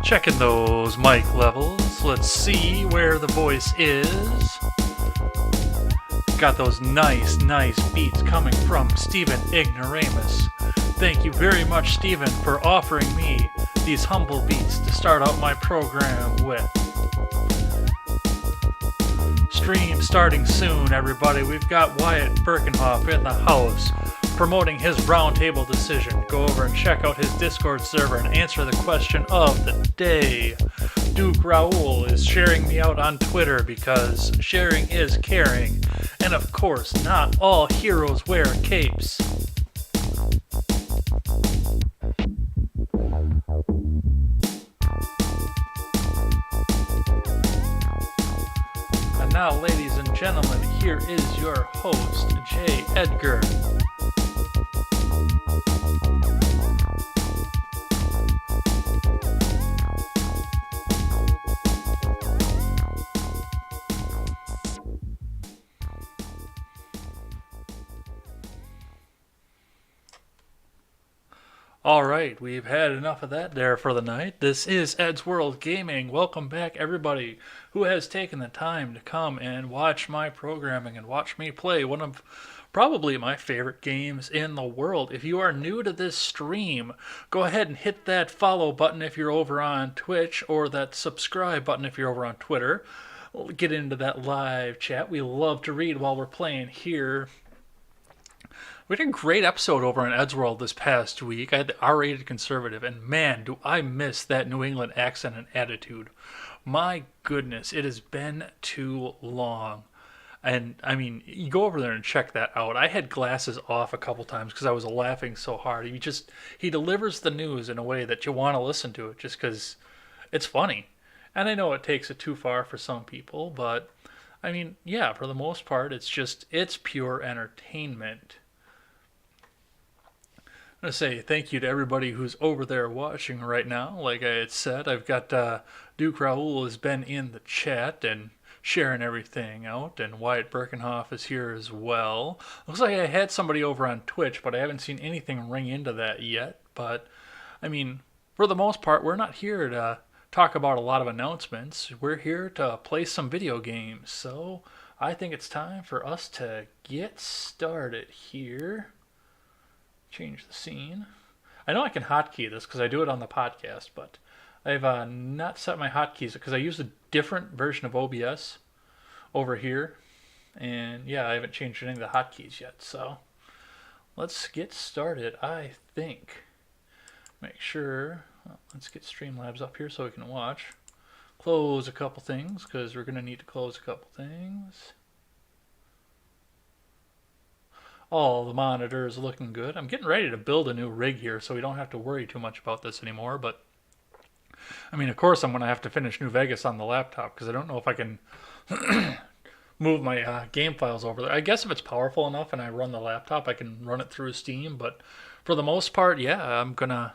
Checking those mic levels. Let's see where the voice is. Got those nice beats coming from Stephen Ignoramus. Thank you very much, Stephen, for offering me these humble beats to start out my program with. Stream starting soon, everybody. We've got Wyatt Birkenhoff in the house promoting his roundtable decision. Go over and check out his Discord server and answer the question of the day. Duke Raoul is sharing me out on Twitter because sharing is caring. And of course, not all heroes wear capes. And now, ladies and gentlemen, here is your host, Jay Edgar. Alright, we've had enough of that there for the night. This is Ed's World Gaming. Welcome back, everybody who has taken the time to come and watch my programming and watch me play one of probably my favorite games in the world. If you are new to this stream, go ahead and hit that follow button if you're over on Twitch, or that subscribe button if you're over on Twitter. We'll get into that live chat. We love to read while we're playing here. We had a great episode over on Ed's World this past week. I had the R-rated conservative, and man, do I miss that New England accent and attitude. My goodness, it has been too long. And, I mean, you go over there and check that out. I had glasses off a couple times because I was laughing so hard. He delivers the news in a way that you want to listen to it just because it's funny. And I know it takes it too far for some people, but, I mean, yeah, for the most part, it's pure entertainment. I'm going to say thank you to everybody who's over there watching right now. Like I had said, I've got Duke Raoul has been in the chat and sharing everything out, and Wyatt Birkenhoff is here as well. Looks like I had somebody over on Twitch, but I haven't seen anything ring into that yet. But, I mean, for the most part, we're not here to talk about a lot of announcements. We're here to play some video games. So, I think it's time for us to get started here. Change the scene. I know I can hotkey this because I do it on the podcast, but I've not set my hotkeys because I use a different version of OBS over here. And yeah, I haven't changed any of the hotkeys yet. So let's get started, I think. Make sure. Let's get Streamlabs up here so we can watch. Close a couple things because we're going to need to close a couple things. All the monitors looking good. I'm getting ready to build a new rig here so we don't have to worry too much about this anymore. But, I mean, of course I'm going to have to finish New Vegas on the laptop because I don't know if I can move my game files over there. I guess if it's powerful enough and I run the laptop, I can run it through Steam. But for the most part, yeah, I'm going to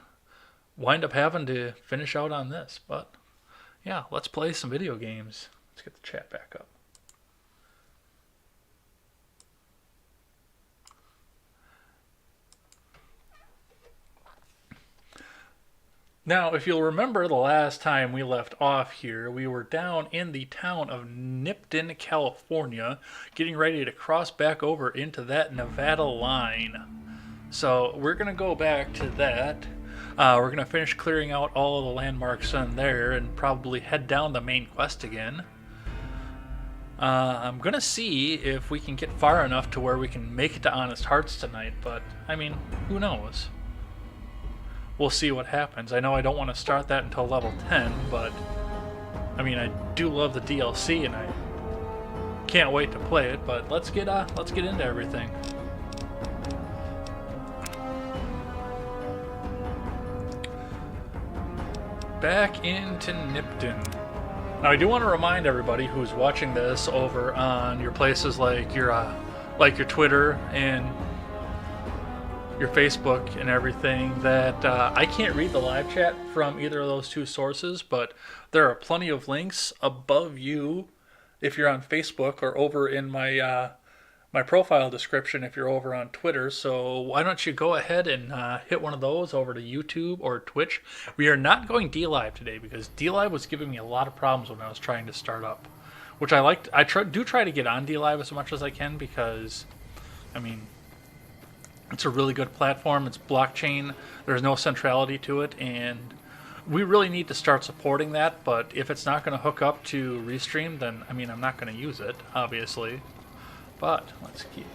wind up having to finish out on this. But, yeah, let's play some video games. Let's get the chat back up. Now, if you'll remember the last time we left off here, we were down in the town of Nipton, California, getting ready to cross back over into that Nevada line. So we're going to go back to that. We're going to finish clearing out all of the landmarks on there and probably head down the main quest again. I'm going to see if we can get far enough to where we can make it to Honest Hearts tonight, but, I mean, who knows? We'll see what happens. I know I don't want to start that until level 10, but I mean, I do love the DLC and I can't wait to play it, but let's get into everything. Back into Nipton. Now I do want to remind everybody who's watching this over on your places like your Twitter and your Facebook and everything that I can't read the live chat from either of those two sources, but there are plenty of links above you if you're on Facebook or over in my my profile description if you're over on Twitter. So why don't you go ahead and hit one of those over to YouTube or Twitch. We are not going DLive today because DLive was giving me a lot of problems when I was trying to start up, which I liked. Do try to get on DLive as much as I can because, I mean, it's a really good platform. It's blockchain. There's no centrality to it, and we really need to start supporting that. But if it's not going to hook up to Restream, then I mean, I'm not going to use it, obviously. But let's keep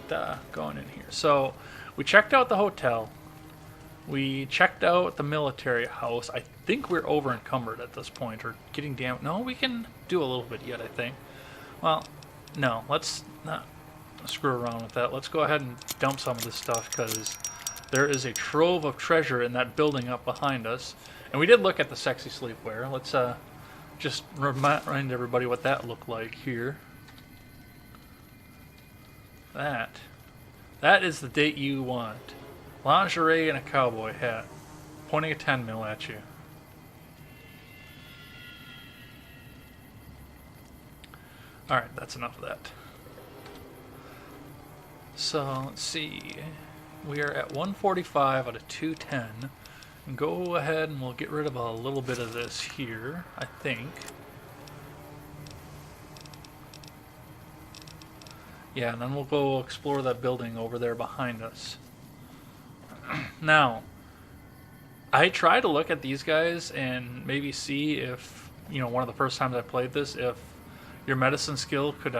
going in here. So we checked out the hotel. We checked out the military house. I think we're over encumbered at this point, or getting damaged. No, we can do a little bit yet, I think. Well, no, let's not screw around with that. Let's go ahead and dump some of this stuff because there is a trove of treasure in that building up behind us. And we did look at the sexy sleepwear. Let's just remind everybody what that looked like here. That is the date you want. Lingerie and a cowboy hat. Pointing a 10 mil at you. Alright, that's enough of that. So, let's see. We are at 145 out of 210. And go ahead and we'll get rid of a little bit of this here, I think. Yeah, and then we'll go explore that building over there behind us. Now, I try to look at these guys and maybe see if, you know, one of the first times I played this, if your medicine skill could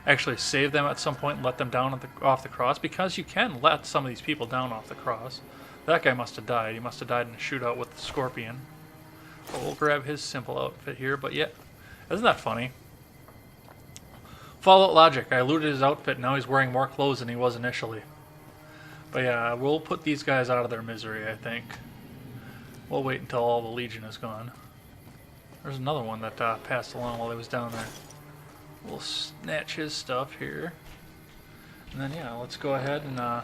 actually save them at some point and let them down off the cross, because you can let some of these people down off the cross. That guy must have died. He must have died in a shootout with the Scorpion. But we'll grab his simple outfit here, but yeah, isn't that funny? Fallout logic. I looted his outfit, now he's wearing more clothes than he was initially. But yeah, we'll put these guys out of their misery, I think. We'll wait until all the Legion is gone. There's another one that passed along while he was down there. We'll snatch his stuff here. And then yeah, let's go ahead and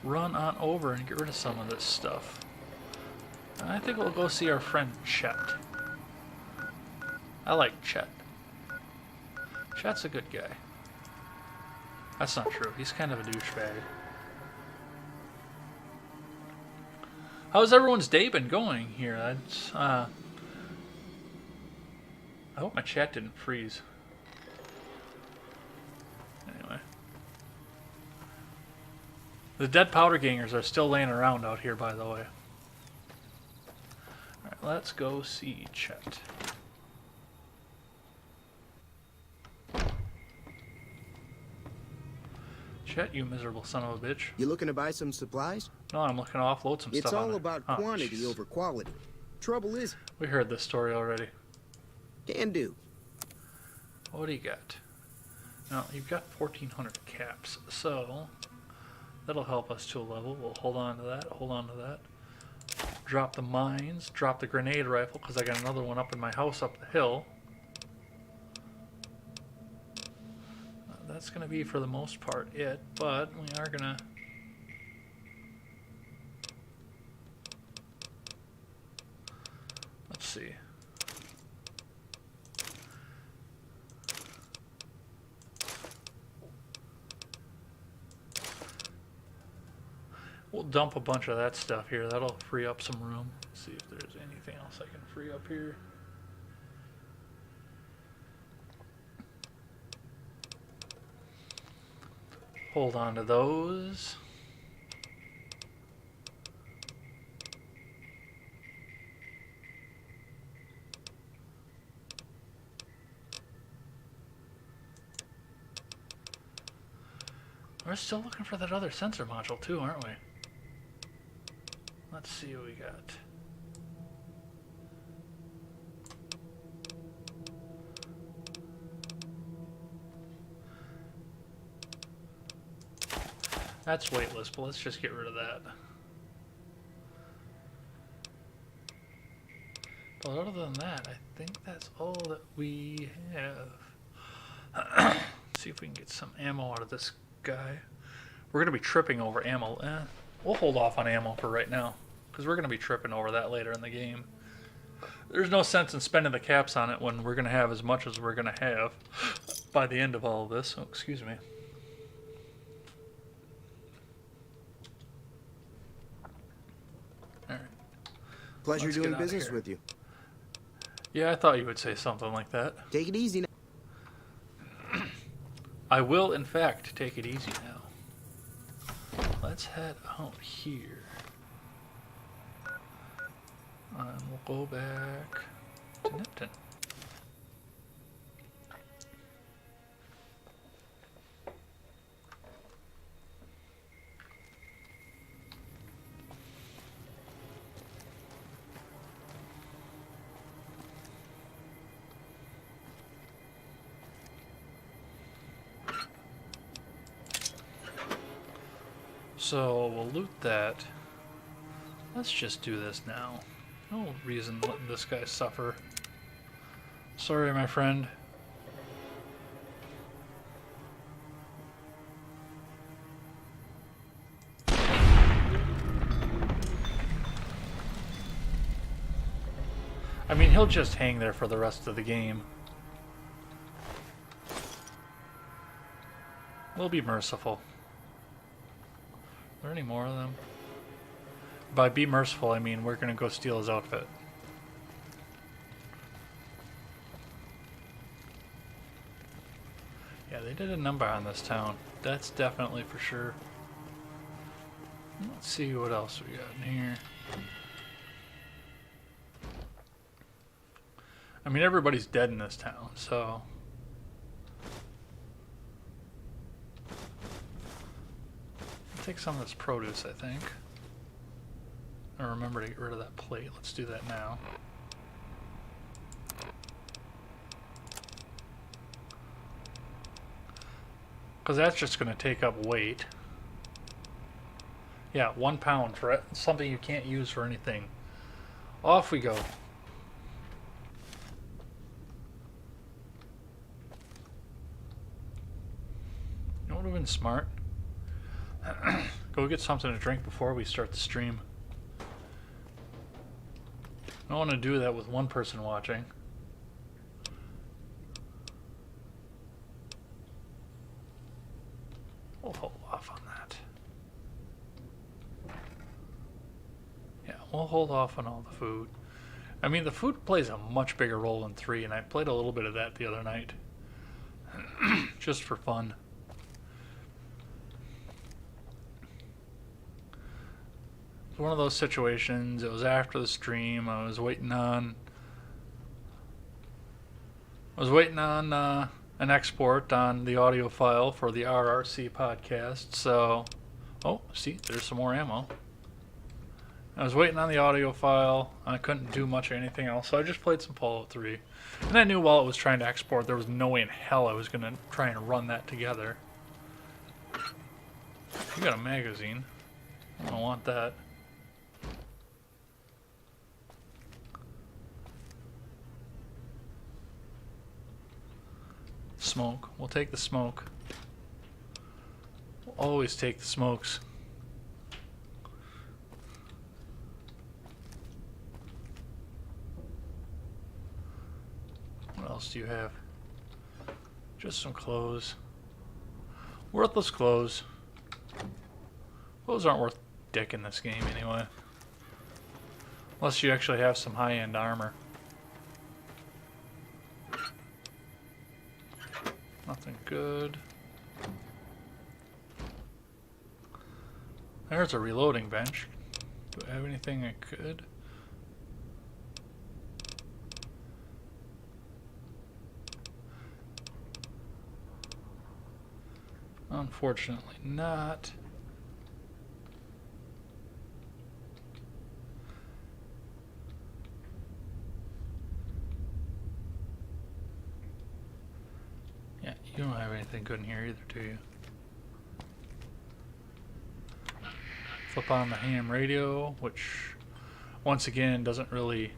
run on over and get rid of some of this stuff. I think we'll go see our friend Chet. I like Chet. Chet's a good guy. That's not true. He's kind of a douchebag. How's everyone's day been going here? That's, I hope my chat didn't freeze. Anyway. The dead powder gangers are still laying around out here, by the way. Alright, let's go see Chet. Chet, you miserable son of a bitch. You looking to buy some supplies? No, I'm looking to offload some stuff. It's all about quantity over quality. Trouble is... We heard this story already. Can do. What do you got? Now, you've got 1,400 caps, so that'll help us to a level. We'll hold on to that, hold on to that. Drop the mines, drop the grenade rifle, because I got another one up in my house up the hill. That's going to be, for the most part, it, but we are going to... Let's see. We'll dump a bunch of that stuff here. That'll free up some room. Let's see if there's anything else I can free up here. Hold on to those. We're still looking for that other sensor module too, aren't we? Let's see what we got. That's weightless, but let's just get rid of that. But other than that, I think that's all that we have. Let's see if we can get some ammo out of this guy. We're going to be tripping over ammo. We'll hold off on ammo for right now, because we're going to be tripping over that later in the game. There's no sense in spending the caps on it when we're going to have as much as we're going to have by the end of all of this. Oh, excuse me. Pleasure Let's get doing outta business here. with you. Yeah, I thought you would say something like that. Take it easy now. I will, in fact, take it easy now. Let's head out here. And we'll go back to Nipton. So we'll loot that. Let's just do this now. No reason letting this guy suffer. Sorry, my friend. I mean, he'll just hang there for the rest of the game. We'll be merciful. Are there any more of them? By be merciful, I mean we're gonna go steal his outfit. Yeah, they did a number on this town. That's definitely for sure. Let's see what else we got in here. I mean, everybody's dead in this town, so... I'll take some of this produce, I think. I remember to get rid of that plate. Let's do that now. Because that's just going to take up weight. Yeah, 1 pound for something you can't use for anything. Off we go. You know what would have been smart? Go get something to drink before we start the stream. I don't want to do that with one person watching. We'll hold off on that. Yeah, we'll hold off on all the food. I mean, the food plays a much bigger role in 3, and I played a little bit of that the other night. Just for fun. It's one of those situations. It was after the stream. I was waiting on an export on the audio file for the RRC podcast. So, oh, see, there's some more ammo. I was waiting on the audio file. I couldn't do much of anything else, so I just played some Fallout 3. And I knew while it was trying to export, there was no way in hell I was going to try and run that together. You got a magazine. I don't want that. Smoke. We'll take the smoke. We'll always take the smokes. What else do you have? Just some clothes. Worthless clothes. Clothes aren't worth dick in this game anyway. Unless you actually have some high-end armor. Nothing good. There's a reloading bench. Do I have anything I could? Unfortunately not. Yeah, you don't have anything good in here either, do you? Flip on the ham radio, which once again doesn't really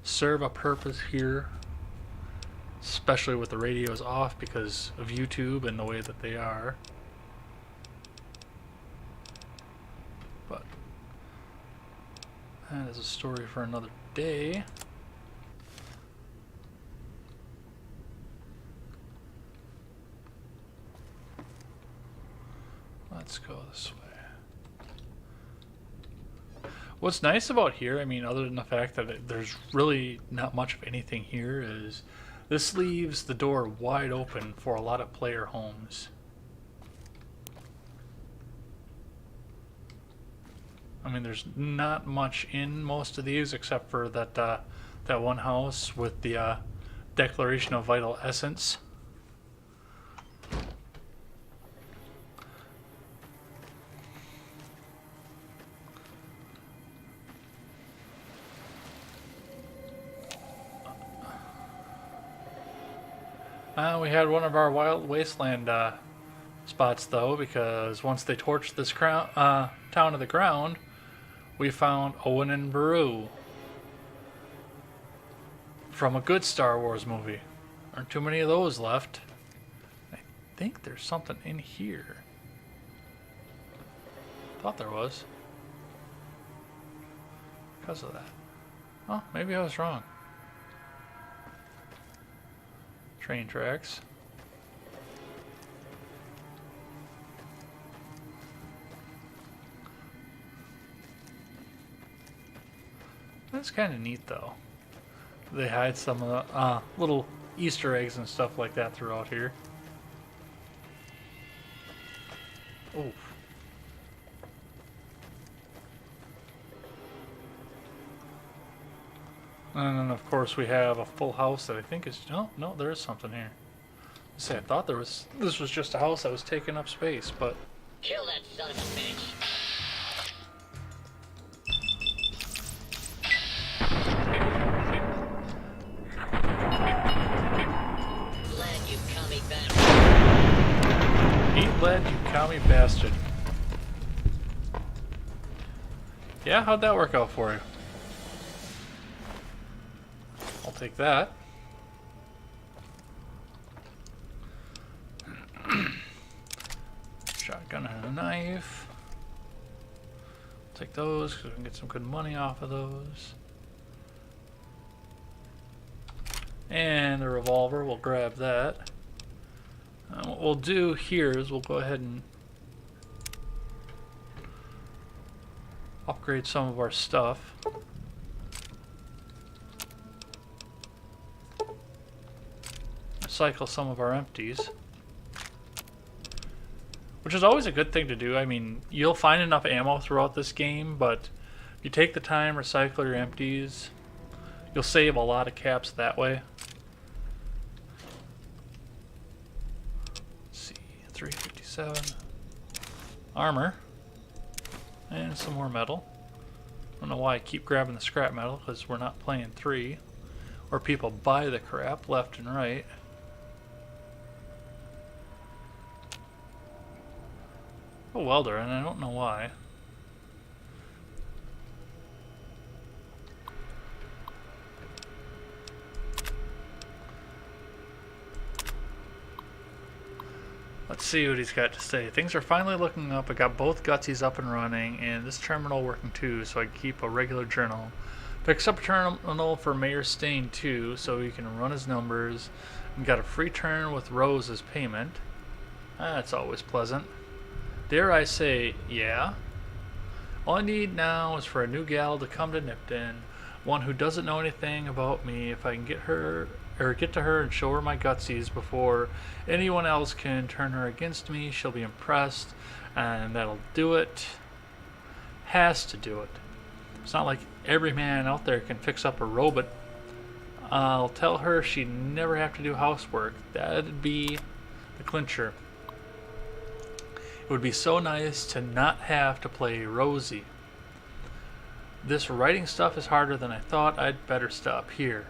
serve a purpose here, especially with the radios off because of YouTube and the way that they are. But that is a story for another day. Let's go this way. What's nice about here, I mean, other than the fact that there's really not much of anything here, is this leaves the door wide open for a lot of player homes. I mean, there's not much in most of these except for that that one house with the Declaration of Vital Essence. We had one of our Wild Wasteland spots though, because once they torched this town to the ground, we found Owen and Beru from a good Star Wars movie. Aren't too many of those left. I think there's something in here. Thought there was. Because of that. Oh, maybe I was wrong. Train tracks. That's kind of neat though. They hide some of the little Easter eggs and stuff like that throughout here. Oh. And then of course we have a full house that I think is, no, there is something here. I thought this was just a house that was taking up space, but Kill that son of a bitch. Lad, you commie bastard. eat lead, you commie bastard. Yeah, how'd that work out for you? I'll take that. Shotgun and a knife. Take those because we can get some good money off of those. And the revolver, we'll grab that. What we'll do here is we'll go ahead and upgrade some of our stuff. Recycle some of our empties. Which is always a good thing to do. I mean, you'll find enough ammo throughout this game, but if you take the time, recycle your empties, you'll save a lot of caps that way. Let's see, 357. Armor. And some more metal. I don't know why I keep grabbing the scrap metal, because we're not playing 3. Or people buy the crap left and right. A welder, and I don't know why. Let's see what he's got to say. Things are finally looking up. I got both Gutsies up and running, and this terminal working too, so I can keep a regular journal. Fix up a terminal for Mayor Stain too, so he can run his numbers. And got a free turn with Rose as payment. That's always pleasant. Dare I say, yeah? All I need now is for a new gal to come to Nipton, one who doesn't know anything about me. If I can get her, or get to her and show her my gutsies before anyone else can turn her against me, she'll be impressed, and that'll do it. Has to do it. It's not like every man out there can fix up a robot. I'll tell her she'd never have to do housework. That'd be the clincher. It would be so nice to not have to play Rosie. This writing stuff is harder than I thought. I'd better stop here.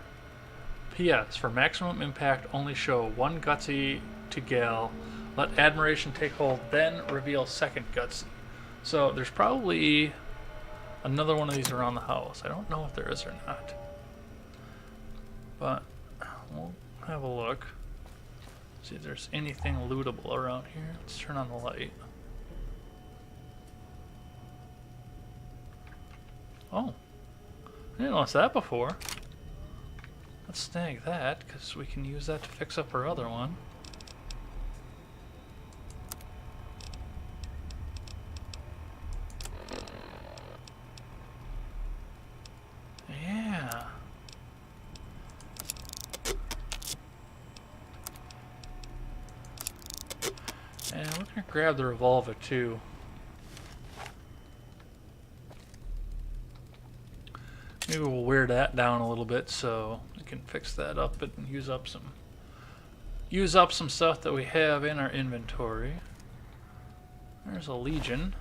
P.S. For maximum impact, only show one gutsy to gal. Let admiration take hold, then reveal second gutsy. So there's probably another one of these around the house. I don't know if there is or not. But we'll have a look. See if there's anything lootable around here. Let's turn on the light. Oh, I didn't notice that before. Let's snag that, because we can use that to fix up our other one. gonna grab the revolver too. Maybe we'll wear that down a little bit so we can fix that up and use up some stuff that we have in our inventory. There's a Legion.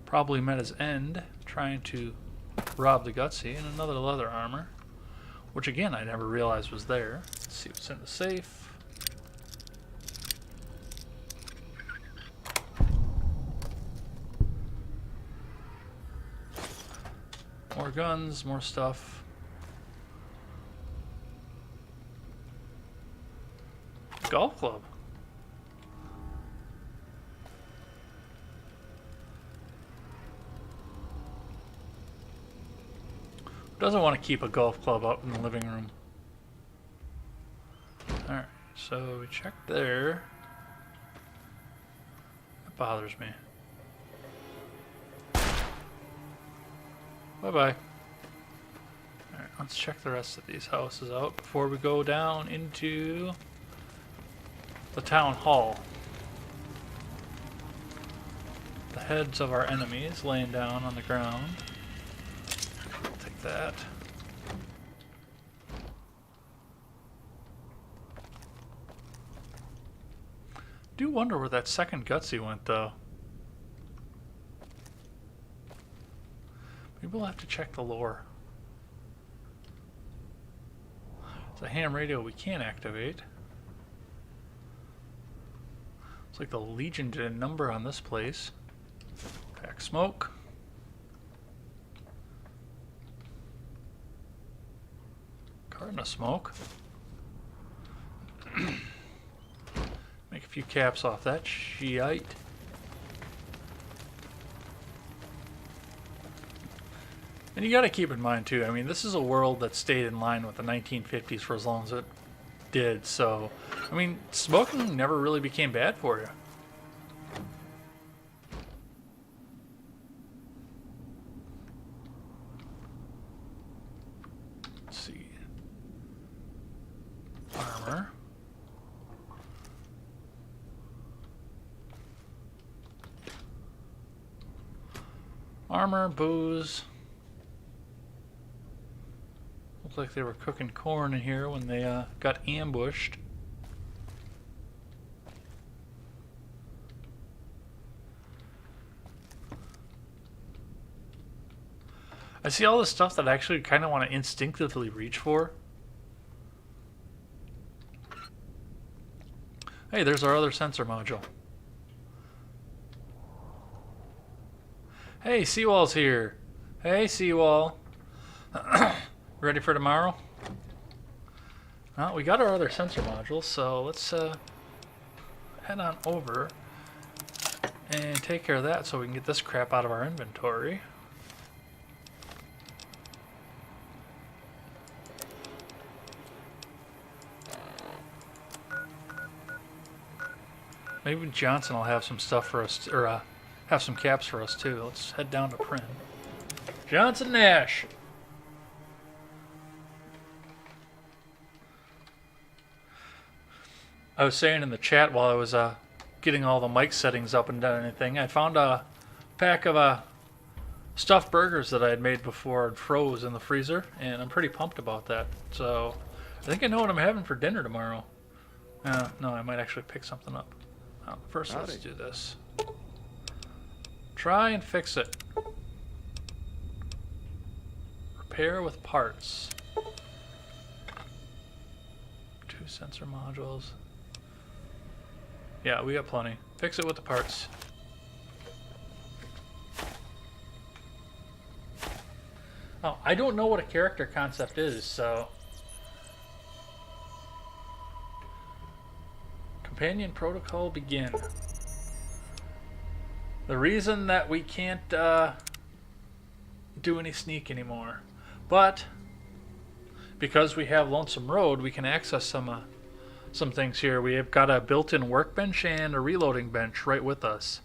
Probably met his end trying to rob the Gutsy, and another leather armor, which again I never realized was there. Let's see what's in the safe. More guns, more stuff. Golf club. Doesn't want to keep a golf club up in the living room. Alright, so we checked there. That bothers me. Bye-bye. Alright, let's check the rest of these houses out before we go down into the town hall. The heads of our enemies laying down on the ground. Take that. Do wonder where that second Gutsy went, though. Maybe we'll have to check the lore. It's a ham radio we can't activate. Looks like the Legion did a number on this place. Pack smoke. Carton of smoke. Make a few caps off that Shiite. And you gotta keep in mind too, I mean, this is a world that stayed in line with the 1950s for as long as it did, so, I mean, smoking never really became bad for you. Let's see. Armor. Armor, booze. Looks like they were cooking corn in here when they got ambushed. I see all this stuff that I actually kind of want to instinctively reach for. Hey, there's our other sensor module. Hey, Seawall's here. Hey, Seawall. Ready for tomorrow? Well, we got our other sensor modules, so let's head on over and take care of that so we can get this crap out of our inventory. Maybe Johnson will have some stuff for us, or have some caps for us too. Let's head down to print. Johnson Nash! I was saying in the chat while I was getting all the mic settings up and done anything, I found a pack of stuffed burgers that I had made before and froze in the freezer, and I'm pretty pumped about that. So I think I know what I'm having for dinner tomorrow. No, I might actually pick something up. First, let's do this. Try and fix it. Repair with parts. 2 sensor modules. Yeah, we got plenty. Fix it with the parts. Oh, I don't know what a character concept is, so... Companion protocol begin. The reason that we can't do any sneak anymore, but because we have Lonesome Road, we can access some things here. We have got a built-in workbench and a reloading bench right with us,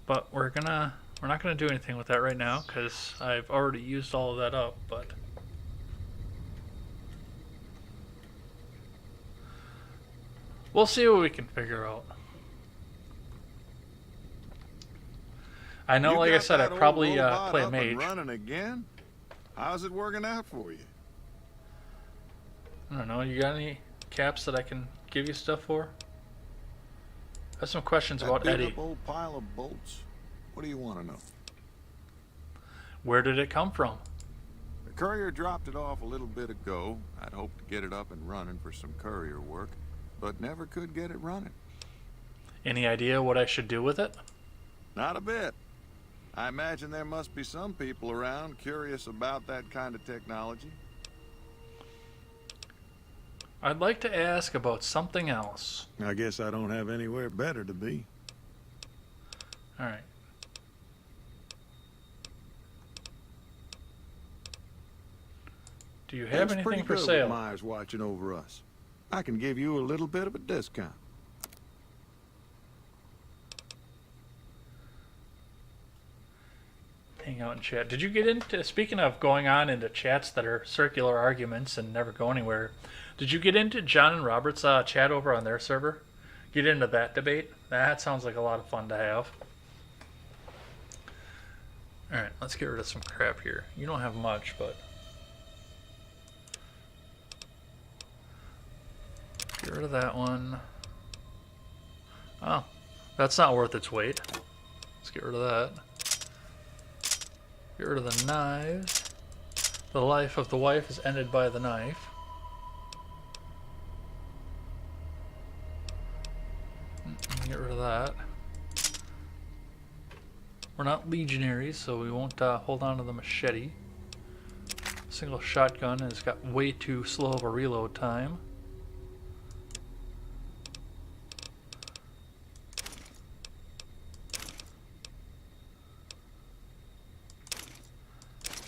but we're not gonna do anything with that right now because I've already used all of that up. But We'll see what we can figure out. I know, You like I got said, that I'd old probably robot play a up and mage. running again? How's it working out for you? I don't know. You got any caps that I can give you stuff for? I have some questions That about beat Eddie. up old pile of bolts. What do you want to know? Where did it come from? The courier dropped it off a little bit ago. I'd hoped to get it up and running for some courier work, but never could get it running. Any idea what I should do with it? Not a bit. I imagine there must be some people around curious about that kind of technology. I'd like to ask about something else. I guess I don't have anywhere better to be. All right. Do you have It's pretty anything for good sale? with Myers watching over us. I can give you a little bit of a discount. Hang out and chat. Did you get into, speaking of going on into chats that are circular arguments and never go anywhere, did you get into John and Robert's chat over on their server? Get into that debate? That sounds like a lot of fun to have. Alright, let's get rid of some crap here. You don't have much, but... Get rid of that one. Oh, that's not worth its weight. Let's get rid of that. Get rid of the knives. The life of the wife is ended by the knife. Get rid of that. We're not legionaries, so we won't hold on to the machete. Single shotgun has got way too slow of a reload time.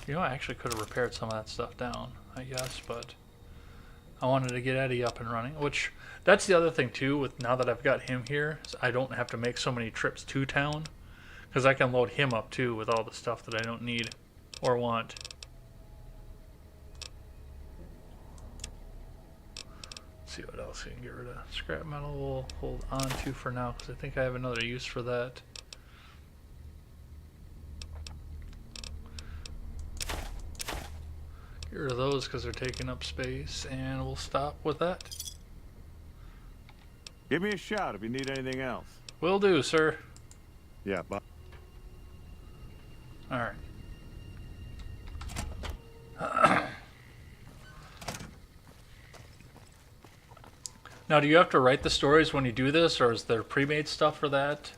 You know, I actually could have repaired some of that stuff down, I guess, but I wanted to get Eddie up and running, which that's the other thing too, with now that I've got him here, is I don't have to make so many trips to town, because I can load him up too with all the stuff that I don't need or want. Let's see what else we can get rid of. Scrap metal we'll hold on to for now, because I think I have another use for that. Get rid of those because they're taking up space, and we'll stop with that. Give me a shout if you need anything else. Will do, sir. Yeah, bye. Alright. Now, do you have to write the stories when you do this, or is there pre-made stuff for that?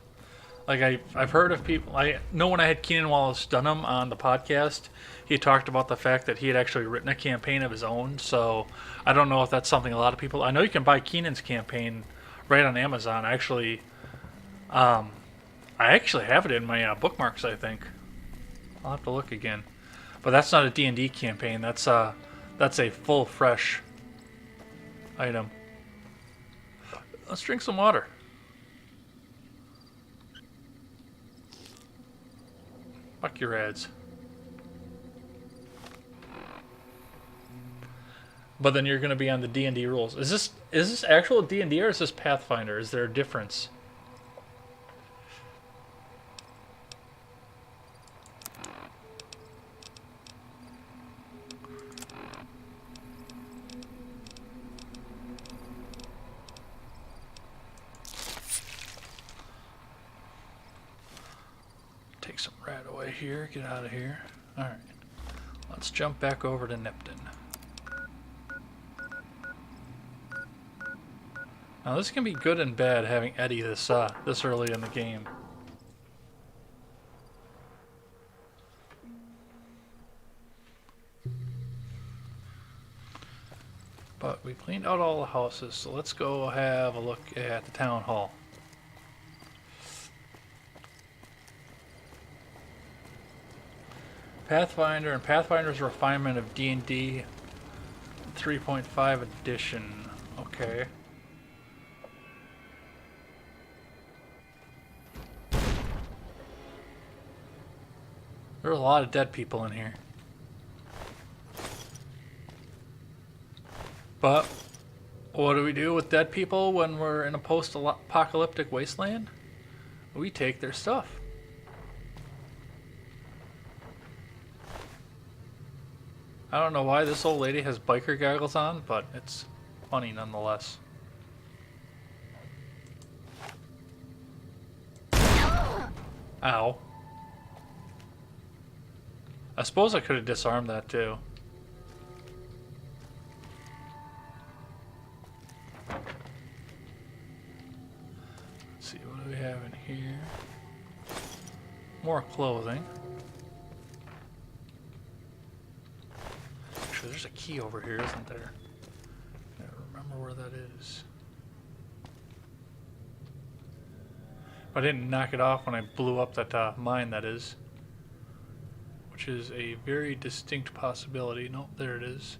Like, I've heard of people... I know when I had Keenan Wallace Dunham on the podcast, he talked about the fact that he had actually written a campaign of his own, so I don't know if that's something a lot of people... I know you can buy Keenan's campaign right on Amazon. Actually, I actually have it in my bookmarks, I think. I'll have to look again. But that's not a D&D campaign. That's a full, fresh item. Let's drink some water. Fuck your ads. But then you're going to be on the D&D rules. Is this actual D&D or is this Pathfinder? Is there a difference? Take some rat away here. Get out of here. Alright. Let's jump back over to Nipton. Now this can be good and bad having Eddie this early in the game. But we cleaned out all the houses, so let's go have a look at the town hall. Pathfinder and Pathfinder's Refinement of D&D 3.5 edition. Okay. There's a lot of dead people in here. But What do we do with dead people when we're in a post-apocalyptic wasteland? We take their stuff. I don't know why this old lady has biker goggles on, but it's funny nonetheless. Ow. I suppose I could have disarmed that too. Let's see, what do we have in here? More clothing. Actually, there's a key over here, isn't there? I don't remember where that is. I didn't knock it off when I blew up that mine, that is. Which is a very distinct possibility. Nope, there it is.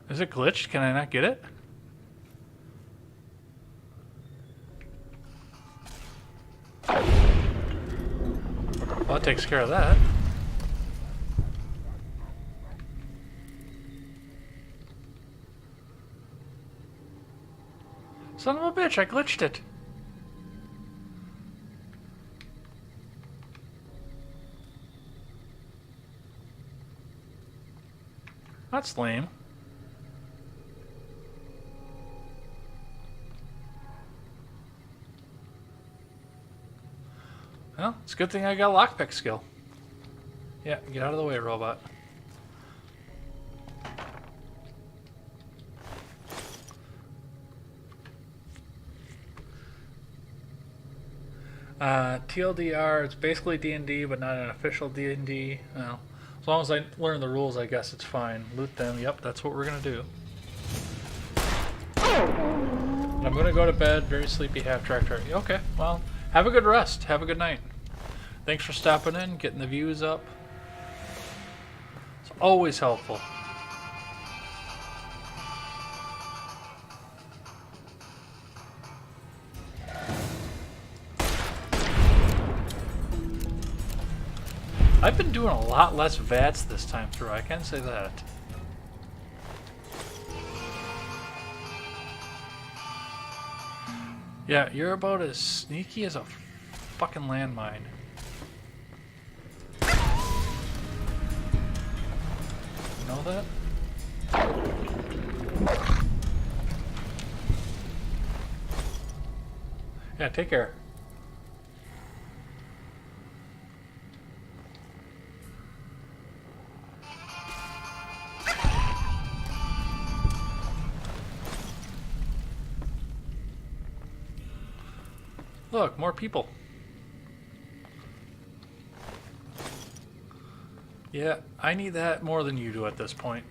Is it glitched? Can I not get it? Well, that takes care of that. Son of a bitch, I glitched it. That's lame. Well, it's a good thing I got lockpick skill. Yeah, get out of the way, robot. TLDR, it's basically D&D, but not an official D&D. Well, as long as I learn the rules, I guess it's fine. Loot them, yep, that's what we're gonna do. And I'm gonna go to bed, very sleepy, half-tracked. Okay, well, have a good rest, have a good night. Thanks for stopping in, getting the views up. It's always helpful. I've been doing a lot less VATS this time through, I can say that. Yeah, you're about as sneaky as a fucking landmine. You know that? Yeah, take care. Look, more people. Yeah, I need that more than you do at this point.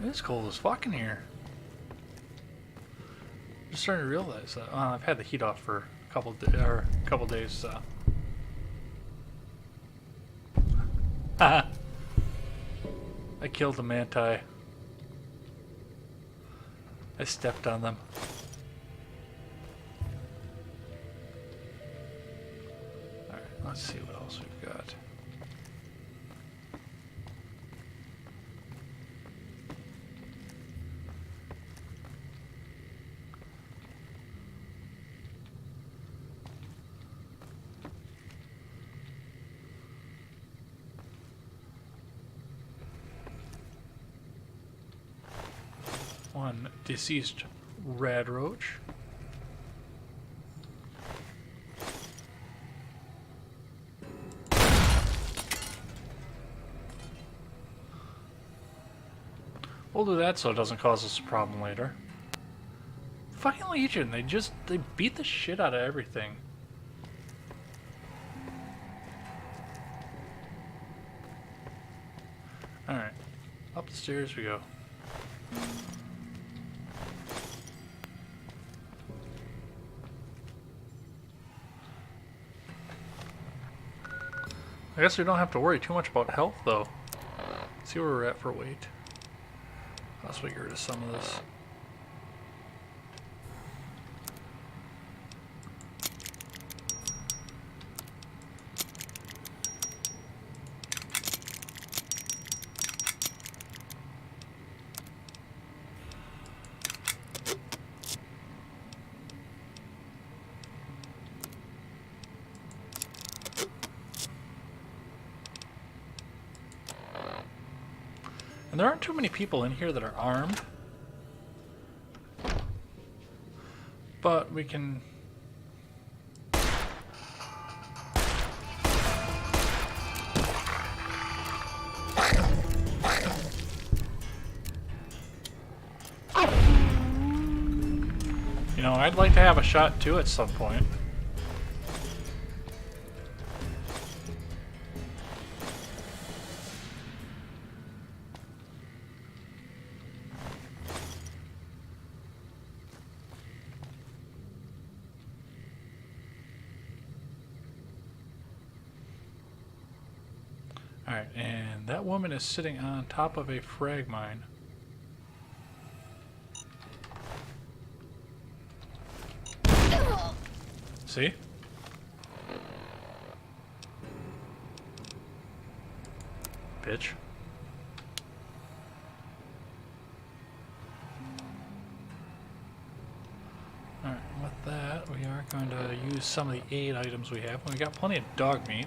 It's cold as fuck in here. I'm just starting to realize that. I've had the heat off for a couple days. So. I killed the manti. I stepped on them. Alright, let's see what else we've got. One deceased rad roach. We'll do that so it doesn't cause us a problem later. Fucking Legion, they beat the shit out of everything. Alright, up the stairs we go. I guess we don't have to worry too much about health, though. Let's see where we're at for weight. Possibly get rid of some of this. And there aren't too many people in here that are armed. But we can... You know, I'd like to have a shot too at some point. Alright, and that woman is sitting on top of a frag mine. See? Bitch. Alright, with that, we are going to use some of the aid items we have. We got plenty of dog meat.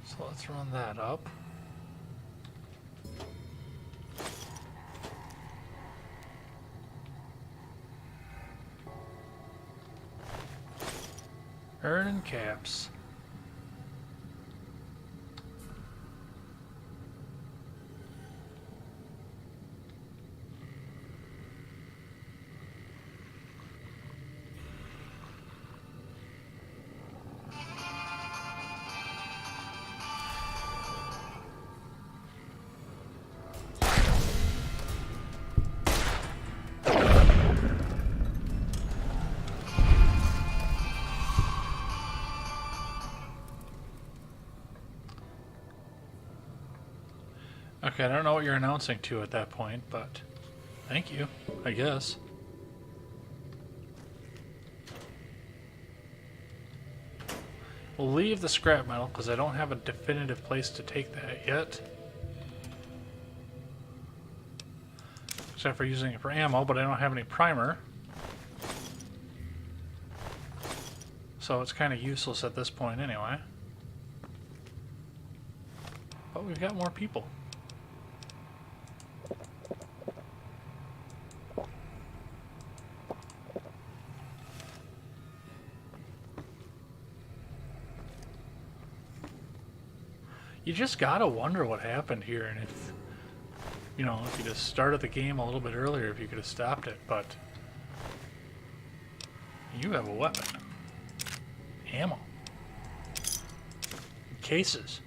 So let's run that up. Earning caps. Okay, I don't know what you're announcing to at that point, but thank you, I guess. We'll leave the scrap metal because I don't have a definitive place to take that yet. Except for using it for ammo, but I don't have any primer. So it's kind of useless at this point anyway. But we've got more people. You just gotta wonder what happened here, and if, you know, if you just started the game a little bit earlier, if you could have stopped it, but you have a weapon. Ammo. Cases.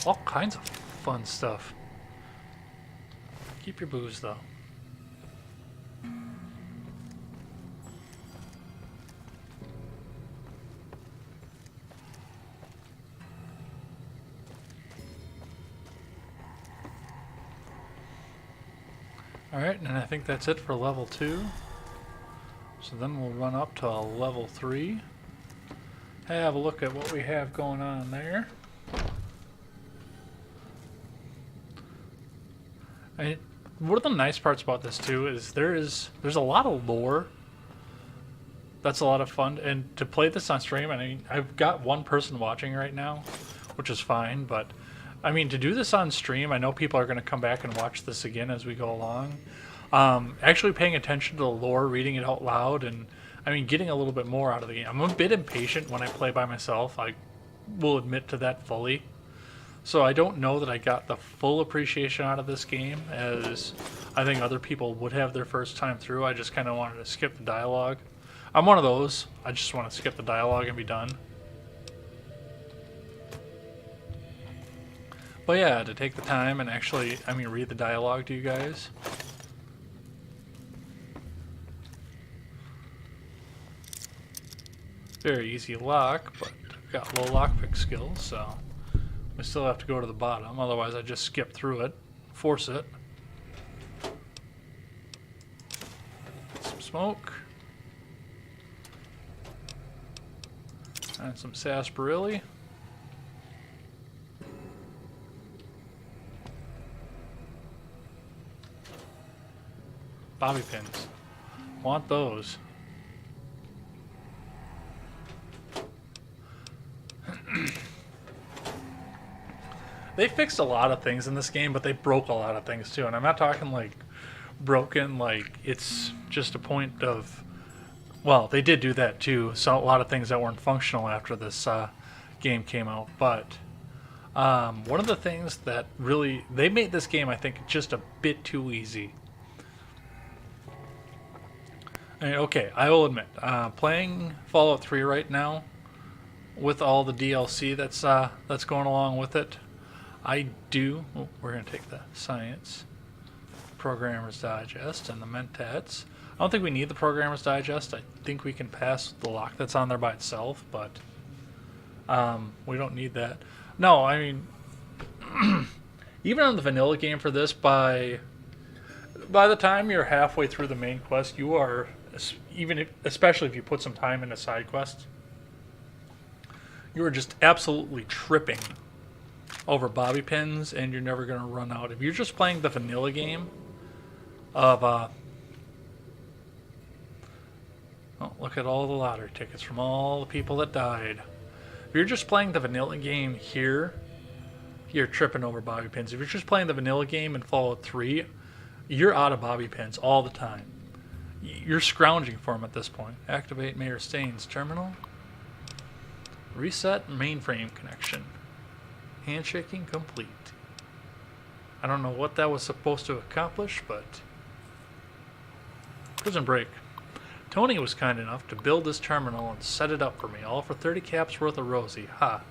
All kinds of fun stuff. Keep your booze, though. Alright, and I think that's it for level 2. So then we'll run up to level 3. Have a look at what we have going on there. One of the nice parts about this too is there's a lot of lore. That's a lot of fun, and to play this on stream, I mean, I've got one person watching right now, which is fine, but I mean, to do this on stream, I know people are going to come back and watch this again as we go along. Actually paying attention to the lore, reading it out loud, and I mean, getting a little bit more out of the game. I'm a bit impatient when I play by myself. I will admit to that fully. So I don't know that I got the full appreciation out of this game as I think other people would have their first time through. I just kind of wanted to skip the dialogue. I'm one of those. I just want to skip the dialogue and be done. But yeah, to take the time and actually, I mean, read the dialogue to you guys. Very easy lock, but I've got low lockpick skills, so I still have to go to the bottom. Otherwise, I just skip through it, force it. Some smoke. And some sarsaparilla. bobby pins. Want those. They fixed a lot of things in this game, but they broke a lot of things too. And I'm not talking like broken, like it's just a point of, well, they did do that too. So a lot of things that weren't functional after this game came out. But one of the things that really, they made this game, I think, just a bit too easy. I mean, okay, I will admit, playing Fallout 3 right now with all the DLC that's going along with it, I do. Oh, we're going to take the Science, Programmer's Digest, and the Mentats. I don't think we need the Programmer's Digest. I think we can pass the lock that's on there by itself, but we don't need that. No, I mean, even on the vanilla game for this, by the time you're halfway through the main quest, you are, especially if you put some time into side quests, you are just absolutely tripping over bobby pins, and you're never going to run out. If you're just playing the vanilla game of oh, look at all the lottery tickets from all the people that died. If you're just playing the vanilla game here, you're tripping over bobby pins. If you're just playing the vanilla game in Fallout 3, you're out of bobby pins all the time. You're scrounging for them at this point. Activate Mayor Staines terminal. Reset mainframe connection. Handshaking complete. I don't know what that was supposed to accomplish, but Prison Break. Tony was kind enough to build this terminal and set it up for me, all for 30 caps worth of Rosie. Ha.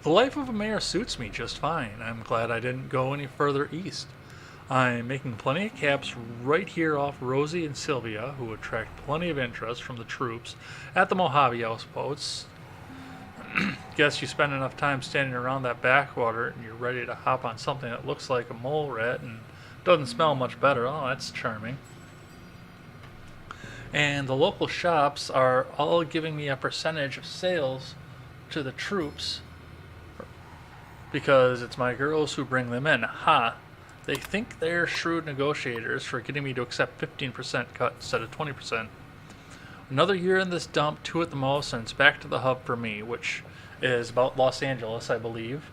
The life of a mayor suits me just fine. I'm glad I didn't go any further east. I'm making plenty of caps right here off Rosie and Sylvia, who attract plenty of interest from the troops at the Mojave outposts. Guess you spend enough time standing around that backwater and you're ready to hop on something that looks like a mole rat and doesn't smell much better. Oh, that's charming. And the local shops are all giving me a percentage of sales to the troops because it's my girls who bring them in. Ha! They think they're shrewd negotiators for getting me to accept 15% cut instead of 20%. Another year in this dump, 2 at the most, and it's back to the hub for me, which is about Los Angeles, I believe.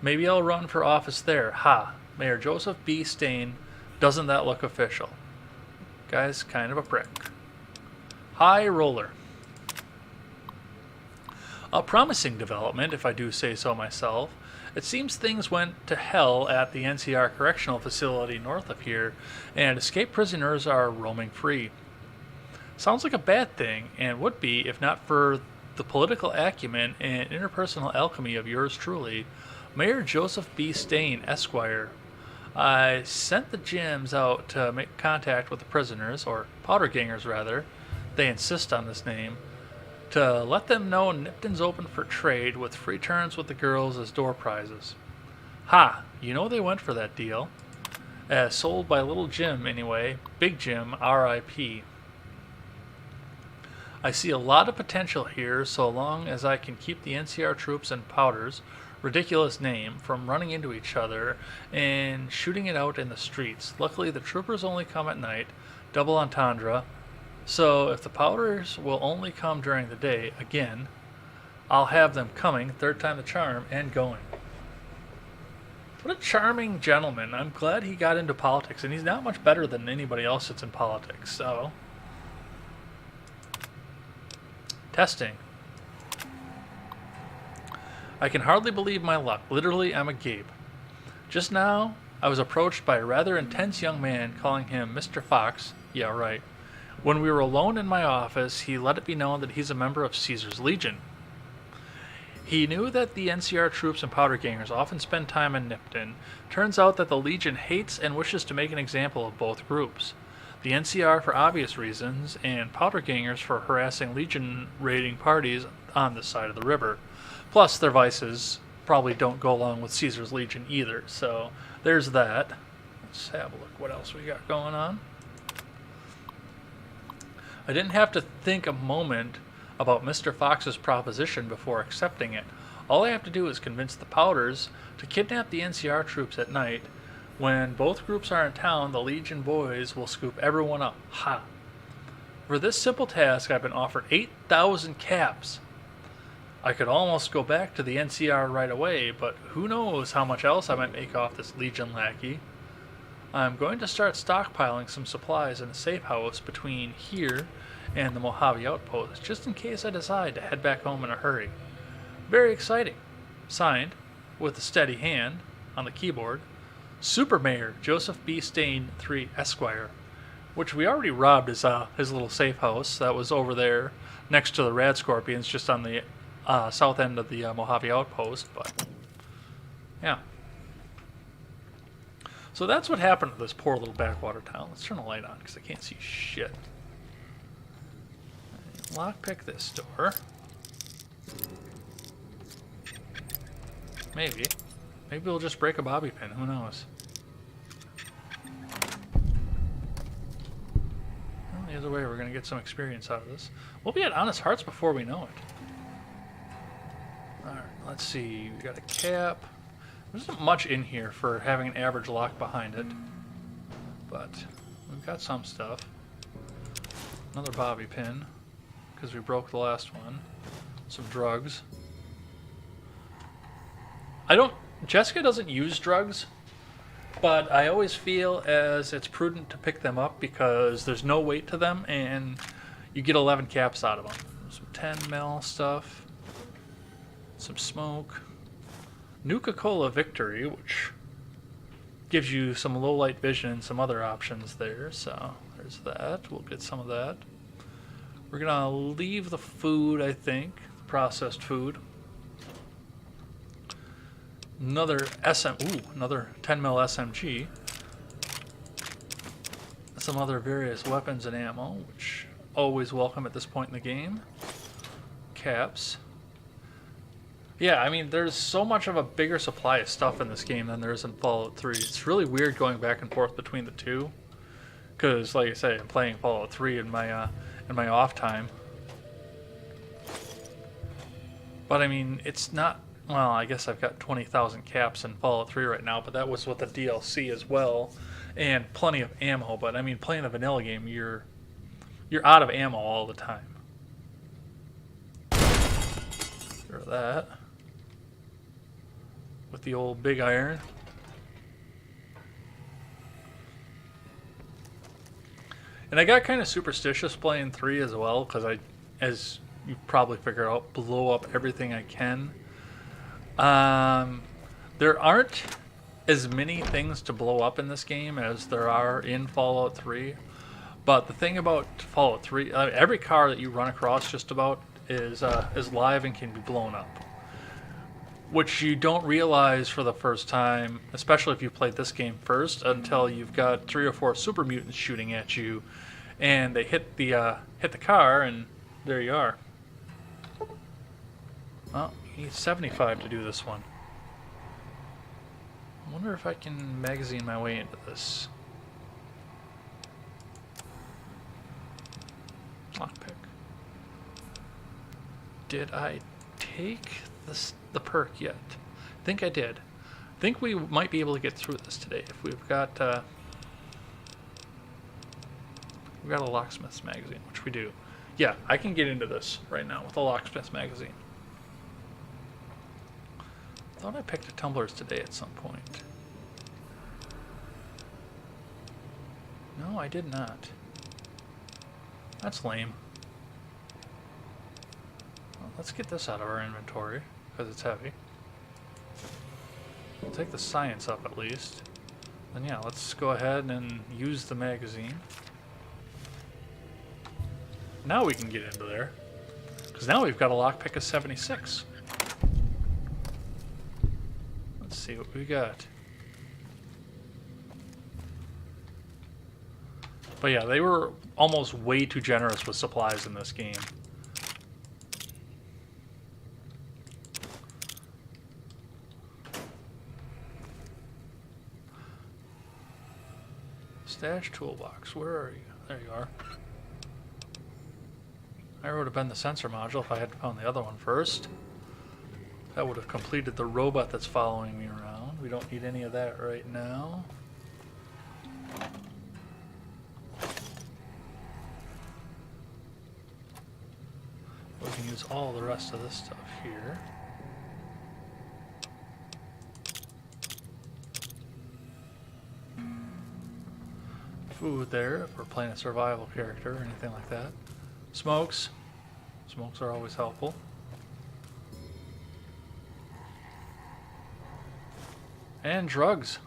Maybe I'll run for office there. Ha! Mayor Joseph B. Stain. Doesn't that look official? Guy's kind of a prick. High roller. A promising development, if I do say so myself. It seems things went to hell at the NCR Correctional Facility north of here, and escaped prisoners are roaming free. Sounds like a bad thing, and would be if not for the political acumen and interpersonal alchemy of yours truly, Mayor Joseph B. Stain, Esquire. I sent the Jims out to make contact with the prisoners, or powder gangers rather, they insist on this name, to let them know Nipton's open for trade with free turns with the girls as door prizes. Ha! You know they went for that deal. Sold by Little Jim anyway, Big Jim, R.I.P. I see a lot of potential here so long as I can keep the NCR troops and Powder's ridiculous name from running into each other and shooting it out in the streets. Luckily the troopers only come at night, double entendre, so if the Powders will only come during the day, again, I'll have them coming, third time the charm, and going. What a charming gentleman. I'm glad he got into politics, and he's not much better than anybody else that's in politics, so... Testing. I can hardly believe my luck. Literally, I'm agape. Just now, I was approached by a rather intense young man calling him Mr. Fox. Yeah, right. When we were alone in my office, he let it be known that he's a member of Caesar's Legion. He knew that the NCR troops and powder gangers often spend time in Nipton. Turns out that the Legion hates and wishes to make an example of both groups. The NCR for obvious reasons, and powder gangers for harassing Legion raiding parties on this side of the river. Plus, their vices probably don't go along with Caesar's Legion either, so there's that. Let's have a look what else we got going on. I didn't have to think a moment about Mr. Fox's proposition before accepting it. All I have to do is convince the Powders to kidnap the NCR troops at night, When both groups are in town, the Legion boys will scoop everyone up. Ha! For this simple task, I've been offered 8,000 caps. I could almost go back to the NCR right away, but who knows how much else I might make off this Legion lackey. I'm going to start stockpiling some supplies in a safe house between here and the Mojave Outpost, just in case I decide to head back home in a hurry. Very exciting. Signed, with a steady hand on the keyboard, Super Mayor Joseph B. Stain III Esquire, which we already robbed his little safe house that was over there next to the Rad Scorpions, just on the south end of the Mojave Outpost. But yeah, so that's what happened to this poor little backwater town. Let's turn the light on because I can't see shit. Lockpick this door. Maybe we'll just break a bobby pin. Who knows? Well, either way, we're gonna get some experience out of this. We'll be at Honest Hearts before we know it. Alright, let's see. We got a cap. There isn't much in here for having an average lock behind it, but we've got some stuff. Another bobby pin, because we broke the last one. Some drugs. Jessica doesn't use drugs, but I always feel as it's prudent to pick them up because there's no weight to them and you get 11 caps out of them. Some 10 mil stuff, some smoke, Nuka-Cola Victory, which gives you some low light vision and some other options there, so there's that. We'll get some of that. We're gonna leave the food, I think, processed food. Another another 10 mil SMG. Some other various weapons and ammo, which always welcome at this point in the game. Caps. Yeah, I mean, there's so much of a bigger supply of stuff in this game than there is in Fallout 3. It's really weird going back and forth between the two, because, like I say, I'm playing Fallout 3 in my off time. But I mean, it's not. Well, I guess I've got 20,000 caps in Fallout 3 right now, but that was with the DLC as well, and plenty of ammo. But I mean, playing a vanilla game, you're out of ammo all the time. Or that. With the old big iron. And I got kind of superstitious playing 3 as well, because as you probably figured out, blow up everything I can. There aren't as many things to blow up in this game as there are in Fallout 3. But the thing about Fallout 3, every car that you run across just about is live and can be blown up. Which you don't realize for the first time, especially if you played this game first, until you've got 3 or 4 super mutants shooting at you, and they hit the car, and there you are. Well, you need 75 to do this one. I wonder if I can magazine my way into this. Lockpick. Did I take the perk yet? I think I did. I think we might be able to get through this today if we've got a locksmith's magazine, which we do. Yeah, I can get into this right now with a locksmith's magazine. I thought I picked a tumblers today at some point. No, I did not. That's lame. Well, let's get this out of our inventory, because it's heavy. We'll take the science up at least. Then yeah, let's go ahead and use the magazine. Now we can get into there. Because now we've got a lockpick of 76. Let's see what we got. But yeah, they were almost way too generous with supplies in this game. Stash toolbox, where are you? There you are. There would have been the sensor module if I had found the other one first. That would have completed the robot that's following me around. We don't need any of that right now. We can use all the rest of this stuff here. Food there if we're playing a survival character or anything like that. Smokes. Smokes are always helpful. And drugs.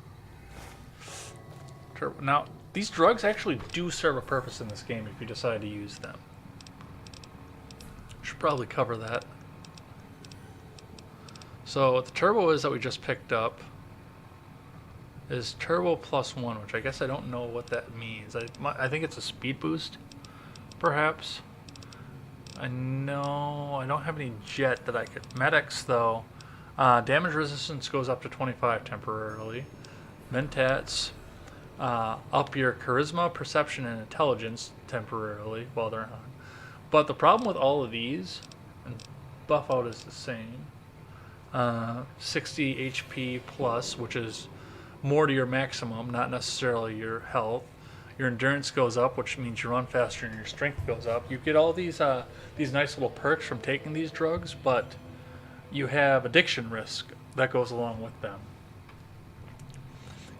Now, these drugs actually do serve a purpose in this game if you decide to use them. Should probably cover that. So what the turbo is that we just picked up is turbo +1, which I guess I don't know what that means. I think it's a speed boost, perhaps. I know I don't have any jet that I could. Medics though, damage resistance goes up to 25 temporarily. Mentats up your charisma, perception, and intelligence temporarily while they're on. But the problem with all of these, and buff out is the same. 60 HP plus, which is more to your maximum, not necessarily your health. Your endurance goes up, which means you run faster, and your strength goes up. You get all these nice little perks from taking these drugs, but you have addiction risk that goes along with them.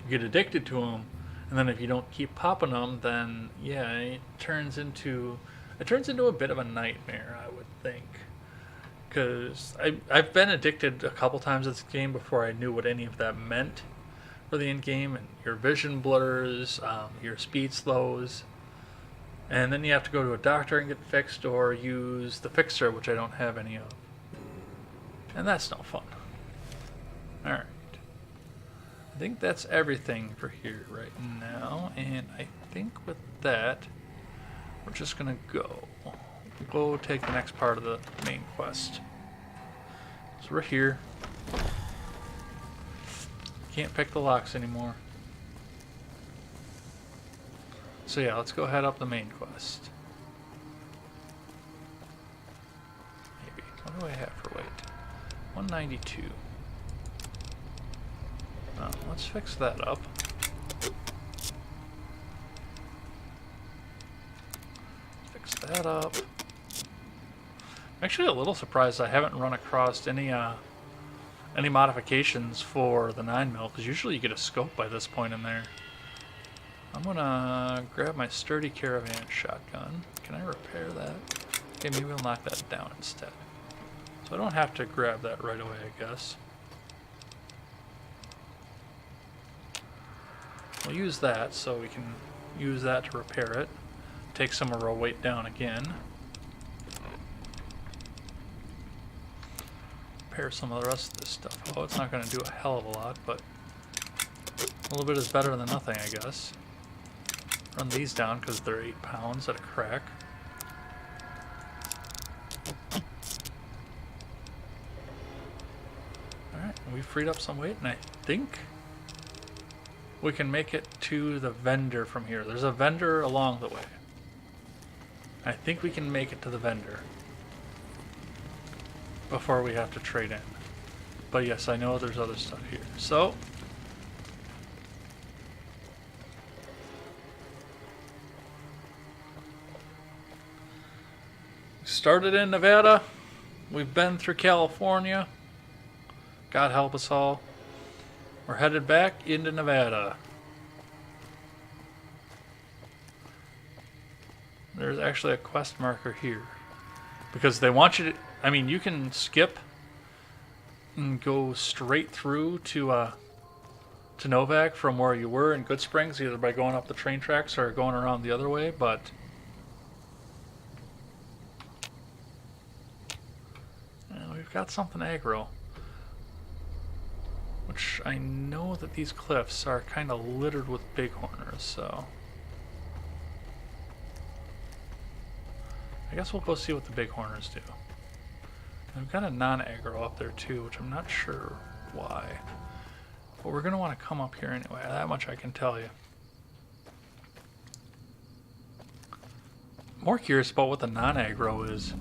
You get addicted to them, and then if you don't keep popping them, then yeah, it turns into a bit of a nightmare, I would think. Because I've been addicted a couple times in this game before I knew what any of that meant for the end game, and your vision blurs, your speed slows, and then you have to go to a doctor and get fixed, or use the fixer, which I don't have any of, and that's no fun. Alright, I think that's everything for here right now, and I think with that we're just gonna go take the next part of the main quest. So we're here. Can't pick the locks anymore. So yeah, let's go head up the main quest. Maybe. What do I have for weight? 192. Let's fix that up. Fix that up. I'm actually a little surprised I haven't run across any modifications for the 9mm, because usually you get a scope by this point in there. I'm gonna grab my sturdy caravan shotgun. Can I repair that? Okay, maybe we'll knock that down instead. So I don't have to grab that right away, I guess. We'll use that so we can use that to repair it. Take some of our weight down again. Repair some of the rest of this stuff. Oh, it's not going to do a hell of a lot, but a little bit is better than nothing, I guess. Run these down because they're 8 pounds at a crack. Alright, we freed up some weight, and I think we can make it to the vendor from here. There's a vendor along the way. I think we can make it to the vendor before we have to trade in. But yes, I know there's other stuff here. So started in Nevada. We've been through California. God help us all. We're headed back into Nevada. There's actually a quest marker here. Because they want you to... I mean, you can skip and go straight through to Novac from where you were in Goodsprings, either by going up the train tracks or going around the other way, but... And we've got something aggro. Which I know that these cliffs are kind of littered with bighorners, so... I guess we'll go see what the bighorners do. We've got a non-aggro up there too, which I'm not sure why. But we're going to want to come up here anyway, that much I can tell you. More curious about what the non-aggro is.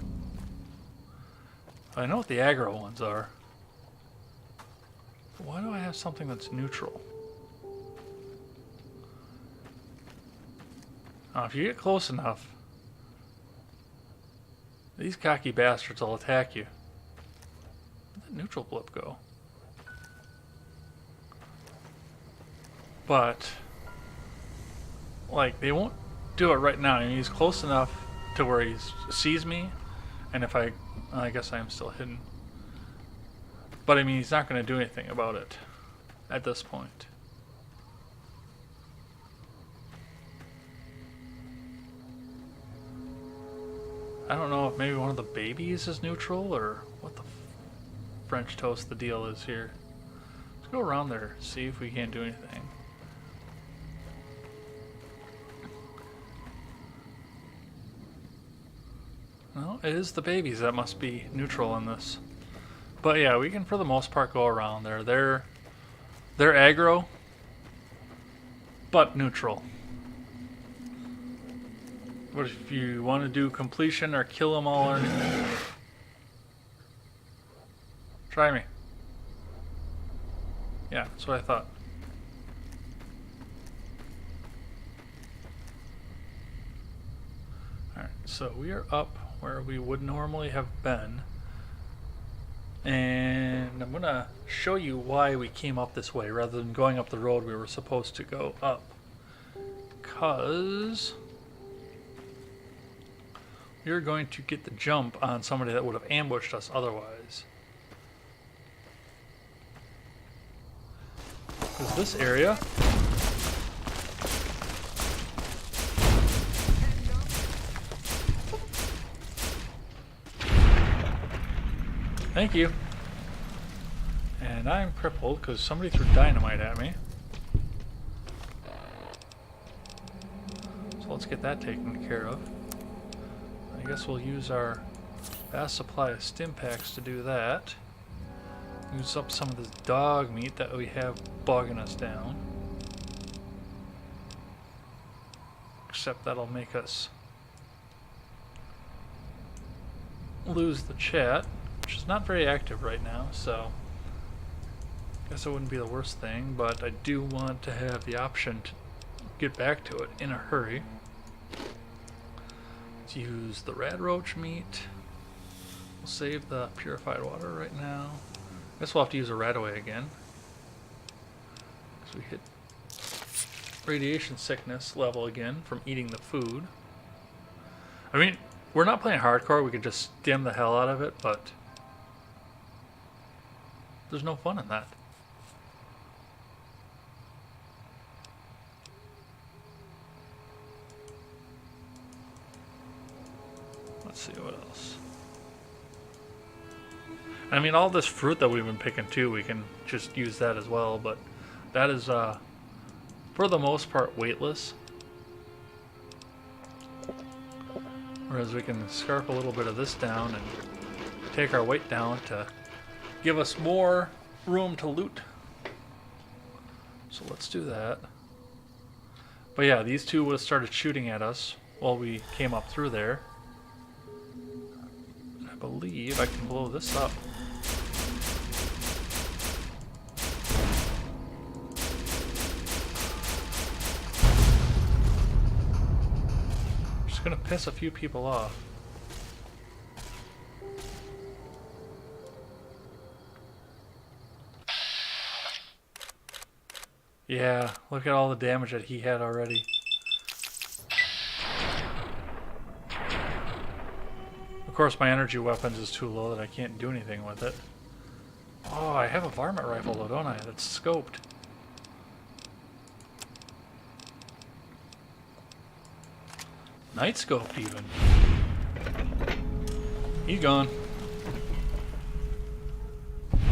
I know what the aggro ones are. Why do I have something that's neutral? Now, if you get close enough, these cocky bastards will attack you. Where'd that neutral blip go? But, like, they won't do it right now. I mean, he's close enough to where he sees me, and if I guess I am still hidden. But I mean, he's not going to do anything about it at this point. I don't know if maybe one of the babies is neutral or what the French toast the deal is here. Let's go around there, see if we can't do anything. Well, it is the babies that must be neutral in this. But yeah, we can for the most part go around there. They're aggro, but neutral. But if you want to do completion or kill them all or anything, try me. Yeah, that's what I thought. Alright, so we are up where we would normally have been. And I'm going to show you why we came up this way rather than going up the road we were supposed to go up. Because we're going to get the jump on somebody that would have ambushed us otherwise. Because this area thank you. And I'm crippled because somebody threw dynamite at me. So let's get that taken care of. I guess we'll use our vast supply of stim packs to do that. Use up some of this dog meat that we have bogging us down. Except that'll make us lose the chat, which is not very active right now, so I guess it wouldn't be the worst thing, but I do want to have the option to get back to it in a hurry. Let's use the rad roach meat. We'll save the purified water right now. I guess we'll have to use a Radaway again, because we hit radiation sickness level again from eating the food. I mean, we're not playing hardcore, we could just stim the hell out of it, but there's no fun in that. Let's see what else. I mean, all this fruit that we've been picking too, we can just use that as well, but that is, for the most part, weightless. Whereas we can scarf a little bit of this down and take our weight down to give us more room to loot. So let's do that. But yeah, these two would have started shooting at us while we came up through there. I believe I can blow this up. Just gonna piss a few people off. Yeah, look at all the damage that he had already. Of course, my energy weapons is too low that I can't do anything with it. Oh, I have a varmint rifle though, don't I? That's scoped. Night scope even. He's gone. Alright,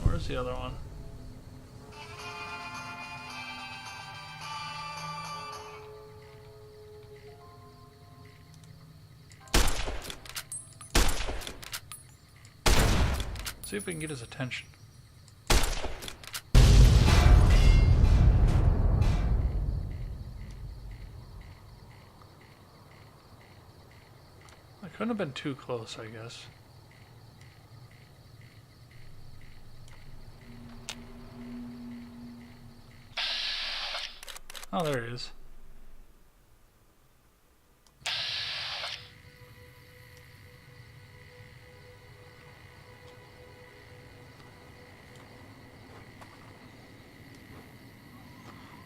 where's the other one? See if we can get his attention. I couldn't have been too close, I guess. Oh, there he is.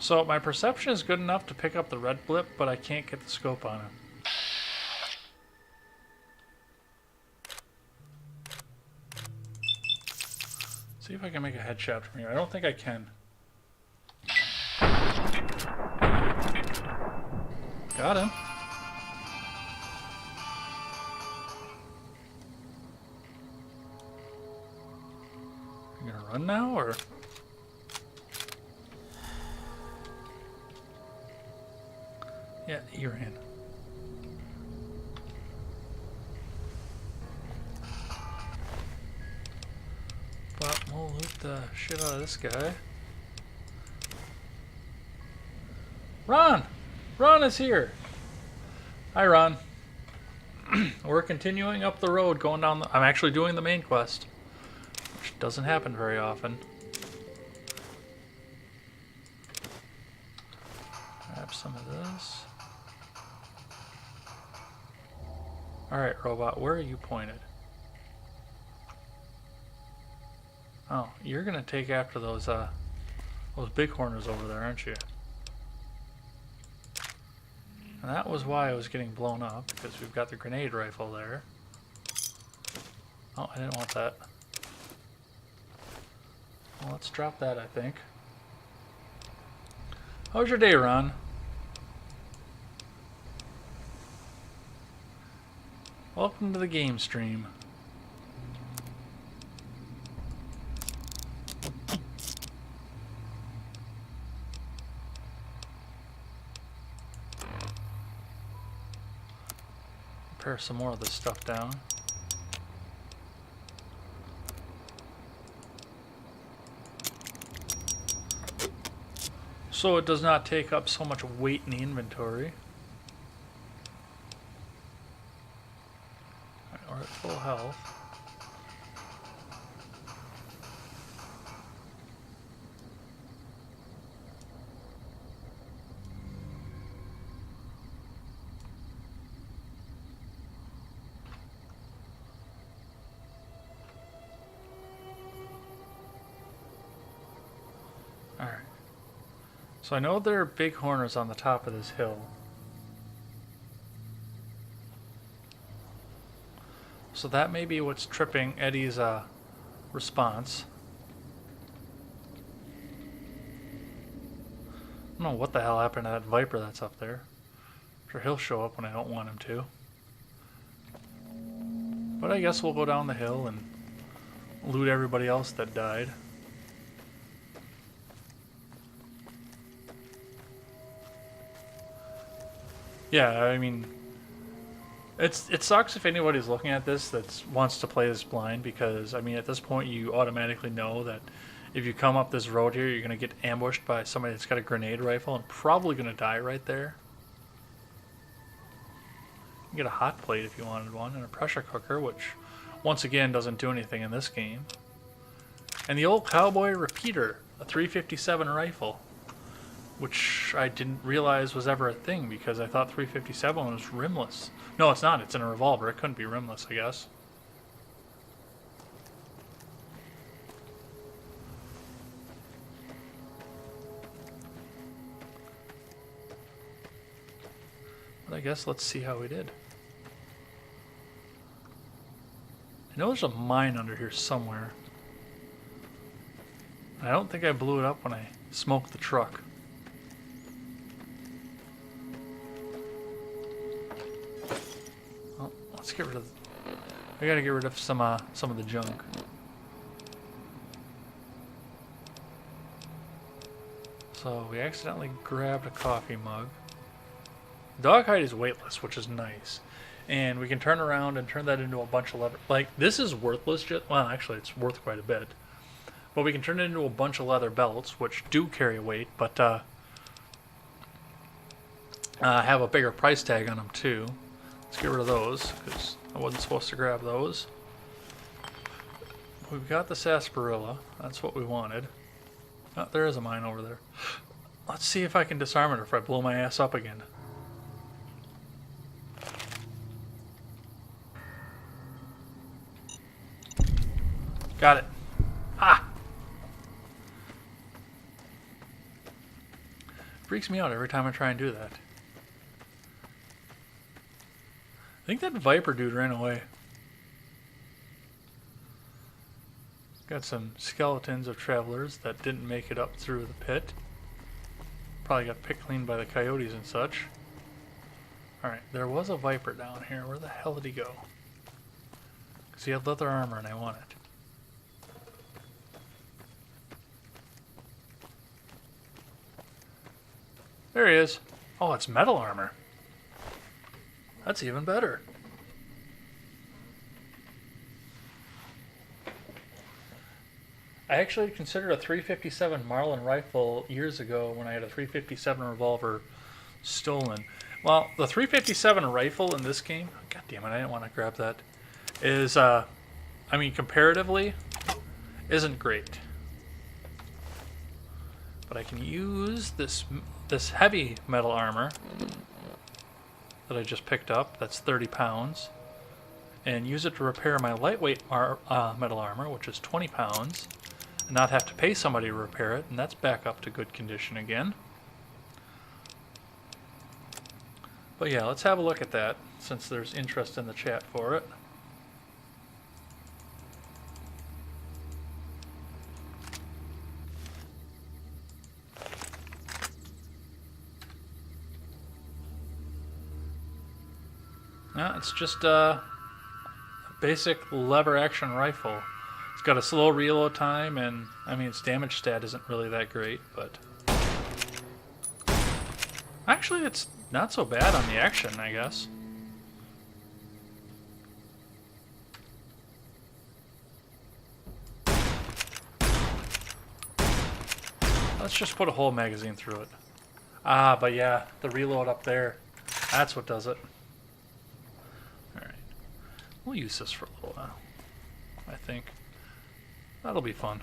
So my perception is good enough to pick up the red blip, but I can't get the scope on him. See if I can make a headshot from here. I don't think I can. Got him. You gonna run now, or? Yeah, you're in. But we'll loot the shit out of this guy. Ron! Ron is here! Hi, Ron. We're continuing up the road, going down the... I'm actually doing the main quest, which doesn't happen very often. Grab some of this. Alright, robot, where are you pointed? Oh, you're gonna take after those bighorners over there, aren't you? And that was why I was getting blown up, because we've got the grenade rifle there. Oh, I didn't want that. Well, let's drop that, I think. How was your day, Ron? Welcome to the game stream. Pare some more of this stuff down. So it does not take up so much weight in the inventory. Alright, we're at full health. Alright. So I know there are bighorners on the top of this hill. So that may be what's tripping Eddie's response. I don't know what the hell happened to that Viper that's up there. I'm sure he'll show up when I don't want him to. But I guess we'll go down the hill and loot everybody else that died. Yeah, I mean, it sucks if anybody's looking at this that wants to play this blind, because I mean at this point you automatically know that if you come up this road here, you're gonna get ambushed by somebody that's got a grenade rifle and probably gonna die right there. You can get a hot plate if you wanted one, and a pressure cooker, which once again doesn't do anything in this game. And the old cowboy repeater, a 357 rifle, which I didn't realize was ever a thing, because I thought 357 was rimless. No, it's not. It's in a revolver. It couldn't be rimless, I guess. But I guess let's see how we did. I know there's a mine under here somewhere. I don't think I blew it up when I smoked the truck. Let's get rid of... I gotta get rid of some of the junk. So we accidentally grabbed a coffee mug. Dog hide is weightless, which is nice. And we can turn around and turn that into a bunch of leather. Like, this is worthless. Well, actually, it's worth quite a bit. But we can turn it into a bunch of leather belts, which do carry weight, but have a bigger price tag on them, too. Let's get rid of those, because I wasn't supposed to grab those. We've got the sarsaparilla. That's what we wanted. Oh, there is a mine over there. Let's see if I can disarm it or if I blow my ass up again. Got it. Ah! freaks me out every time I try and do that. I think that Viper dude ran away. Got some skeletons of travelers that didn't make it up through the pit. Probably got picked clean by the coyotes and such. Alright, there was a Viper down here. Where the hell did he go? Because he had leather armor and I want it. There he is. Oh, it's metal armor. That's even better. I actually considered a 357 Marlin rifle years ago when I had a 357 revolver stolen. Well, the 357 rifle in this game, god damn it, I didn't want to grab that, is, I mean, comparatively, isn't great. But I can use this heavy metal armor that I just picked up, that's 30 pounds, and use it to repair my lightweight metal armor, which is 20 pounds, and not have to pay somebody to repair it, and that's back up to good condition again. But yeah, let's have a look at that, since there's interest in the chat for it. No, it's just a basic lever action rifle. It's got a slow reload time, and I mean its damage stat isn't really that great, but actually it's not so bad on the action, I guess. Let's just put a whole magazine through it. Ah, but yeah, the reload up there, that's what does it. Alright, we'll use this for a little while, I think. That'll be fun.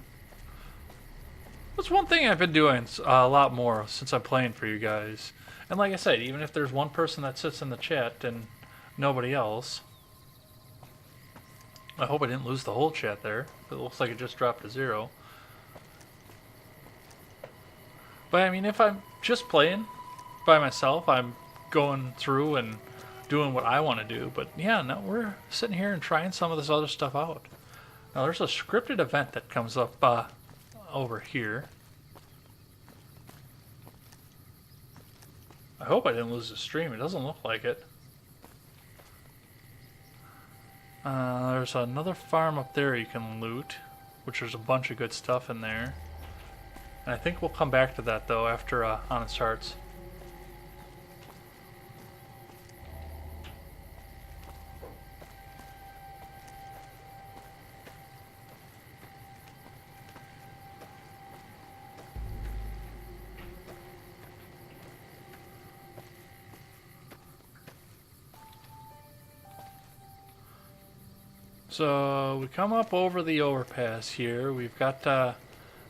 That's one thing I've been doing a lot more since I'm playing for you guys. And like I said, even if there's one person that sits in the chat and nobody else, I hope I didn't lose the whole chat there. It looks like it just dropped to 0. But I mean, if I'm just playing by myself, I'm going through and doing what I want to do. But yeah, no, we're sitting here and trying some of this other stuff out. Now there's a scripted event that comes up over here. I hope I didn't lose the stream. It doesn't look like it. There's another farm up there you can loot, which there's a bunch of good stuff in there. And I think we'll come back to that though after Honest Hearts. So we come up over the overpass here. We've got the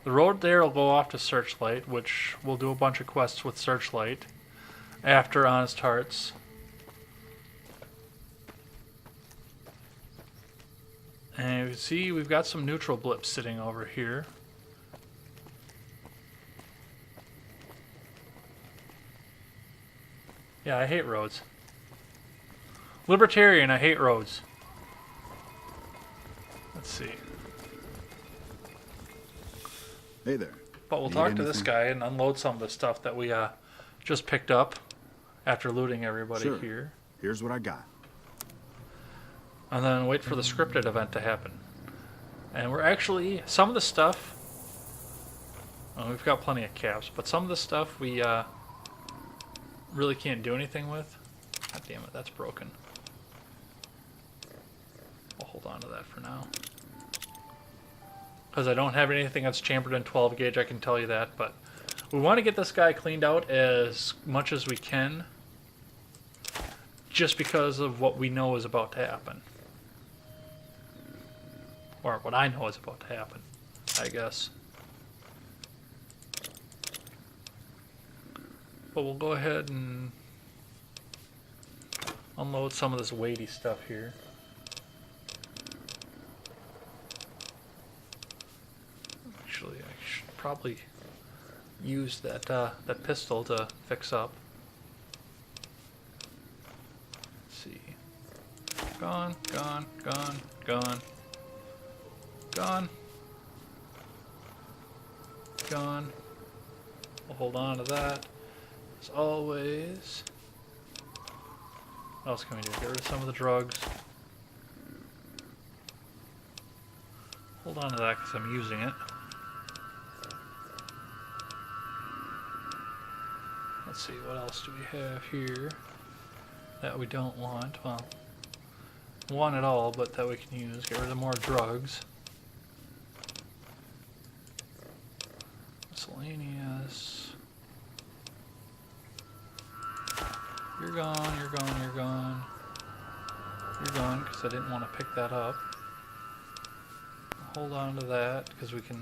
road there will go off to Searchlight, which we'll do a bunch of quests with Searchlight after Honest Hearts. And you see we've got some neutral blips sitting over here. Yeah, I hate roads. Libertarian, I hate roads. Let's see. Hey there. But we'll Need talk to this anything? guy and unload some of the stuff that we just picked up after looting everybody Sure. here. Here's what I got. And then wait for the scripted event to happen. And we're actually, some of the stuff, well, we've got plenty of caps, but some of the stuff we really can't do anything with. God damn it, that's broken. We'll hold on to that for now. Because I don't have anything that's chambered in 12 gauge, I can tell you that, but we want to get this guy cleaned out as much as we can, just because of what we know is about to happen. Or what I know is about to happen, I guess. But we'll go ahead and unload some of this weighty stuff here. Actually, I should probably use that pistol to fix up. Let's see. Gone, gone, gone, gone. Gone. Gone. We'll hold on to that. As always. What else can we do? Get rid of some of the drugs. Hold on to that because I'm using it. Let's see, what else do we have here that we don't want? Well, want it all, but that we can use. Get rid of more drugs. Miscellaneous. You're gone, you're gone, you're gone. You're gone because I didn't want to pick that up. Hold on to that because we can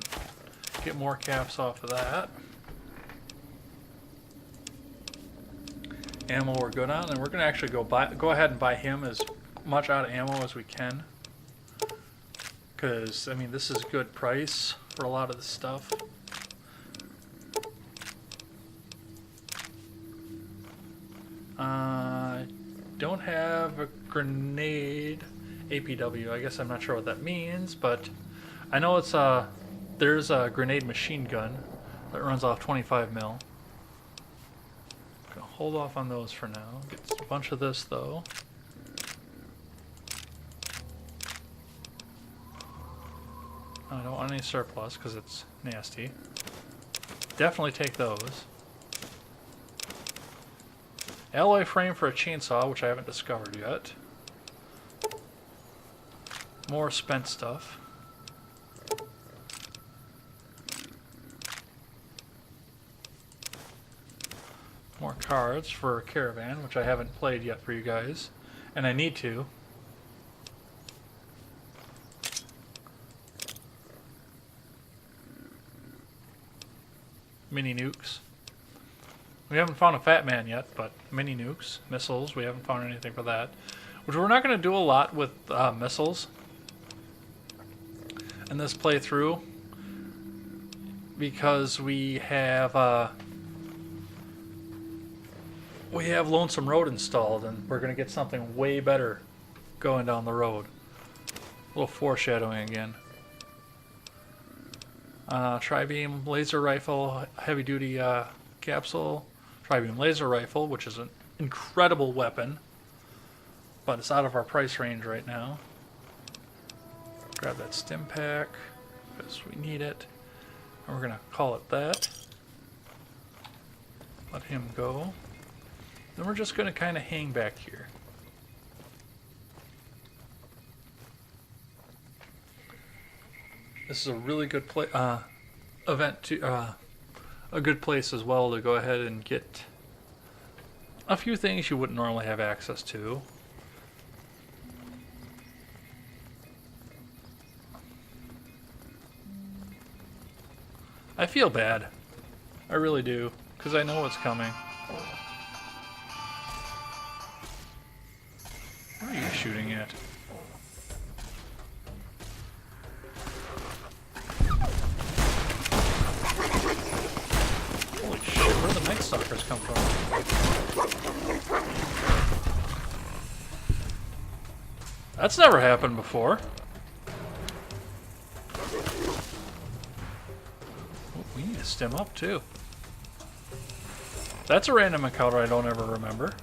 get more caps off of that. Ammo we're good on, and we're gonna actually go ahead and buy him as much out of ammo as we can. Because I mean, this is good price for a lot of the stuff. Don't have a grenade APW. I guess I'm not sure what that means, but I know it's there's a grenade machine gun that runs off 25 mil. Gonna hold off on those for now. Get a bunch of this though. I don't want any surplus because it's nasty. Definitely take those. Alloy frame for a chainsaw, which I haven't discovered yet. More spent stuff. More cards for Caravan, which I haven't played yet for you guys. And I need to. Mini nukes. We haven't found a Fat Man yet, but mini nukes, missiles, we haven't found anything for that. Which we're not going to do a lot with missiles in this playthrough because we have Lonesome Road installed, and we're going to get something way better going down the road. A little foreshadowing again. Tri-beam laser rifle, heavy duty capsule. Tri-beam laser rifle, which is an incredible weapon, but it's out of our price range right now. Grab that stim pack because we need it, and we're gonna call it that. Let him go. Then we're just gonna kind of hang back here. This is a really good event to a good place as well to go ahead and get a few things you wouldn't normally have access to. I feel bad. I really do, because I know what's coming. What are you shooting at? Holy shit, where did the Night Stalkers come from? That's never happened before. Oh, we need to stim up too. That's a random encounter I don't ever remember.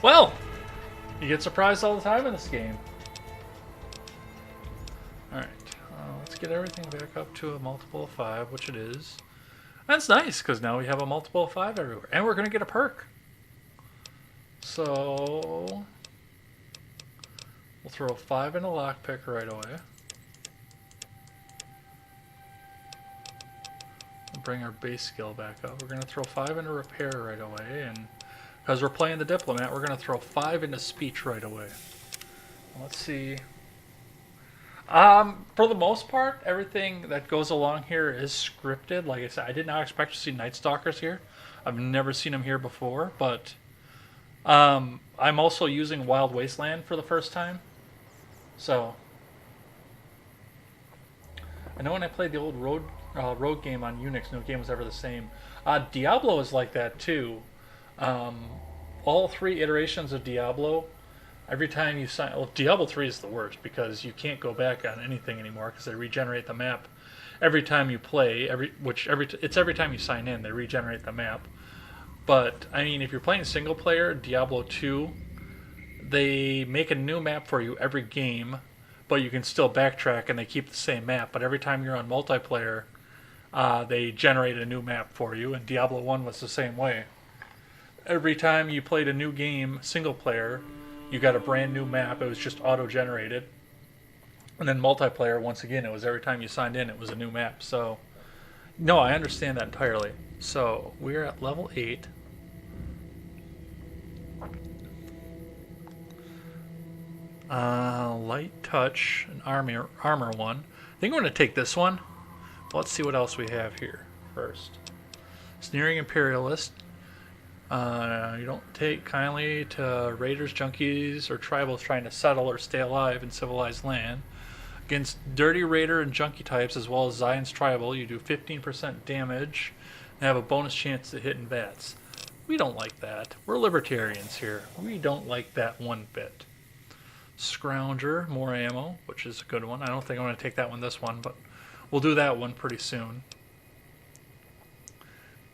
Well, you get surprised all the time in this game. Alright, let's get everything back up to a multiple of 5, which it is. That's nice, because now we have a multiple of 5 everywhere. And we're going to get a perk. So, We'll throw 5 in a lockpick right away. We'll bring our base skill back up. We're going to throw 5 into repair right away, and because we're playing the diplomat, we're going to throw 5 into speech right away. Let's see. For the most part, everything that goes along here is scripted. Like I said, I did not expect to see Night Stalkers here. I've never seen them here before, but I'm also using Wild Wasteland for the first time. So, I know when I played the old Rogue game on Unix, no game was ever the same. Diablo is like that too. All 3 iterations of Diablo, every time you sign... Well, Diablo 3 is the worst because you can't go back on anything anymore because they regenerate the map every time you play. Every time you sign in, they regenerate the map. But, I mean, if you're playing single player, Diablo 2, they make a new map for you every game, but you can still backtrack and they keep the same map. But every time you're on multiplayer, they generate a new map for you, and Diablo 1 was the same way. Every time you played a new game, single player, you got a brand new map. It was just auto-generated. And then multiplayer, once again, it was every time you signed in, it was a new map. So, no, I understand that entirely. So, we're at level 8. Light touch, an armor one. I think I'm going to take this one. Let's see what else we have here first. Sneering Imperialist. You don't take kindly to raiders, junkies, or tribals trying to settle or stay alive in civilized land. Against dirty raider and junkie types, as well as Zion's tribal, you do 15% damage and have a bonus chance to hit in VATS. We don't like that. We're libertarians here. We don't like that one bit. Scrounger, more ammo, which is a good one. I don't think I'm going to take that one this one, but we'll do that one pretty soon.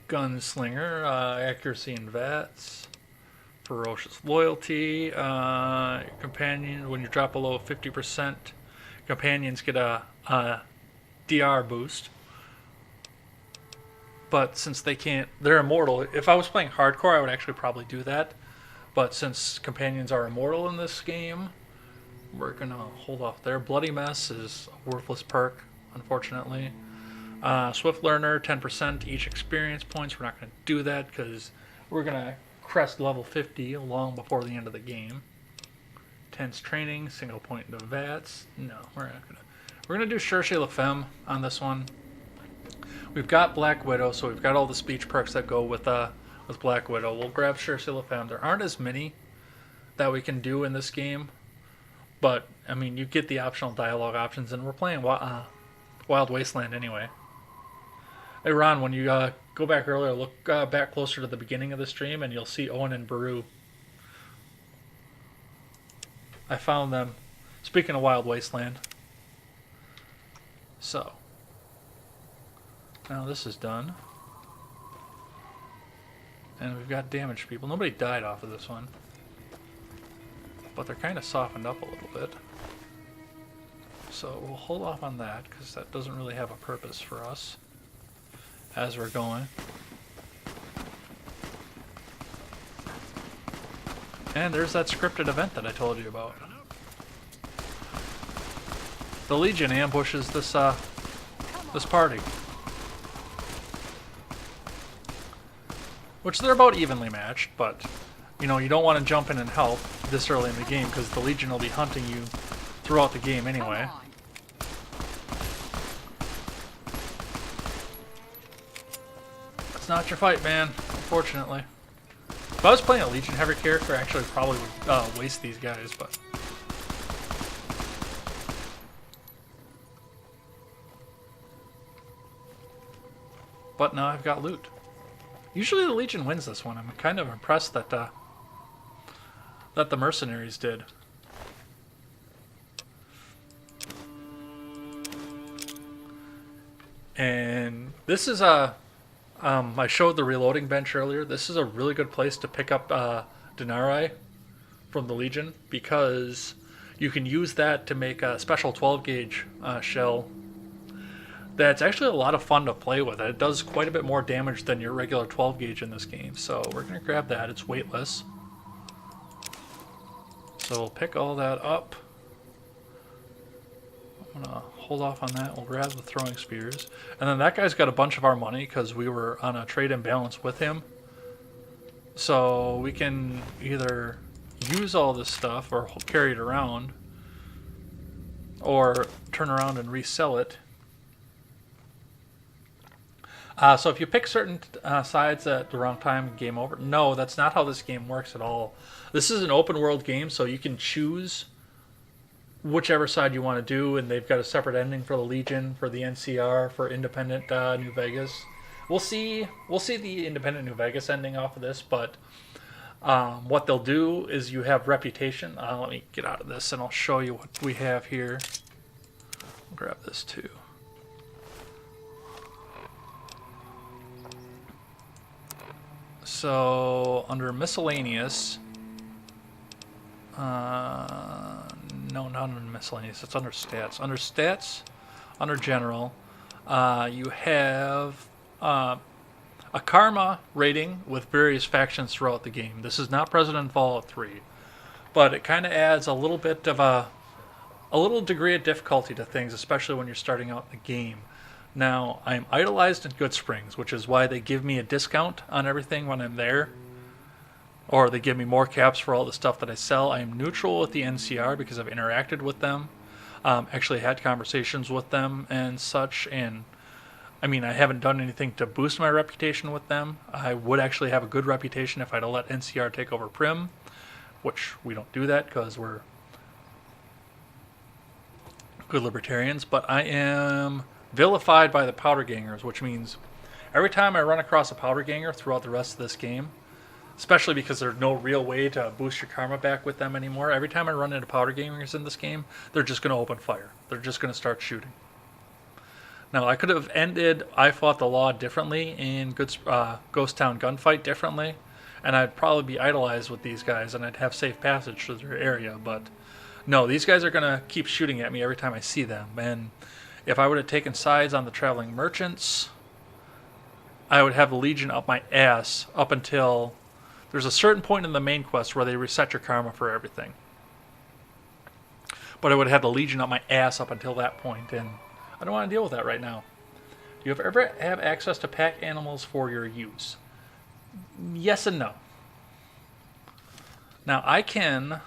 Gunslinger, accuracy and VATS. Ferocious loyalty. Companion, when you drop below 50%, companions get a DR boost. But since they can't, they're immortal. If I was playing hardcore, I would actually probably do that. But since companions are immortal in this game, we're going to hold off there. Bloody Mess is a worthless perk, unfortunately. Swift Learner, 10% each experience points. We're not going to do that because we're going to crest level 50 long before the end of the game. Tense Training, single point into VATS. No, we're not going to. We're going to do Cherchez La Femme on this one. We've got Black Widow, so we've got all the speech perks that go with Black Widow. We'll grab Cherchez La Femme. There aren't as many that we can do in this game, but, I mean, you get the optional dialogue options, and we're playing Wild Wasteland anyway. Hey, Ron, when you go back earlier, look back closer to the beginning of the stream, and you'll see Owen and Baru. I found them. Speaking of Wild Wasteland. So, now this is done. And we've got damaged people. Nobody died off of this one. But they're kind of softened up a little bit. So we'll hold off on that, because that doesn't really have a purpose for us as we're going. And there's that scripted event that I told you about. The Legion ambushes this party. Which they're about evenly matched, but you know, you don't want to jump in and help this early in the game because the Legion will be hunting you throughout the game anyway. It's not your fight, man, unfortunately. If I was playing a Legion heavy character, I actually probably would waste these guys, but... But now I've got loot. Usually the Legion wins this one. I'm kind of impressed that the mercenaries did. And this is a... I showed the reloading bench earlier. This is a really good place to pick up Denarii from the Legion because you can use that to make a special 12-gauge shell that's actually a lot of fun to play with. It does quite a bit more damage than your regular 12-gauge in this game. So we're going to grab that. It's weightless. So we'll pick all that up. I'm gonna hold off on that. We'll grab the throwing spears. And then that guy's got a bunch of our money because we were on a trade imbalance with him. So we can either use all this stuff or carry it around, or turn around and resell it. So if you pick certain sides at the wrong time, game over. No, that's not how this game works at all. This is an open world game, so you can choose whichever side you want to do, and they've got a separate ending for the Legion, for the NCR, for Independent New Vegas. We'll see the Independent New Vegas ending off of this, but what they'll do is you have reputation. Let me get out of this, and I'll show you what we have here. I'll grab this too. So under miscellaneous, no, not under miscellaneous. It's under stats. Under stats, under general, you have a karma rating with various factions throughout the game. This is not present in Fallout 3, but it kind of adds a little bit of a little degree of difficulty to things, especially when you're starting out in the game. Now, I'm idolized in Goodsprings, which is why they give me a discount on everything when I'm there. Or they give me more caps for all the stuff that I sell. I am neutral with the NCR because I've interacted with them. Actually had conversations with them and such. And, I mean, I haven't done anything to boost my reputation with them. I would actually have a good reputation if I'd have let NCR take over Prim. Which we don't do that because we're good libertarians. But I am vilified by the powder gangers, which means every time I run across a powder ganger throughout the rest of this game, especially because there's no real way to boost your karma back with them anymore, every time I run into powder gangers in this game, they're just going to open fire. They're just going to start shooting. Now, I could have ended I Fought the Law differently in Ghost Town Gunfight differently, and I'd probably be idolized with these guys, and I'd have safe passage to their area, but no, these guys are going to keep shooting at me every time I see them, and if I would have taken sides on the traveling merchants, I would have the Legion up my ass up until there's a certain point in the main quest where they reset your karma for everything. But I would have the Legion up my ass up until that point, and I don't want to deal with that right now. Do you ever have access to pack animals for your use? Yes and no. Now I can,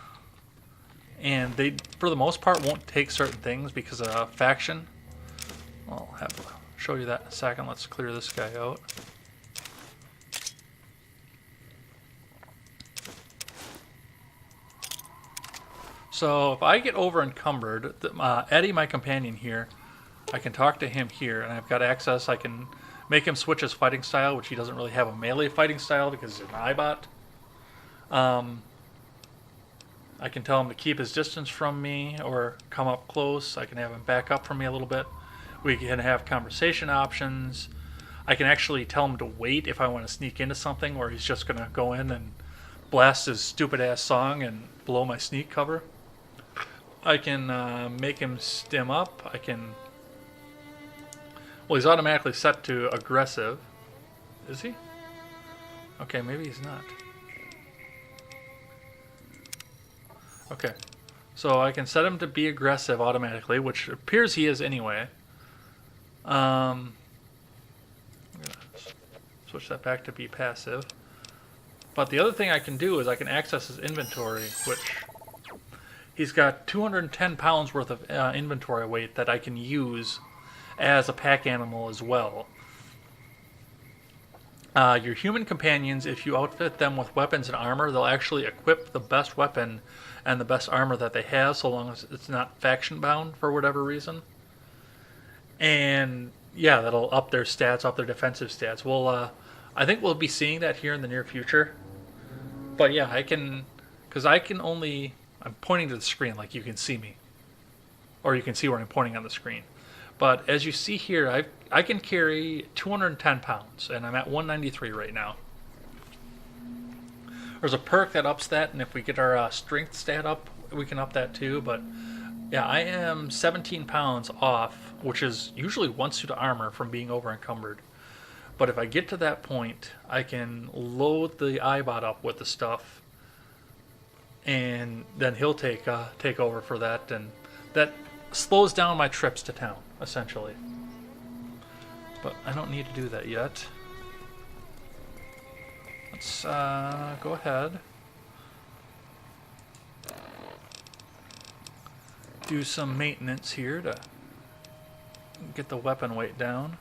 and they for the most part won't take certain things because of a faction. I'll have to show you that in a second. Let's clear this guy out. So if I get over encumbered, Eddie, my companion here, I can talk to him here, and I've got access. I can make him switch his fighting style, which he doesn't really have a melee fighting style because he's an Eyebot. I can tell him to keep his distance from me or come up close. I can have him back up from me a little bit. We can have conversation options. I can actually tell him to wait if I want to sneak into something, or he's just going to go in and blast his stupid ass song and blow my sneak cover. I can make him stim up. I can... Well, he's automatically set to aggressive. Is he? Okay, maybe he's not. Okay. So I can set him to be aggressive automatically, which appears he is anyway. I'm gonna switch that back to be passive. But the other thing I can do is I can access his inventory, which he's got 210 pounds worth of inventory weight that I can use as a pack animal as well. Your human companions, if you outfit them with weapons and armor, they'll actually equip the best weapon and the best armor that they have, so long as it's not faction bound for whatever reason. And yeah, that'll up their stats, up their defensive stats. Well, I think we'll be seeing that here in the near future. But yeah, I can, because I can only, I'm pointing to the screen like you can see me. Or you can see where I'm pointing on the screen. But as you see here, I can carry 210 pounds, and I'm at 193 right now. There's a perk that ups that, and if we get our strength stat up, we can up that too. But yeah, I am 17 pounds off, which is usually one suit of armor from being over encumbered. But if I get to that point, I can load the Eyebot up with the stuff, and then he'll take over for that, and that slows down my trips to town, essentially. But I don't need to do that yet. Let's go ahead. Do some maintenance here to get the weapon weight down.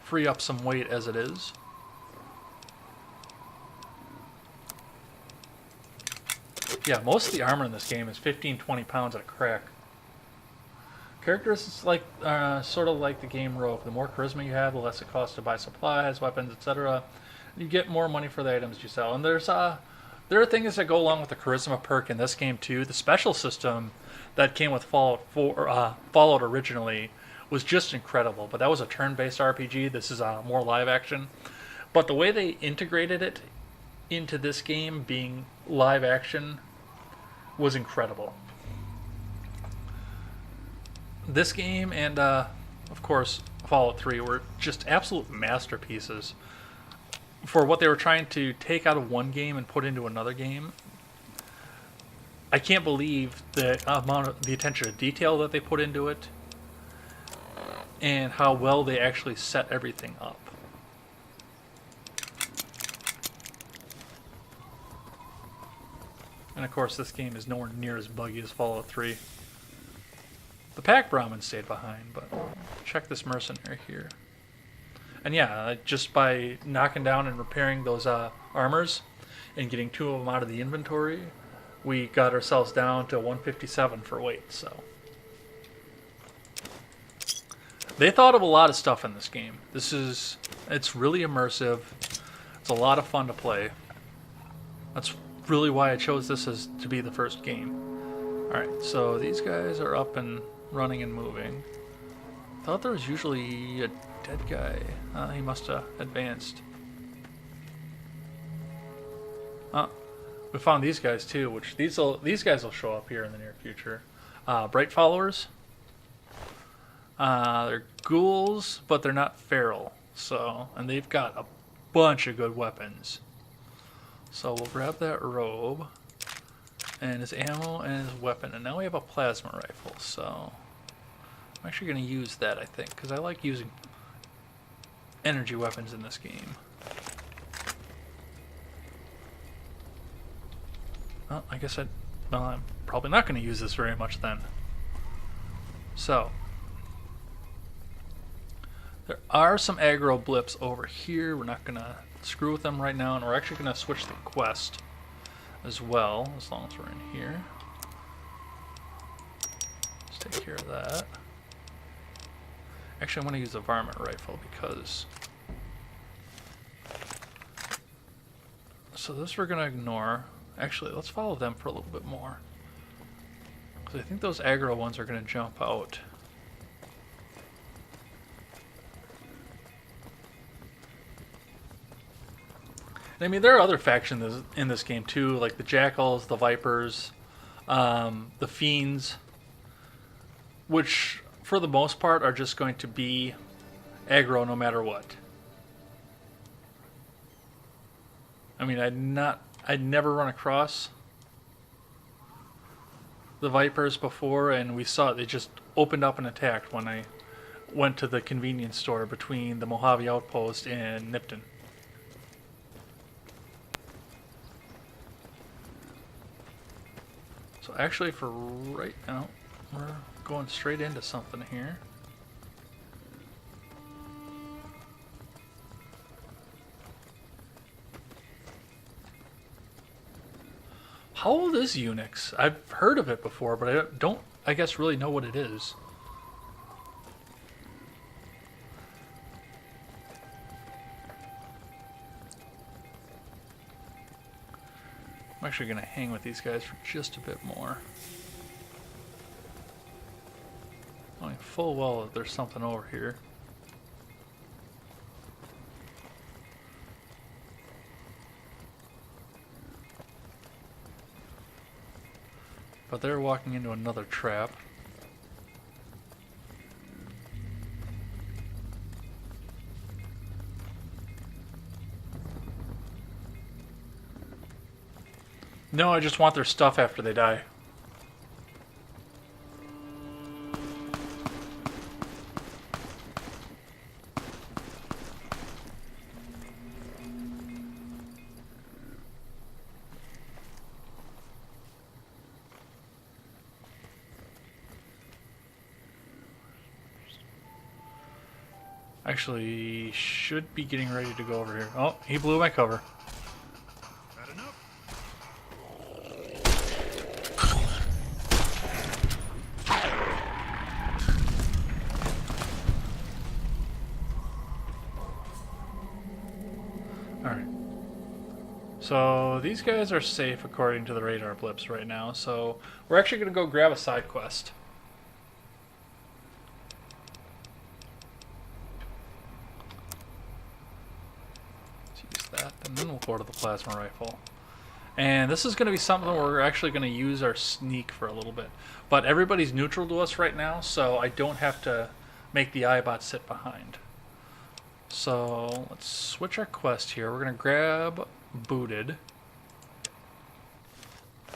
Free up some weight as it is. Yeah, most of the armor in this game is 15-20 pounds at a crack. Characteristics like sort of like the game Rogue. The more charisma you have, the less it costs to buy supplies, weapons, etc. You get more money for the items you sell. And there are things that go along with the charisma perk in this game too. The special system that came with Fallout originally was just incredible. But that was a turn-based RPG. This is more live action. But the way they integrated it into this game being live action was incredible. This game and, of course, Fallout 3 were just absolute masterpieces for what they were trying to take out of one game and put into another game. I can't believe the amount of the attention to detail that they put into it and how well they actually set everything up. And of course, this game is nowhere near as buggy as Fallout 3. The Pack Brahmin stayed behind, but check this mercenary here. And yeah, just by knocking down and repairing those armors and getting 2 of them out of the inventory, we got ourselves down to 157 for weight. So they thought of a lot of stuff in this game. It's really immersive. It's a lot of fun to play. That's really why I chose this as to be the first game. Alright, so these guys are up and running and moving. Thought there was usually a dead guy. He must have advanced. We found these guys too, which these guys will show up here in the near future. Bright Followers. They're ghouls, but they're not feral. And they've got a bunch of good weapons. So we'll grab that robe and his ammo and his weapon, and now we have a plasma rifle. So I'm actually going to use that, I think, because I like using energy weapons in this game. Well, I guess I'm probably not going to use this very much then. So there are some aggro blips over here. We're not going to screw with them right now, and we're actually going to switch the quest as well, as long as we're in here. Let's take care of that. Actually, I'm going to use the varmint rifle because... So this we're going to ignore. Actually, let's follow them for a little bit more, because I think those aggro ones are going to jump out. I mean, there are other factions in this game too, like the Jackals, the Vipers, the Fiends, which for the most part are just going to be aggro no matter what. I mean, I'd never run across the Vipers before, and we saw it. They just opened up and attacked when I went to the convenience store between the Mojave Outpost and Nipton. So actually, for right now, we're going straight into something here. How old is Unix? I've heard of it before, but I don't, I guess, really know what it is. I'm actually going to hang with these guys for just a bit more. Knowing full well that there's something over here. But they're walking into another trap. No, I just want their stuff after they die. Actually, should be getting ready to go over here. Oh, he blew my cover. That enough? Alright. So, these guys are safe according to the radar blips right now, so we're actually going to go grab a side quest. That, and then we'll go to the plasma rifle. And this is going to be something where we're actually going to use our sneak for a little bit. But everybody's neutral to us right now, so I don't have to make the Eyebot sit behind. So let's switch our quest here. We're going to grab Booted,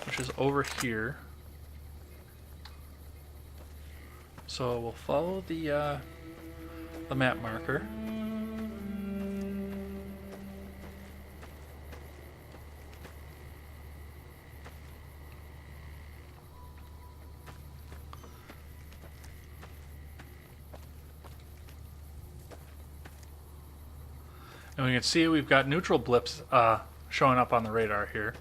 which is over here. So we'll follow the map marker. And we can see we've got neutral blips showing up on the radar here.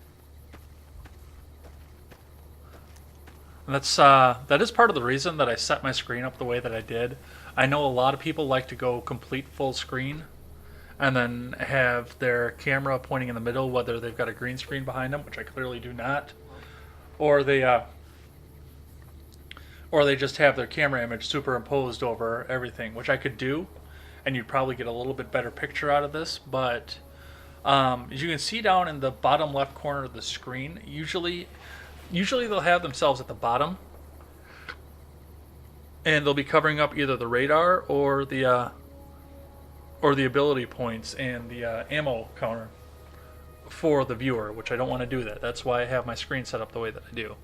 And that is part of the reason that I set my screen up the way that I did. I know a lot of people like to go complete full screen and then have their camera pointing in the middle, whether they've got a green screen behind them, which I clearly do not, or they just have their camera image superimposed over everything, which I could do, and you'd probably get a little bit better picture out of this. But as you can see down in the bottom left corner of the screen, usually they'll have themselves at the bottom, and they'll be covering up either the radar or the ability points and the ammo counter for the viewer, which I don't want to do that. That's why I have my screen set up the way that I do.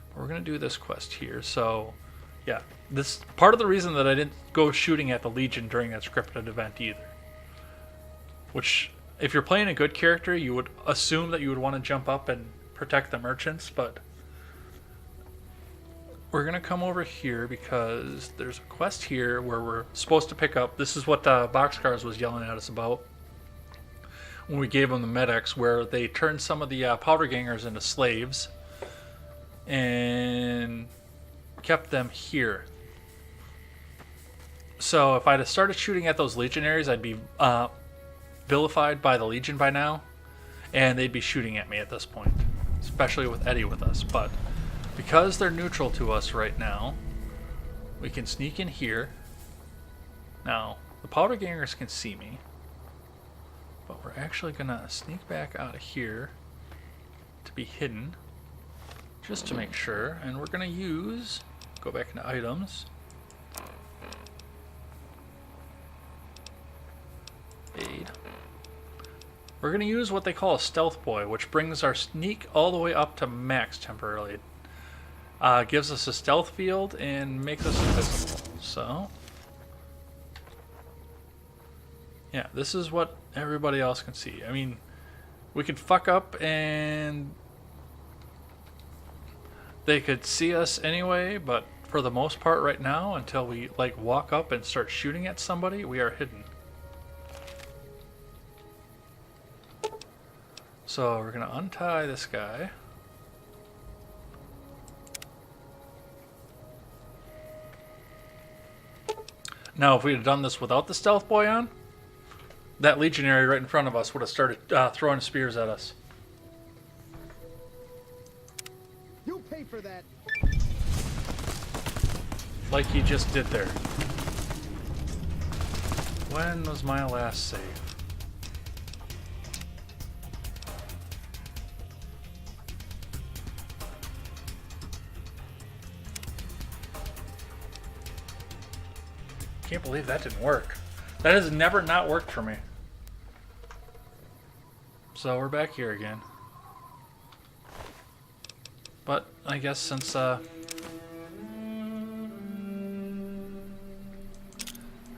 But we're going to do this quest here. So yeah, this part of the reason that I didn't go shooting at the Legion during that scripted event either. Which, if you're playing a good character, you would assume that you would want to jump up and protect the merchants, but we're going to come over here because there's a quest here where we're supposed to pick up. This is what Boxcars was yelling at us about when we gave them the medics, where they turned some of the powder gangers into slaves and kept them here. So if I'd have started shooting at those legionaries, I'd be vilified by the Legion by now, and they'd be shooting at me at this point, especially with Eddie with us. But because they're neutral to us right now, we can sneak in here. Now, the powder gangers can see me, but we're actually gonna sneak back out of here to be hidden, just to make sure. And we're gonna go back into items, aid. We're going to use what they call a stealth boy, which brings our sneak all the way up to max temporarily. Gives us a stealth field and makes us invisible. So yeah, this is what everybody else can see. I mean, we could fuck up and they could see us anyway, but for the most part right now, until we like walk up and start shooting at somebody, we are hidden. So we're going to untie this guy. Now, if we had done this without the stealth boy on, that legionary right in front of us would have started throwing spears at us. You'll pay for that. Like he just did there. When was my last save? Can't believe that didn't work. That has never not worked for me. So we're back here again. But I guess since I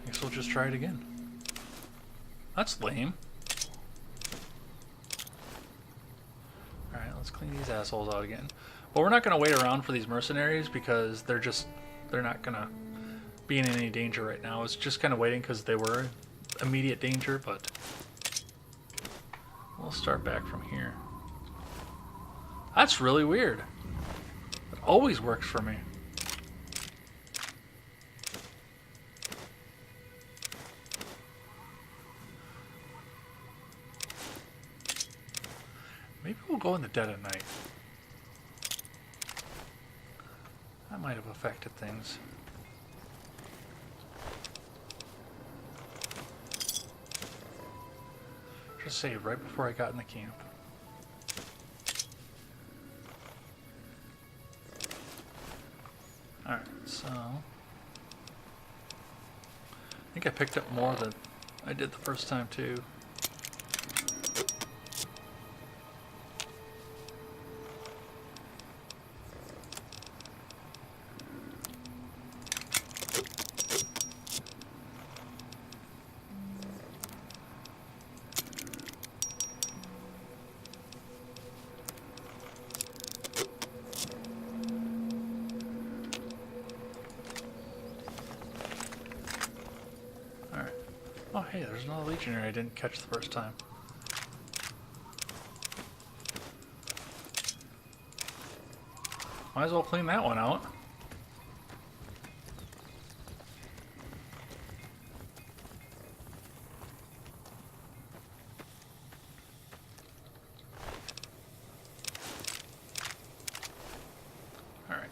guess we'll just try it again. That's lame. Alright, let's clean these assholes out again. But we're not going to wait around for these mercenaries because they're not going to be in any danger right now. It's just kind of waiting because they were immediate danger, but we'll start back from here. That's really weird. It always works for me. Maybe we'll go in the dead of night. That might have affected things. Just saved right before I got in the camp. Alright, so I think I picked up more than I did the first time too. Oh hey, there's another legionary I didn't catch the first time. Might as well clean that one out. Alright.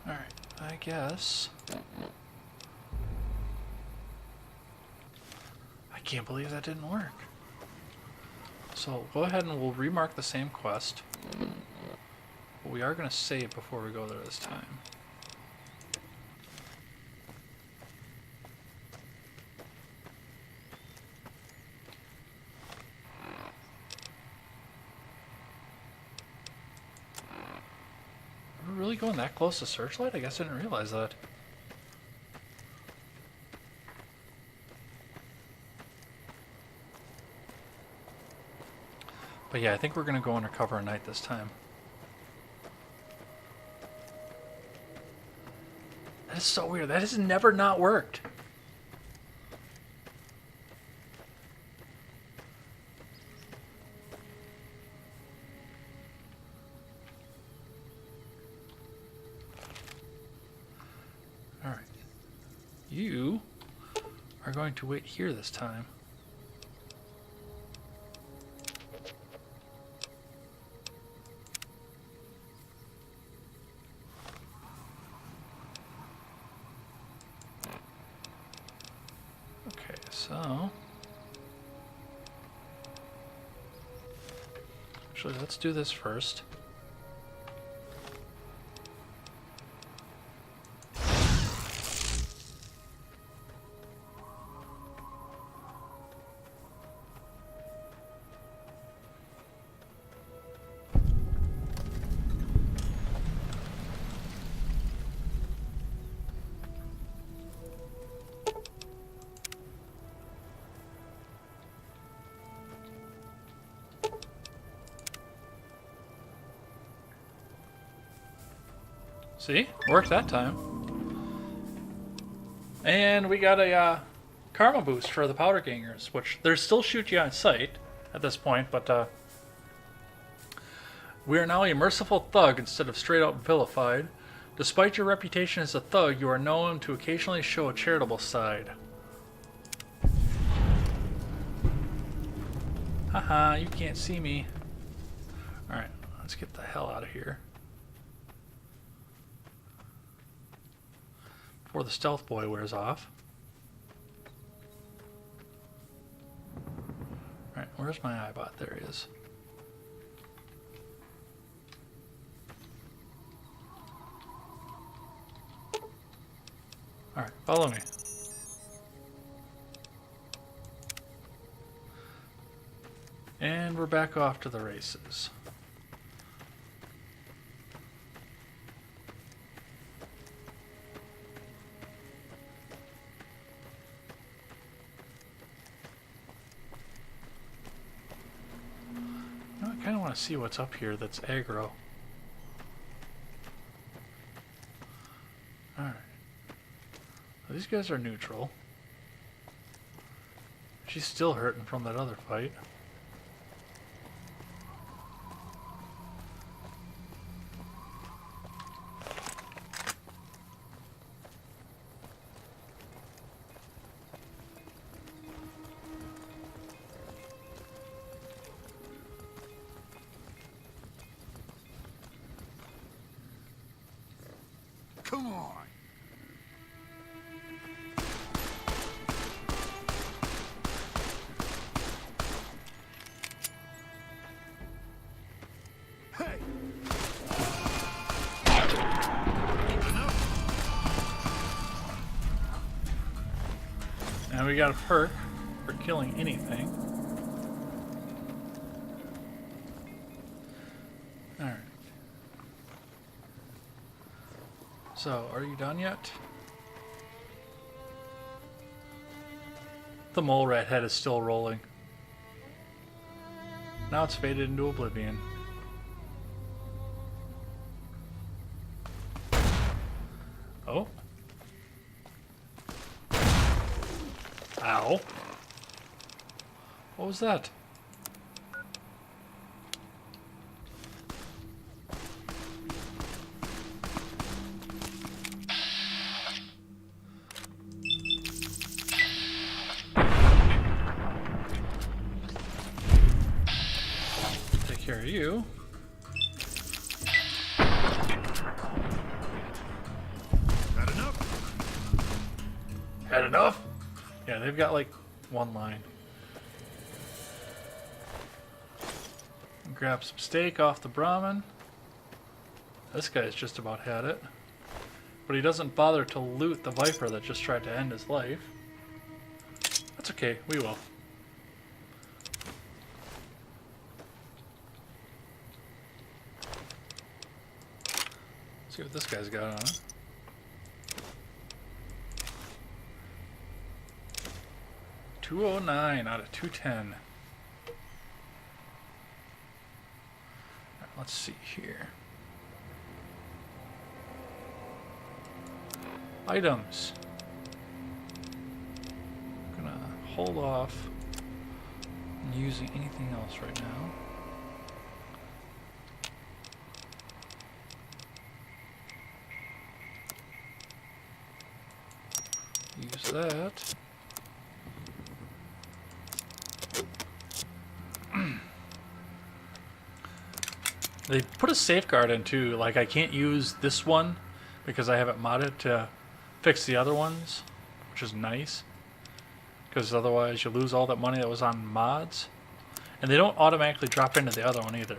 Alright, I guess. I can't believe that didn't work. So go ahead and we'll remark the same quest. But we are going to save before we go there this time. We're really going that close to Searchlight? I guess I didn't realize that. But yeah, I think we're going to go under cover of night this time. That is so weird. That has never not worked. Alright. You are going to wait here this time. Okay, so actually let's do this first. See? Worked that time. And we got a karma boost for the powder gangers, which they still shoot you on sight at this point, but we are now a merciful thug instead of straight out vilified. Despite your reputation as a thug, you are known to occasionally show a charitable side. Haha, you can't see me. Alright, let's get the hell out of here. Before the stealth boy wears off. Alright, where's my eyebot? There he is. Alright, follow me. And we're back off to the races. Now I kind of want to see what's up here that's aggro. Alright. Well, these guys are neutral. She's still hurting from that other fight. Come on. Hey. And we got a perk for killing anything. Alright. So, are you done yet? The mole rat head is still rolling. Now it's faded into oblivion. Oh. Ow. What was that? Take care of you. Had enough? Had enough? Yeah, they've got like one line. Grab some steak off the Brahmin. This guy's just about had it. But he doesn't bother to loot the Viper that just tried to end his life. That's okay, we will. See what this guy's got on it. $209 out of 210. Let's see here. Items. I'm gonna hold off on using anything else right now. Use that. They put a safeguard in too, like I can't use this one because I have it modded to fix the other ones, which is nice. Because otherwise you lose all that money that was on mods. And they don't automatically drop into the other one either.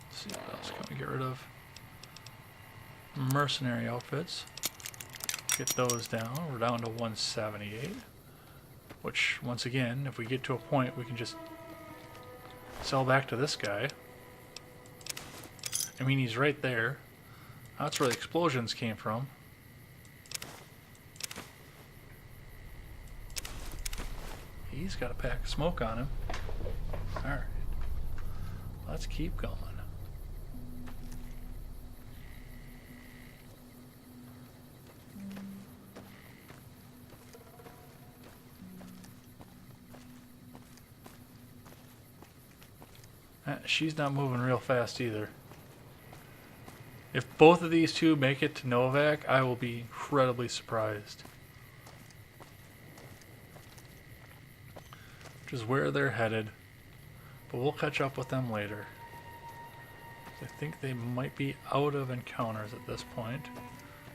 Let's see what else can we get rid of. Mercenary outfits. Get those down. We're down to 178. Which, once again, if we get to a point we can just sell back to this guy. I mean, he's right there. That's where the explosions came from. He's got a pack of smoke on him. Alright. Let's keep going. She's not moving real fast either. If both of these two make it to Novak, I will be incredibly surprised. Which is where they're headed. But we'll catch up with them later. I think they might be out of encounters at this point.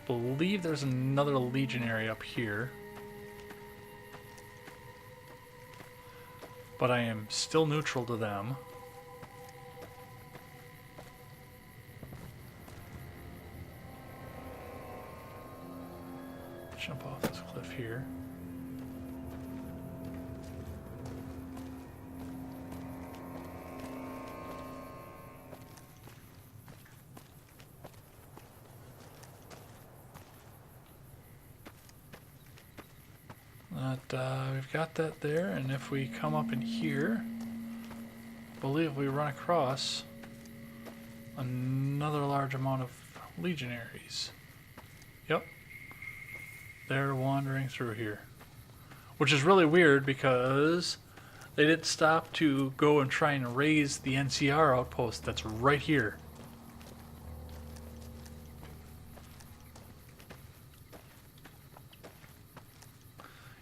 Believe there's another legionary up here. But I am still neutral to them. jump off this cliff here. We've got that there, and if we come up in here, I believe we run across another large amount of legionaries. Yep. They're wandering through here. Which is really weird because they didn't stop to go and try and raise the NCR outpost that's right here.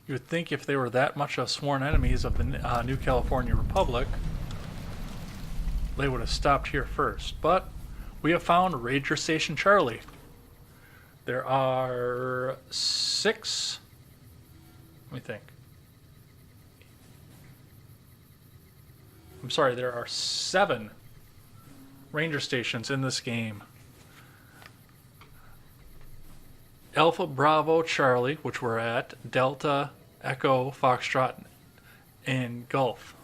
You would think if they were that much of sworn enemies of the New California Republic, they would have stopped here first. But we have found Ranger Station Charlie. There are 6. Let me think. I'm sorry, there are 7 Ranger stations in this game. Alpha Bravo Charlie, which we're at, Delta, Echo, Foxtrot, and Golf.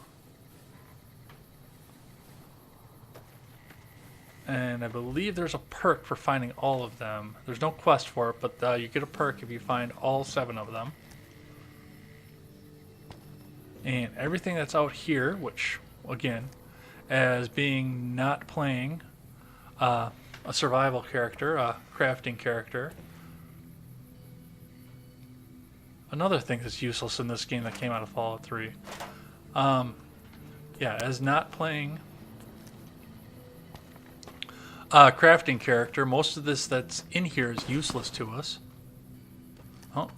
And I believe there's a perk for finding all of them. There's no quest for it, but you get a perk if you find all 7 of them. And everything that's out here, which, again, as being not playing a survival character, a crafting character. Another thing that's useless in this game that came out of Fallout 3. Yeah, as not playing a crafting character, most of this that's in here is useless to us. Oh,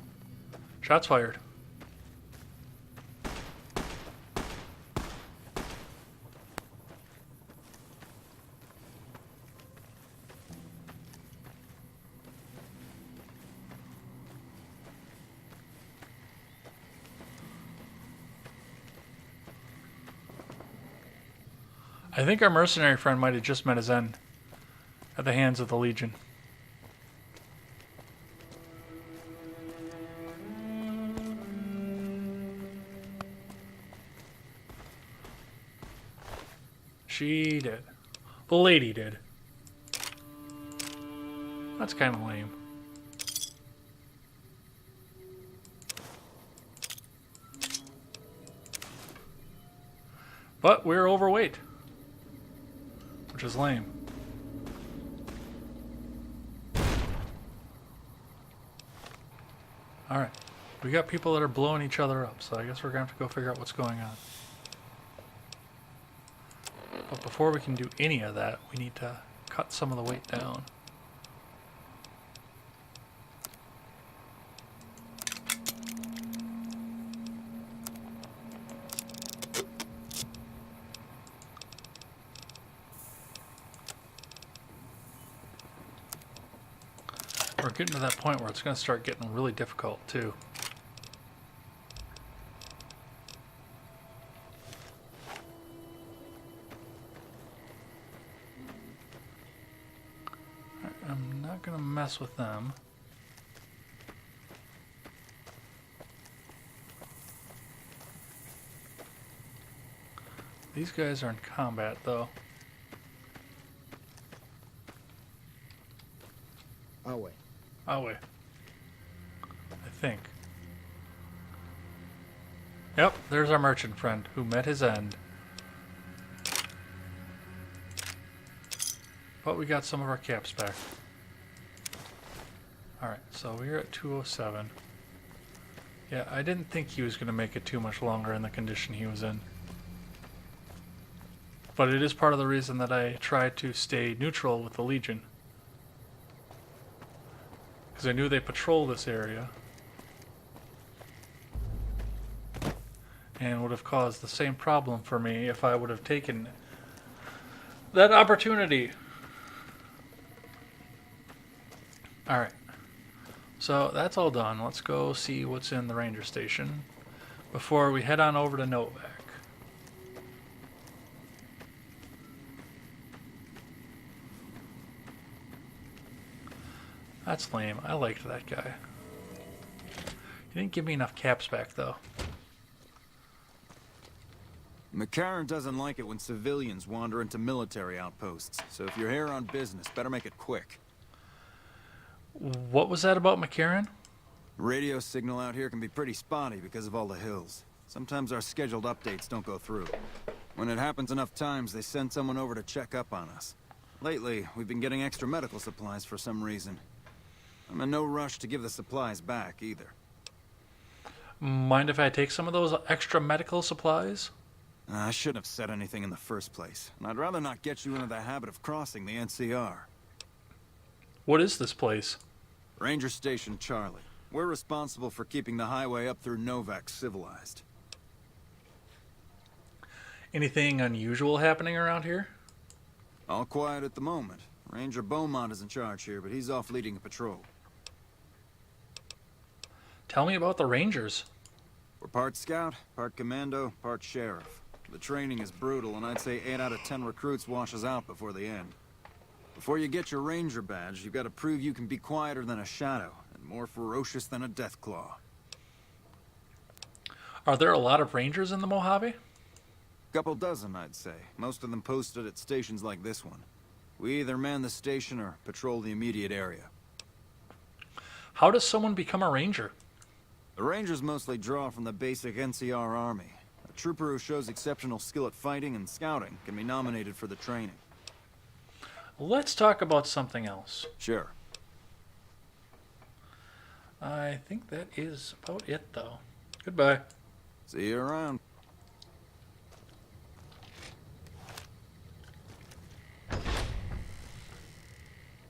shots fired. I think our mercenary friend might have just met his end at the hands of the Legion. She did. The lady did. That's kind of lame. But we're overweight, which is lame. Alright, we got people that are blowing each other up, so I guess we're going to have to go figure out what's going on. But before we can do any of that, we need to cut some of the weight down. We're getting to that point where it's going to start getting really difficult, too. I'm not going to mess with them. These guys are in combat, though. Away. Away. I think. Yep, there's our merchant friend who met his end. But we got some of our caps back. Alright, so we're at 207. Yeah, I didn't think he was going to make it too much longer in the condition he was in. But it is part of the reason that I tried to stay neutral with the Legion. Because I knew they patrol this area. And would have caused the same problem for me if I would have taken that opportunity. Alright. So that's all done. Let's go see what's in the ranger station before we head on over to Novak. That's lame. I liked that guy. He didn't give me enough caps back, though. McCarran doesn't like it when civilians wander into military outposts, so if you're here on business, better make it quick. What was that about McCarran? Radio signal out here can be pretty spotty because of all the hills. Sometimes our scheduled updates don't go through. When it happens enough times, they send someone over to check up on us. Lately, we've been getting extra medical supplies for some reason. I'm in no rush to give the supplies back, either. Mind if I take some of those extra medical supplies? I shouldn't have said anything in the first place, and I'd rather not get you into the habit of crossing the NCR. What is this place? Ranger Station Charlie. We're responsible for keeping the highway up through Novak civilized. Anything unusual happening around here? All quiet at the moment. Ranger Beaumont is in charge here, but he's off leading a patrol. Tell me about the Rangers. We're part scout, part commando, part sheriff. The training is brutal, and I'd say 8 out of 10 recruits washes out before the end. Before you get your ranger badge, you've got to prove you can be quieter than a shadow, and more ferocious than a deathclaw. Are there a lot of Rangers in the Mojave? Couple dozen, I'd say. Most of them posted at stations like this one. We either man the station or patrol the immediate area. How does someone become a Ranger? The Rangers mostly draw from the basic NCR army. A trooper who shows exceptional skill at fighting and scouting can be nominated for the training. Let's talk about something else. Sure. I think that is about it, though. Goodbye. See you around.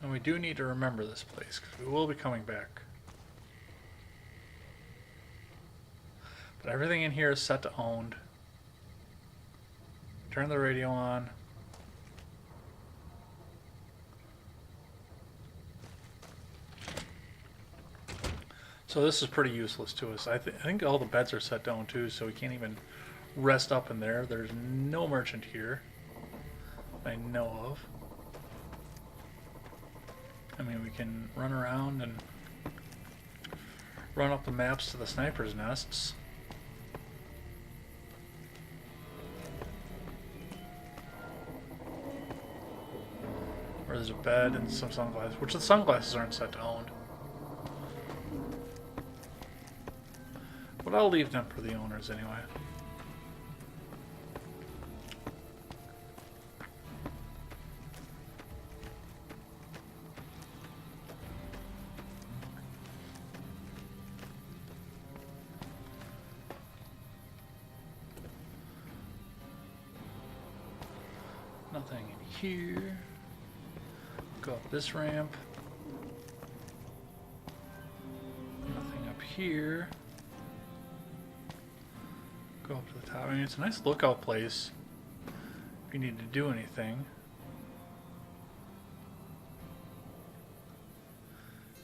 And we do need to remember this place, because we will be coming back. But everything in here is set to owned. Turn the radio on. So this is pretty useless to us. I think all the beds are set down too, so we can't even rest up in there. There's no merchant here I know of. I mean, we can run around and run up the maps to the sniper's nests. Where there's a bed and some sunglasses, which the sunglasses aren't set to owned. But I'll leave them for the owners anyway. Nothing in here. Go up this ramp. Nothing up here. Go up to the top. I mean, it's a nice lookout place if you need to do anything.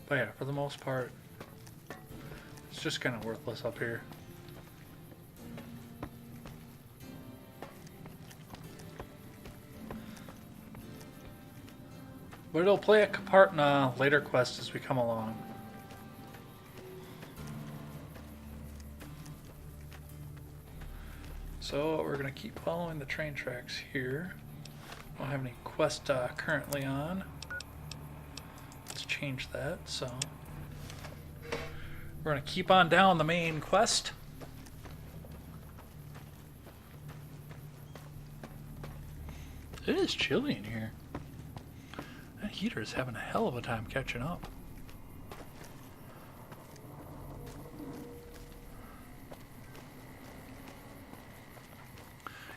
But yeah, for the most part, it's just kind of worthless up here. But it'll play a part in a later quest as we come along. So we're going to keep following the train tracks here. Don't have any quest currently on. Let's change that. So we're going to keep on down the main quest. It is chilly in here. That heater is having a hell of a time catching up.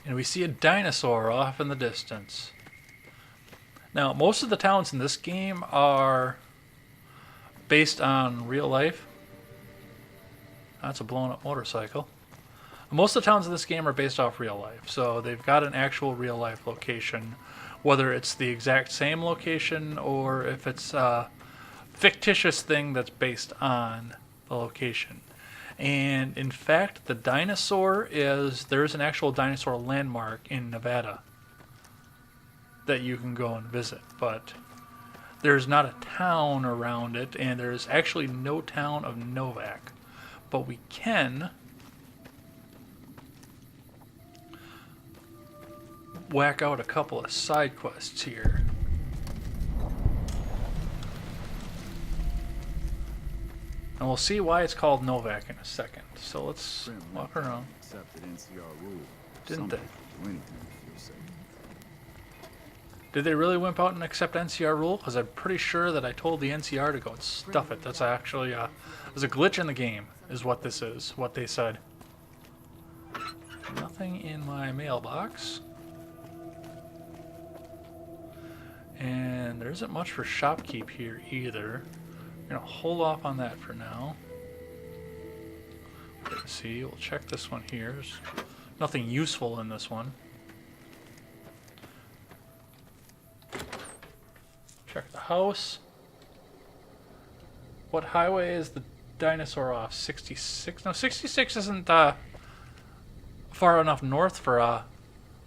And we see a dinosaur off in the distance. Now, most of the towns in this game are based on real life. That's a blown up motorcycle. Most of the towns in this game are based off real life. So they've got an actual real life location. Whether it's the exact same location or if it's a fictitious thing that's based on the location. And in fact, the dinosaur there's an actual dinosaur landmark in Nevada that you can go and visit, but there's not a town around it, and there's actually no town of Novak. But we can whack out a couple of side quests here. And we'll see why it's called Novak in a second. So let's walk around. Accepted NCR rule. Didn't they? Do anything if you're safe. Did they really wimp out and accept NCR rule? Because I'm pretty sure that I told the NCR to go and stuff it. That's actually, there's a glitch in the game, is what this is, what they said. Nothing in my mailbox. And there isn't much for shopkeep here either. I'm going to hold off on that for now. Let's see, we'll check this one here. There's nothing useful in this one. Check the house. What highway is the dinosaur off? 66? No, 66 isn't far enough north for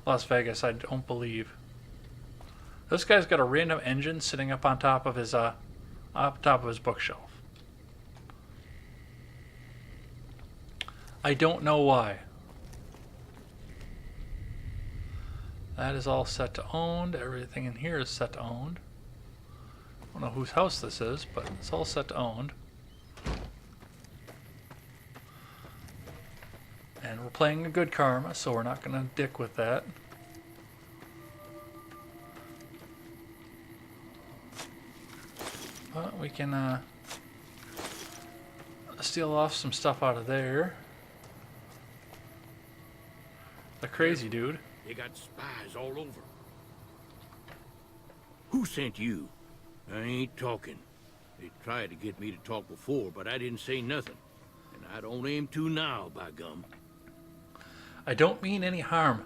Las Vegas, I don't believe. This guy's got a random engine sitting up on top of his bookshelf. I don't know why. That is all set to owned. Everything in here is set to owned. I don't know whose house this is, but it's all set to owned. And we're playing a good karma, so we're not going to dick with that. But we can steal off some stuff out of there. The crazy dude. They got spies all over. Who sent you? I ain't talking. They tried to get me to talk before, but I didn't say nothing. And I don't aim to now, by gum. I don't mean any harm.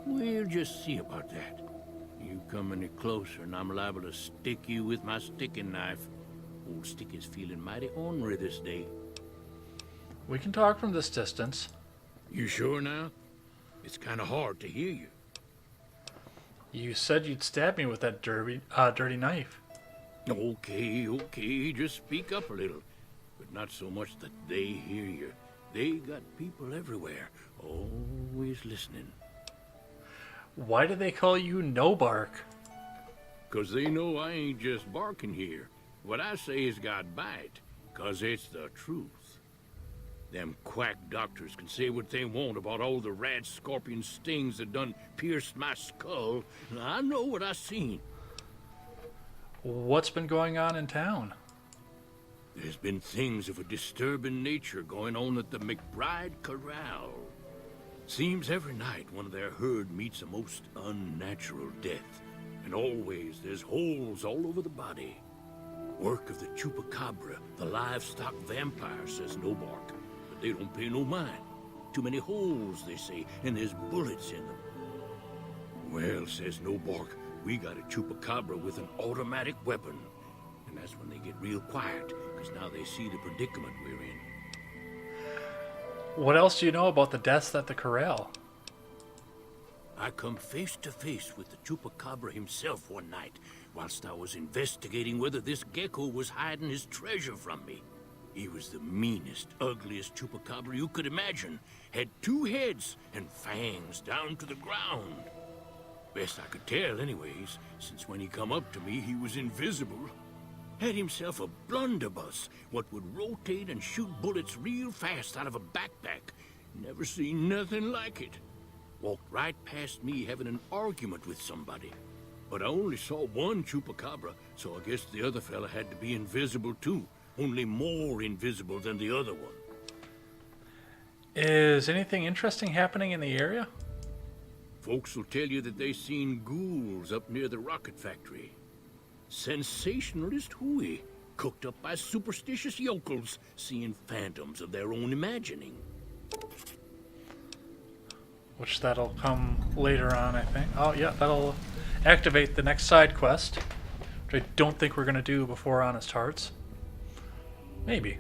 We'll just see about that. You come any closer and I'm liable to stick you with my sticking knife. Old stick is feeling mighty ornery this day. We can talk from this distance. You sure now? It's kind of hard to hear you. You said you'd stab me with that dirty knife. Okay, just speak up a little. But not so much that they hear you. They got people everywhere, always listening. Why do they call you No Bark? 'Cause they know I ain't just barking here. What I say has got bite, 'cause it's the truth. Them quack doctors can say what they want about all the rat scorpion stings that done pierced my skull. I know what I seen. What's been going on in town? There's been things of a disturbing nature going on at the McBride Corral. Seems every night one of their herd meets a most unnatural death. And always there's holes all over the body. Work of the chupacabra, the livestock vampire, says No Bark. But they don't pay no mind. Too many holes, they say, and there's bullets in them. Well, says No Bark, we got a chupacabra with an automatic weapon. And that's when they get real quiet, because now they see the predicament we're in. What else do you know about the deaths at the corral? I come face to face with the chupacabra himself one night, whilst I was investigating whether this gecko was hiding his treasure from me. He was the meanest, ugliest chupacabra you could imagine. Had 2 heads and fangs down to the ground. Best I could tell anyways, since when he come up to me, he was invisible. Had himself a blunderbuss, what would rotate and shoot bullets real fast out of a backpack. Never seen nothing like it. Walked right past me having an argument with somebody. But I only saw one chupacabra, so I guess the other fella had to be invisible too. Only more invisible than the other one. Is anything interesting happening in the area? Folks will tell you that they seen ghouls up near the rocket factory. Sensationalist hooey, cooked up by superstitious yokels, seeing phantoms of their own imagining. Which that'll come later on, I think. Oh yeah, that'll activate the next side quest, which I don't think we're going to do before Honest Hearts. Maybe.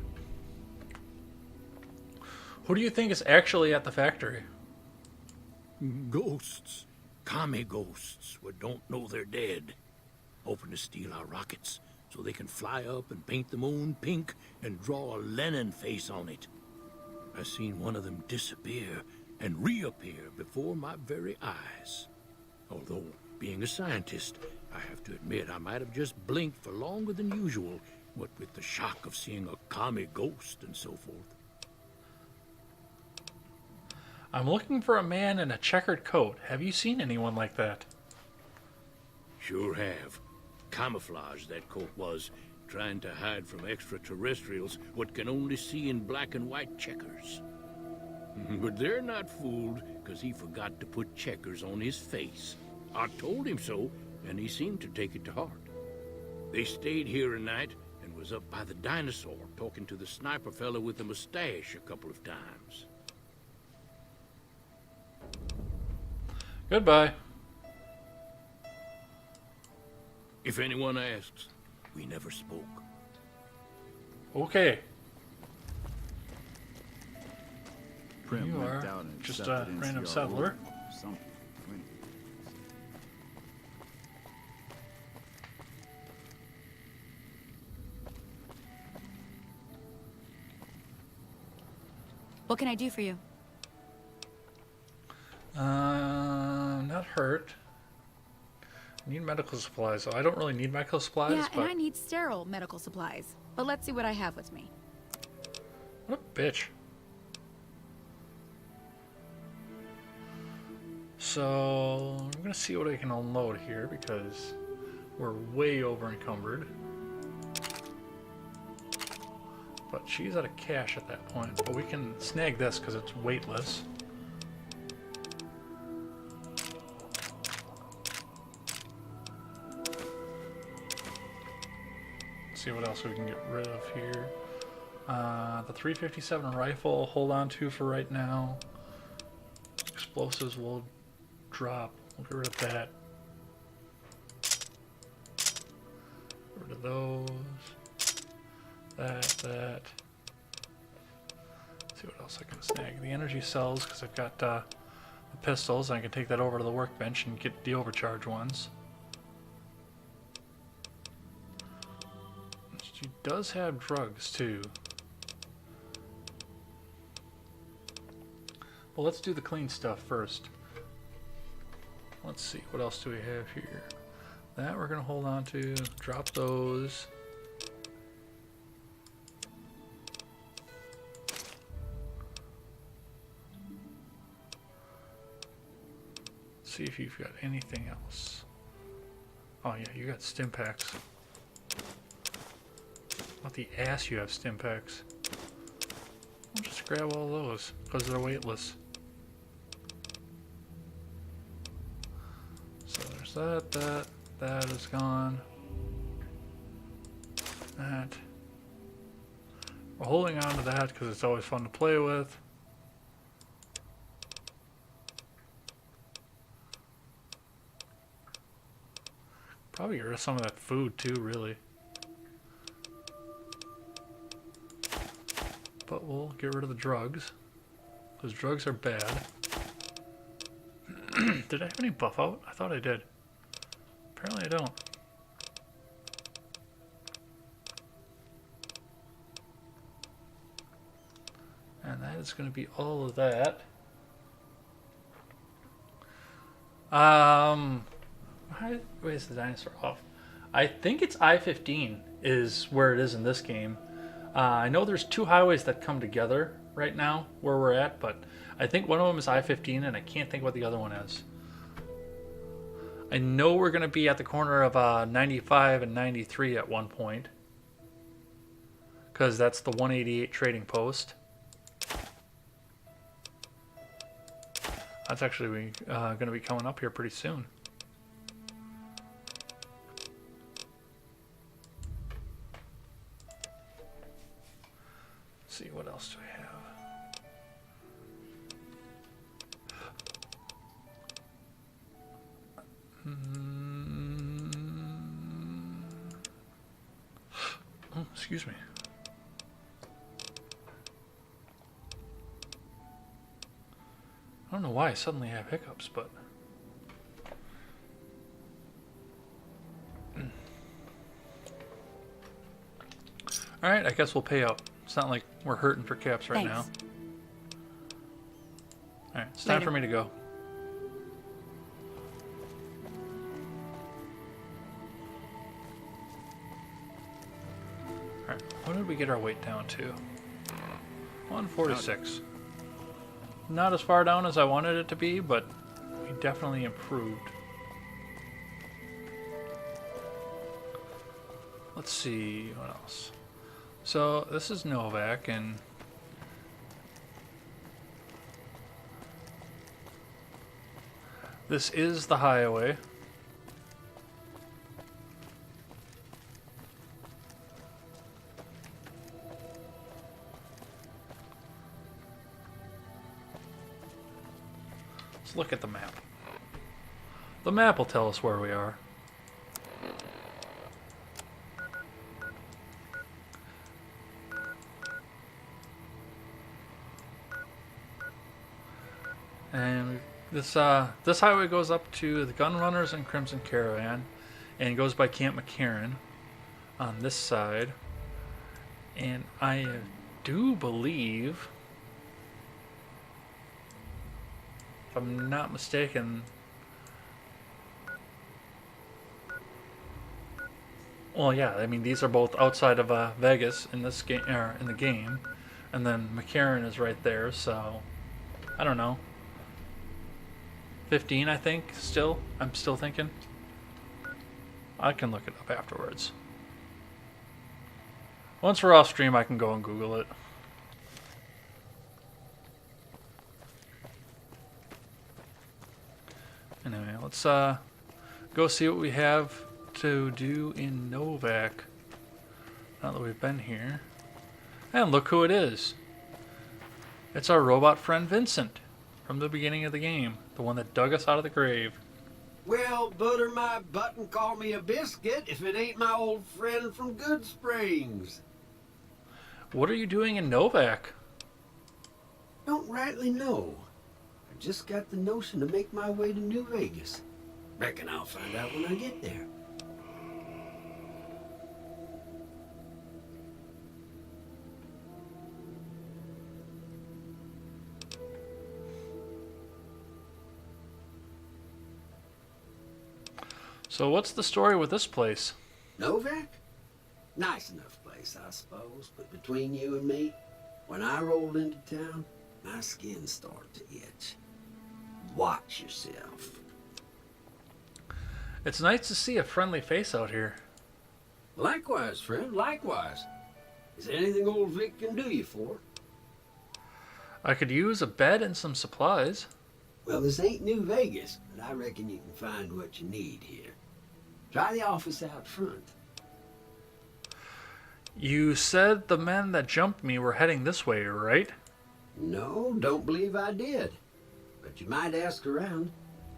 Who do you think is actually at the factory? Ghosts. Commie ghosts what don't know they're dead. Hoping to steal our rockets. so they can fly up and paint the moon pink and draw a Lenin face on it. I seen one of them disappear and reappear before my very eyes. Although, being a scientist, I have to admit I might have just blinked for longer than usual, what with the shock of seeing a commie ghost and so forth. I'm looking for a man in a checkered coat. Have you seen anyone like that? Sure have. Camouflage that coat was, trying to hide from extraterrestrials what can only see in black and white checkers. But they're not fooled, because he forgot to put checkers on his face. I told him so, and he seemed to take it to heart. They stayed here a night, and was up by the dinosaur, talking to the sniper fella with the mustache a couple of times. Goodbye. If anyone asks, we never spoke. Okay. Prim You went are down and just accepted a random NCR settler. or something. What can I do for you? Not hurt. Need medical supplies. So I don't really need medical supplies, Yeah, and but I need sterile medical supplies. But let's see what I have with me. what a bitch. So I'm gonna see what I can unload here because we're way over encumbered. But she's out of cash at that point. But we can snag this because it's weightless. See what else we can get rid of here. The 357 rifle, hold on to for right now. Explosives will drop. We'll get rid of that. Get rid of those. That. Let's see what else I can snag. The energy cells, because I've got the pistols. I can take that over to the workbench and get the overcharge ones. She does have drugs too. Well, let's do the clean stuff first. Let's see, what else do we have here? That we're going to hold on to. Drop those. See if you've got anything else. Oh yeah, you got stim packs. What the ass you have stim packs. I'll just grab all those because they're weightless. So there's that is gone. That. We're holding on to that because it's always fun to play with. Probably get rid of some of that food too, really. But we'll get rid of the drugs. Because drugs are bad. Did I have any buff out? I thought I did. Apparently I don't. And that is going to be all of that. Why is the dinosaur off? I think it's I-15 is where it is in this game. I know there's two highways that come together right now where we're at, but I think one of them is I-15 and I can't think what the other one is. I know we're going to be at the corner of 95 and 93 at one point, because that's the 188 trading post. That's actually going to be coming up here pretty soon. Let's see, what else do we have? Oh, excuse me. I don't know why I suddenly have hiccups, but Alright, I guess we'll pay out. It's not like we're hurting for caps right now. Thanks. Alright, it's time Later. for me to go. Alright, what did we get our weight down to? 146. Not as far down as I wanted it to be, but we definitely improved. Let's see, what else? So, this is Novak, and this is the highway. Let's look at the map. The map will tell us where we are. And this highway goes up to the Gunrunners and Crimson Caravan, and goes by Camp McCarran on this side. And I do believe, if I'm not mistaken, well, yeah, I mean these are both outside of Vegas in this game, in the game, and then McCarran is right there. So I don't know. 15, I think, still. I'm still thinking. I can look it up afterwards. Once we're off stream, I can go and Google it. Anyway, let's go see what we have to do in Novak. Now that we've been here. And look who it is. It's our robot friend Vincent from the beginning of the game. The one that dug us out of the grave. Well, butter my butt and call me a biscuit if it ain't my old friend from Good Springs. What are you doing in Novak? Don't rightly know. I just got the notion to make my way to New Vegas. Reckon I'll find out when I get there. So what's the story with this place? Novak? Nice enough place, I suppose. But between you and me, when I rolled into town, my skin started to itch. Watch yourself. It's nice to see a friendly face out here. Likewise, friend, likewise. Is there anything old Vic can do you for? I could use a bed and some supplies. Well, this ain't New Vegas, but I reckon you can find what you need here. Try the office out front. You said the men that jumped me were heading this way, right? No, don't believe I did. But you might ask around.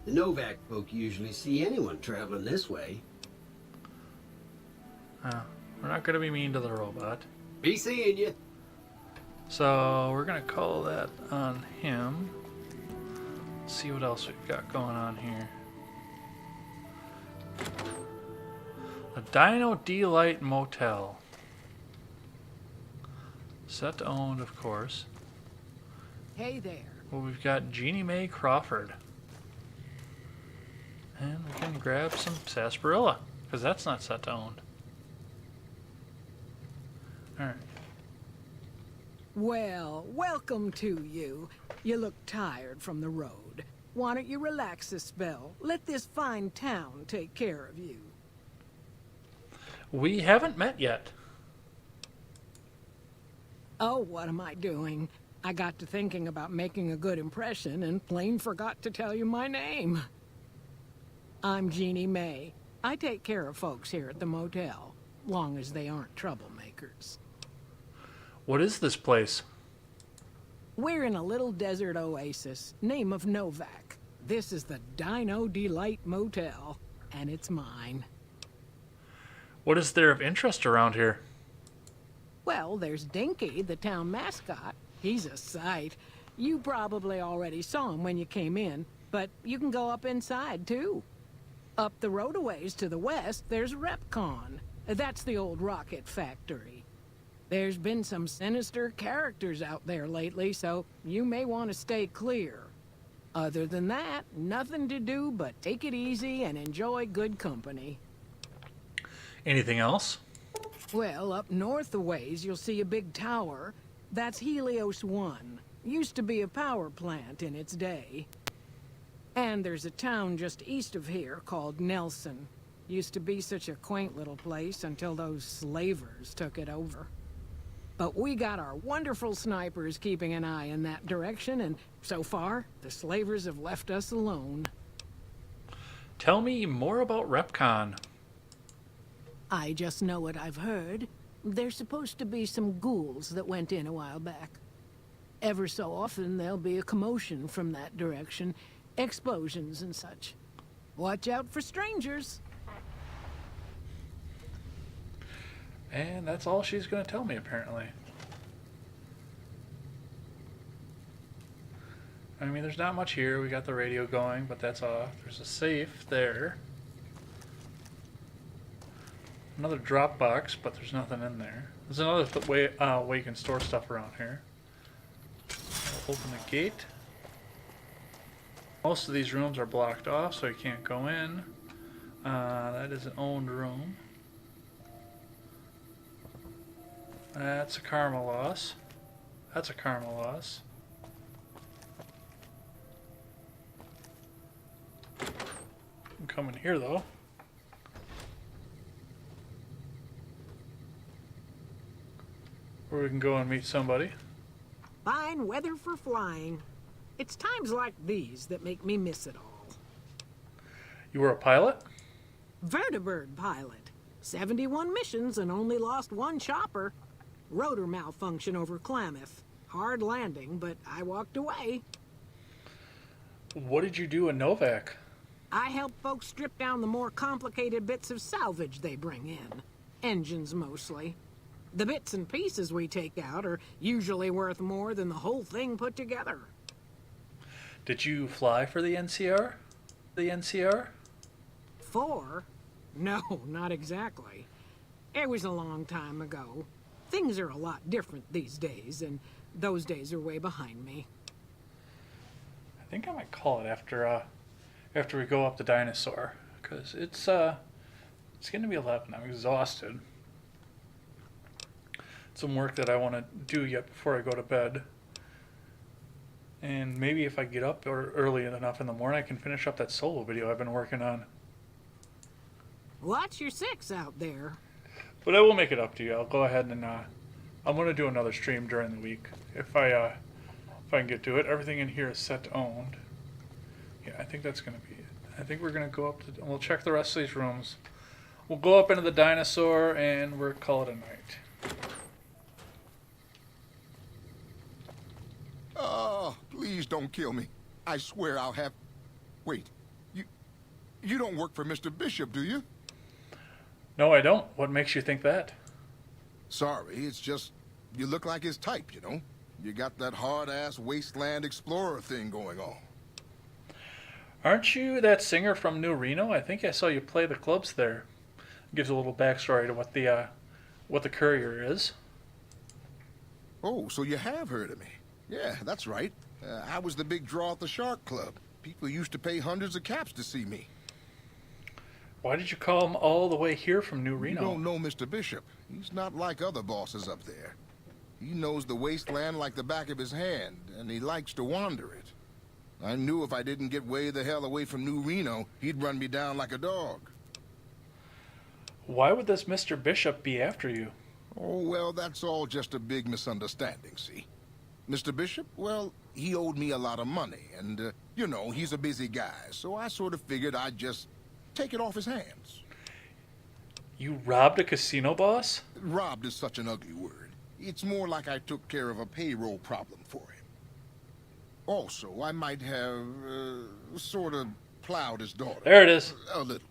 The Novak folk usually see anyone traveling this way. We're not going to be mean to the robot. Be seeing you. So we're going to call that on him. Let's see what else we've got going on here. A Dino Delight Motel. Set owned, of course. Hey there. Well, we've got Jeannie Mae Crawford. And we can grab some sarsaparilla, because that's not set to owned. Alright. Well, welcome to you. You look tired from the road. Why don't you relax a spell? Let this fine town take care of you. We haven't met yet. Oh, what am I doing? I got to thinking about making a good impression and plain forgot to tell you my name. I'm Jeannie Mae. I take care of folks here at the motel, long as they aren't troublemakers. What is this place? We're in a little desert oasis, name of Novak. This is the Dino Delight Motel, and it's mine. What is there of interest around here? Well, there's Dinky, the town mascot. He's a sight. You probably already saw him when you came in, but you can go up inside, too. Up the road a ways to the west, there's Repcon. That's the old rocket factory. There's been some sinister characters out there lately, so you may want to stay clear. Other than that, nothing to do but take it easy and enjoy good company. Anything else? Well, up north a ways, you'll see a big tower. That's Helios 1. Used to be a power plant in its day. And there's a town just east of here called Nelson. Used to be such a quaint little place until those slavers took it over. But we got our wonderful snipers keeping an eye in that direction, and so far, the slavers have left us alone. Tell me more about RepCon. I just know what I've heard. There's supposed to be some ghouls that went in a while back. Ever so often, there'll be a commotion from that direction. Explosions and such. Watch out for strangers. And that's all she's going to tell me, apparently. I mean, there's not much here. We got the radio going, but that's off. There's a safe there. Another drop box, but there's nothing in there. There's another way you can store stuff around here. I'll open the gate. Most of these rooms are blocked off, so you can't go in. That is an owned room. That's a karma loss. That's a karma loss. I'm coming here though. Where we can go and meet somebody. Fine weather for flying. It's times like these that make me miss it all. You were a pilot? Vertibird pilot. 71 missions and only lost one chopper. Rotor malfunction over Klamath. Hard landing, but I walked away. What did you do in Novak? I help folks strip down the more complicated bits of salvage they bring in. Engines mostly. The bits and pieces we take out are usually worth more than the whole thing put together. Did you fly for the NCR? The NCR? 4? No, not exactly. It was a long time ago. Things are a lot different these days, and those days are way behind me. I think I might call it after we go up the dinosaur, because it's going to be 11. I'm exhausted. Some work that I want to do yet before I go to bed. And maybe if I get up early enough in the morning, I can finish up that solo video I've been working on. Watch your 6 out there. But I will make it up to you. I'll go ahead and I'm going to do another stream during the week if I can get to it. Everything in here is set to owned. Yeah, I think that's going to be it. I think we're going to go up to... We'll check the rest of these rooms. We'll go up into the dinosaur and we'll call it a night. Oh, please don't kill me. I swear I'll have... Wait, you don't work for Mr. Bishop, do you? No, I don't. What makes you think that? Sorry, it's just you look like his type, you know? You got that hard-ass wasteland explorer thing going on. Aren't you that singer from New Reno? I think I saw you play the clubs there. Gives a little backstory to what the Courier is. Oh, so you have heard of me. Yeah, that's right. I was the big draw at the Shark Club. People used to pay hundreds of caps to see me. Why did you call him all the way here from New Reno? You don't know Mr. Bishop. He's not like other bosses up there. He knows the wasteland like the back of his hand, and he likes to wander it. I knew if I didn't get way the hell away from New Reno, he'd run me down like a dog. Why would this Mr. Bishop be after you? Oh, well, that's all just a big misunderstanding, see? Mr. Bishop, well, he owed me a lot of money, and, you know, he's a busy guy, so I sort of figured I'd just take it off his hands. You robbed a casino boss? Robbed is such an ugly word. It's more like I took care of a payroll problem for him. Also, I might have, sort of plowed his daughter. There it is. A little.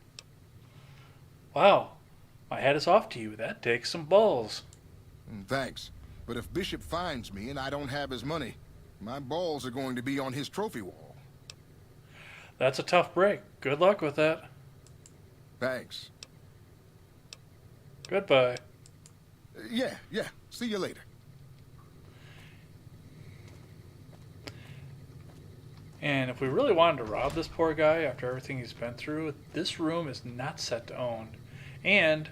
Wow. My hat is off to you. That takes some balls. Thanks. But if Bishop finds me and I don't have his money, my balls are going to be on his trophy wall. That's a tough break. Good luck with that. Thanks. Goodbye. Yeah. See you later. And if we really wanted to rob this poor guy after everything he's been through, this room is not set to own. And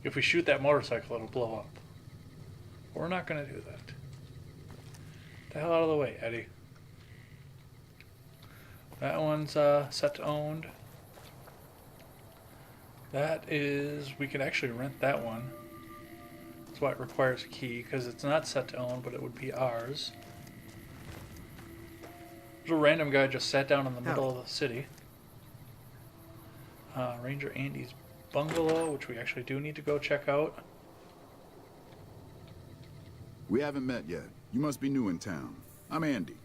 if we shoot that motorcycle, it'll blow up. We're not going to do that. The hell out of the way, Eddie. That one's set to owned. That is, we can actually rent that one. That's why it requires a key, because it's not set to own, but it would be ours. There's a random guy just sat down in the middle of the city. Ranger Andy's bungalow, which we actually do need to go check out. We haven't met yet. You must be new in town. I'm Andy.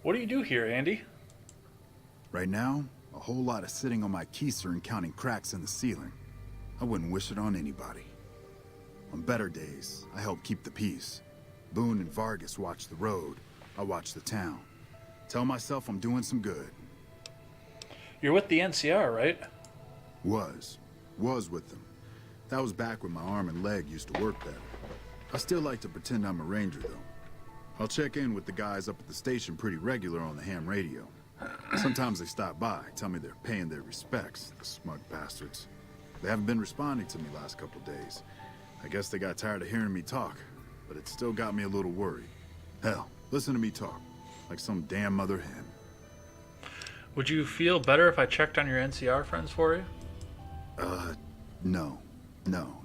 What do you do here, Andy? Right now, a whole lot of sitting on my keister and counting cracks in the ceiling. I wouldn't wish it on anybody. On better days, I help keep the peace. Boone and Vargas watch the road. I watch the town. Tell myself I'm doing some good. You're with the NCR, right? Was with them. That was back when my arm and leg used to work better. I still like to pretend I'm a ranger, though. I'll check in with the guys up at the station pretty regular on the ham radio. Sometimes they stop by, tell me they're paying their respects, the smug bastards. They haven't been responding to me last couple days. I guess they got tired of hearing me talk, but it still got me a little worried. Hell, listen to me talk, like some damn mother hen. Would you feel better if I checked on your NCR friends for you? No.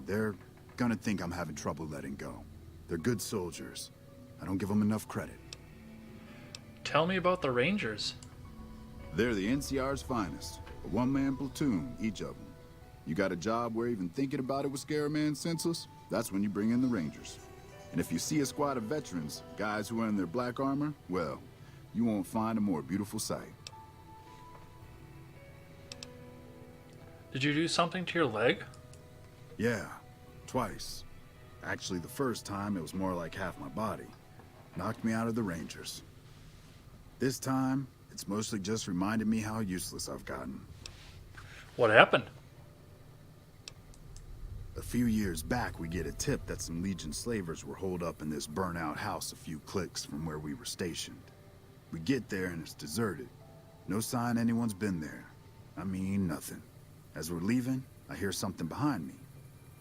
They're gonna think I'm having trouble letting go. They're good soldiers. I don't give them enough credit. Tell me about the Rangers. They're the NCR's finest. A one-man platoon, each of them. You got a job where even thinking about it would scare a man senseless? That's when you bring in the Rangers. And if you see a squad of veterans, guys who are in their black armor, well, you won't find a more beautiful sight. Did you do something to your leg? Yeah, twice. Actually, the first time it was more like half my body. Knocked me out of the Rangers. This time, it's mostly just reminded me how useless I've gotten. What happened? A few years back, we get a tip that some Legion slavers were holed up in this burnt-out house a few clicks from where we were stationed. We get there and it's deserted. No sign anyone's been there. I mean, nothing. As we're leaving, I hear something behind me.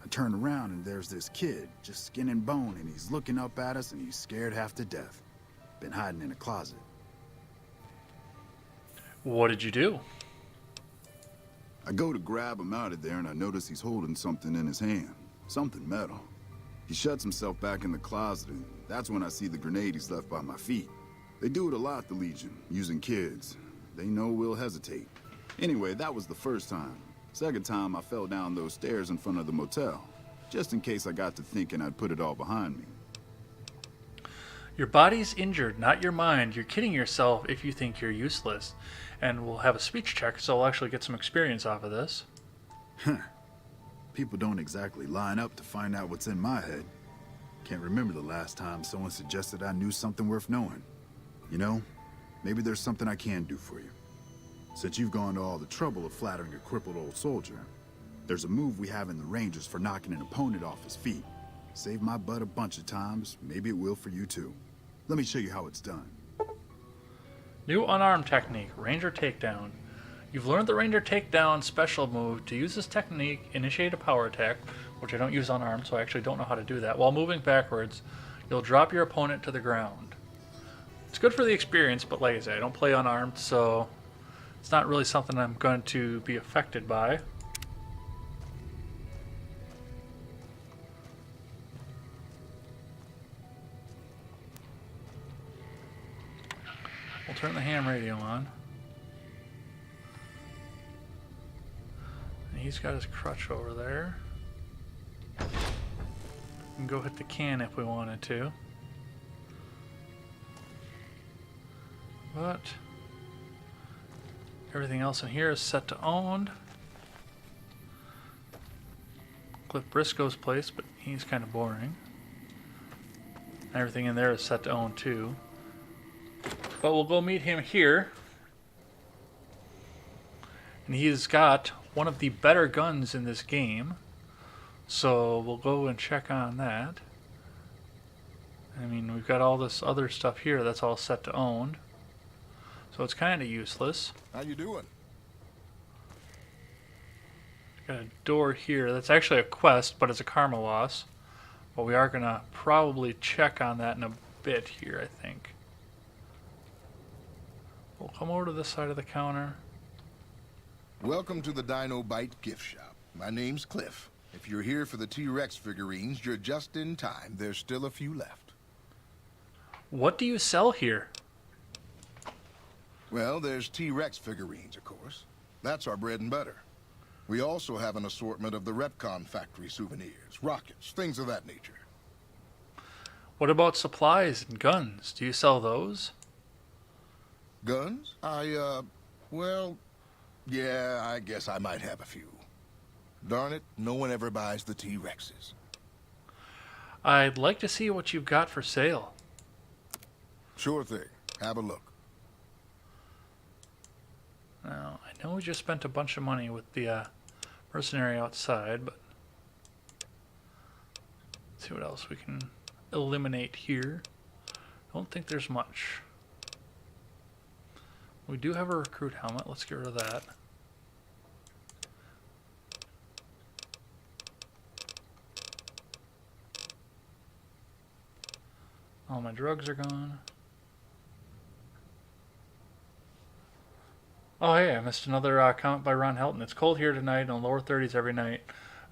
I turn around and there's this kid, just skin and bone, and he's looking up at us and he's scared half to death. Been hiding in a closet. What did you do? I go to grab him out of there and I notice he's holding something in his hand. Something metal. He shuts himself back in the closet and that's when I see the grenade he's left by my feet. They do it a lot, the Legion, using kids. They know we'll hesitate. Anyway, that was the first time. Second time, I fell down those stairs in front of the motel. Just in case I got to thinking I'd put it all behind me. Your body's injured, not your mind. You're kidding yourself if you think you're useless. And we'll have a speech check, so I'll actually get some experience off of this. People don't exactly line up to find out what's in my head. Can't remember the last time someone suggested I knew something worth knowing. You know, maybe there's something I can do for you. Since you've gone to all the trouble of flattering a crippled old soldier, there's a move we have in the Rangers for knocking an opponent off his feet. Saved my butt a bunch of times, maybe it will for you too. Let me show you how it's done. New unarmed technique, Ranger Takedown. You've learned the Ranger Takedown special move. To use this technique, initiate a power attack, which I don't use unarmed, so I actually don't know how to do that. While moving backwards, you'll drop your opponent to the ground. It's good for the experience, but like I said, I don't play unarmed, so it's not really something I'm going to be affected by. We'll turn the ham radio on. And he's got his crutch over there. We can go hit the can if we wanted to. But everything else in here is set to owned. Cliff Briscoe's place, but he's kind of boring. Everything in there is set to own too. But we'll go meet him here. And he's got one of the better guns in this game. So we'll go and check on that. I mean, we've got all this other stuff here that's all set to own. So it's kind of useless. How you doing? Got a door here. That's actually a quest, but it's a karma loss. But we are going to probably check on that in a bit here, I think. We'll come over to this side of the counter. Welcome to the Dino Bite gift shop. My name's Cliff. If you're here for the T-Rex figurines, you're just in time. There's still a few left. What do you sell here? Well, there's T-Rex figurines, of course. That's our bread and butter. We also have an assortment of the Retcon factory souvenirs, rockets, things of that nature. What about supplies and guns? Do you sell those? Guns? Well, yeah, I guess I might have a few. Darn it, no one ever buys the T-Rexes. I'd like to see what you've got for sale. Sure thing. Have a look. Now, I know we just spent a bunch of money with the mercenary outside, but let's see what else we can eliminate here. Don't think there's much. We do have a recruit helmet. Let's get rid of that. All my drugs are gone. Oh hey, I missed another comment by Ron Helton. It's cold here tonight in the lower 30s every night.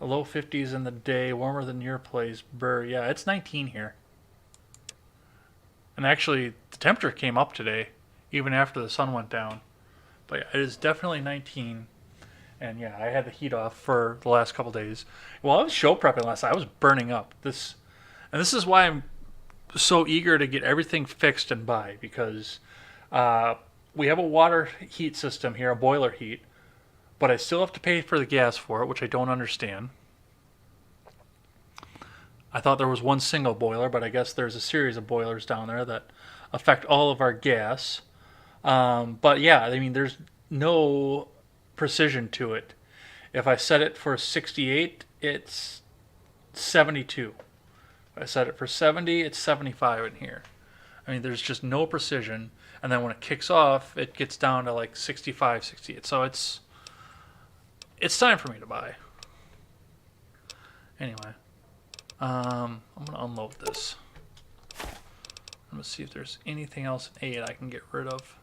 A low 50s in the day, warmer than your place. Brr. Yeah, it's 19 here. And actually, the temperature came up today, even after the sun went down. But yeah, it is definitely 19. And yeah, I had the heat off for the last couple days. While I was show prepping last night, I was burning up. This is why I'm so eager to get everything fixed and buy, because we have a water heat system here, a boiler heat, but I still have to pay for the gas for it, which I don't understand. I thought there was one single boiler, but I guess there's a series of boilers down there that affect all of our gas. But yeah, I mean, there's no precision to it. If I set it for 68, it's 72. If I set it for 70, it's 75 in here. I mean, there's just no precision. And then when it kicks off, it gets down to like 65, 68. So it's time for me to buy. Anyway, I'm going to unload this. I'm going to see if there's anything else in 8 I can get rid of.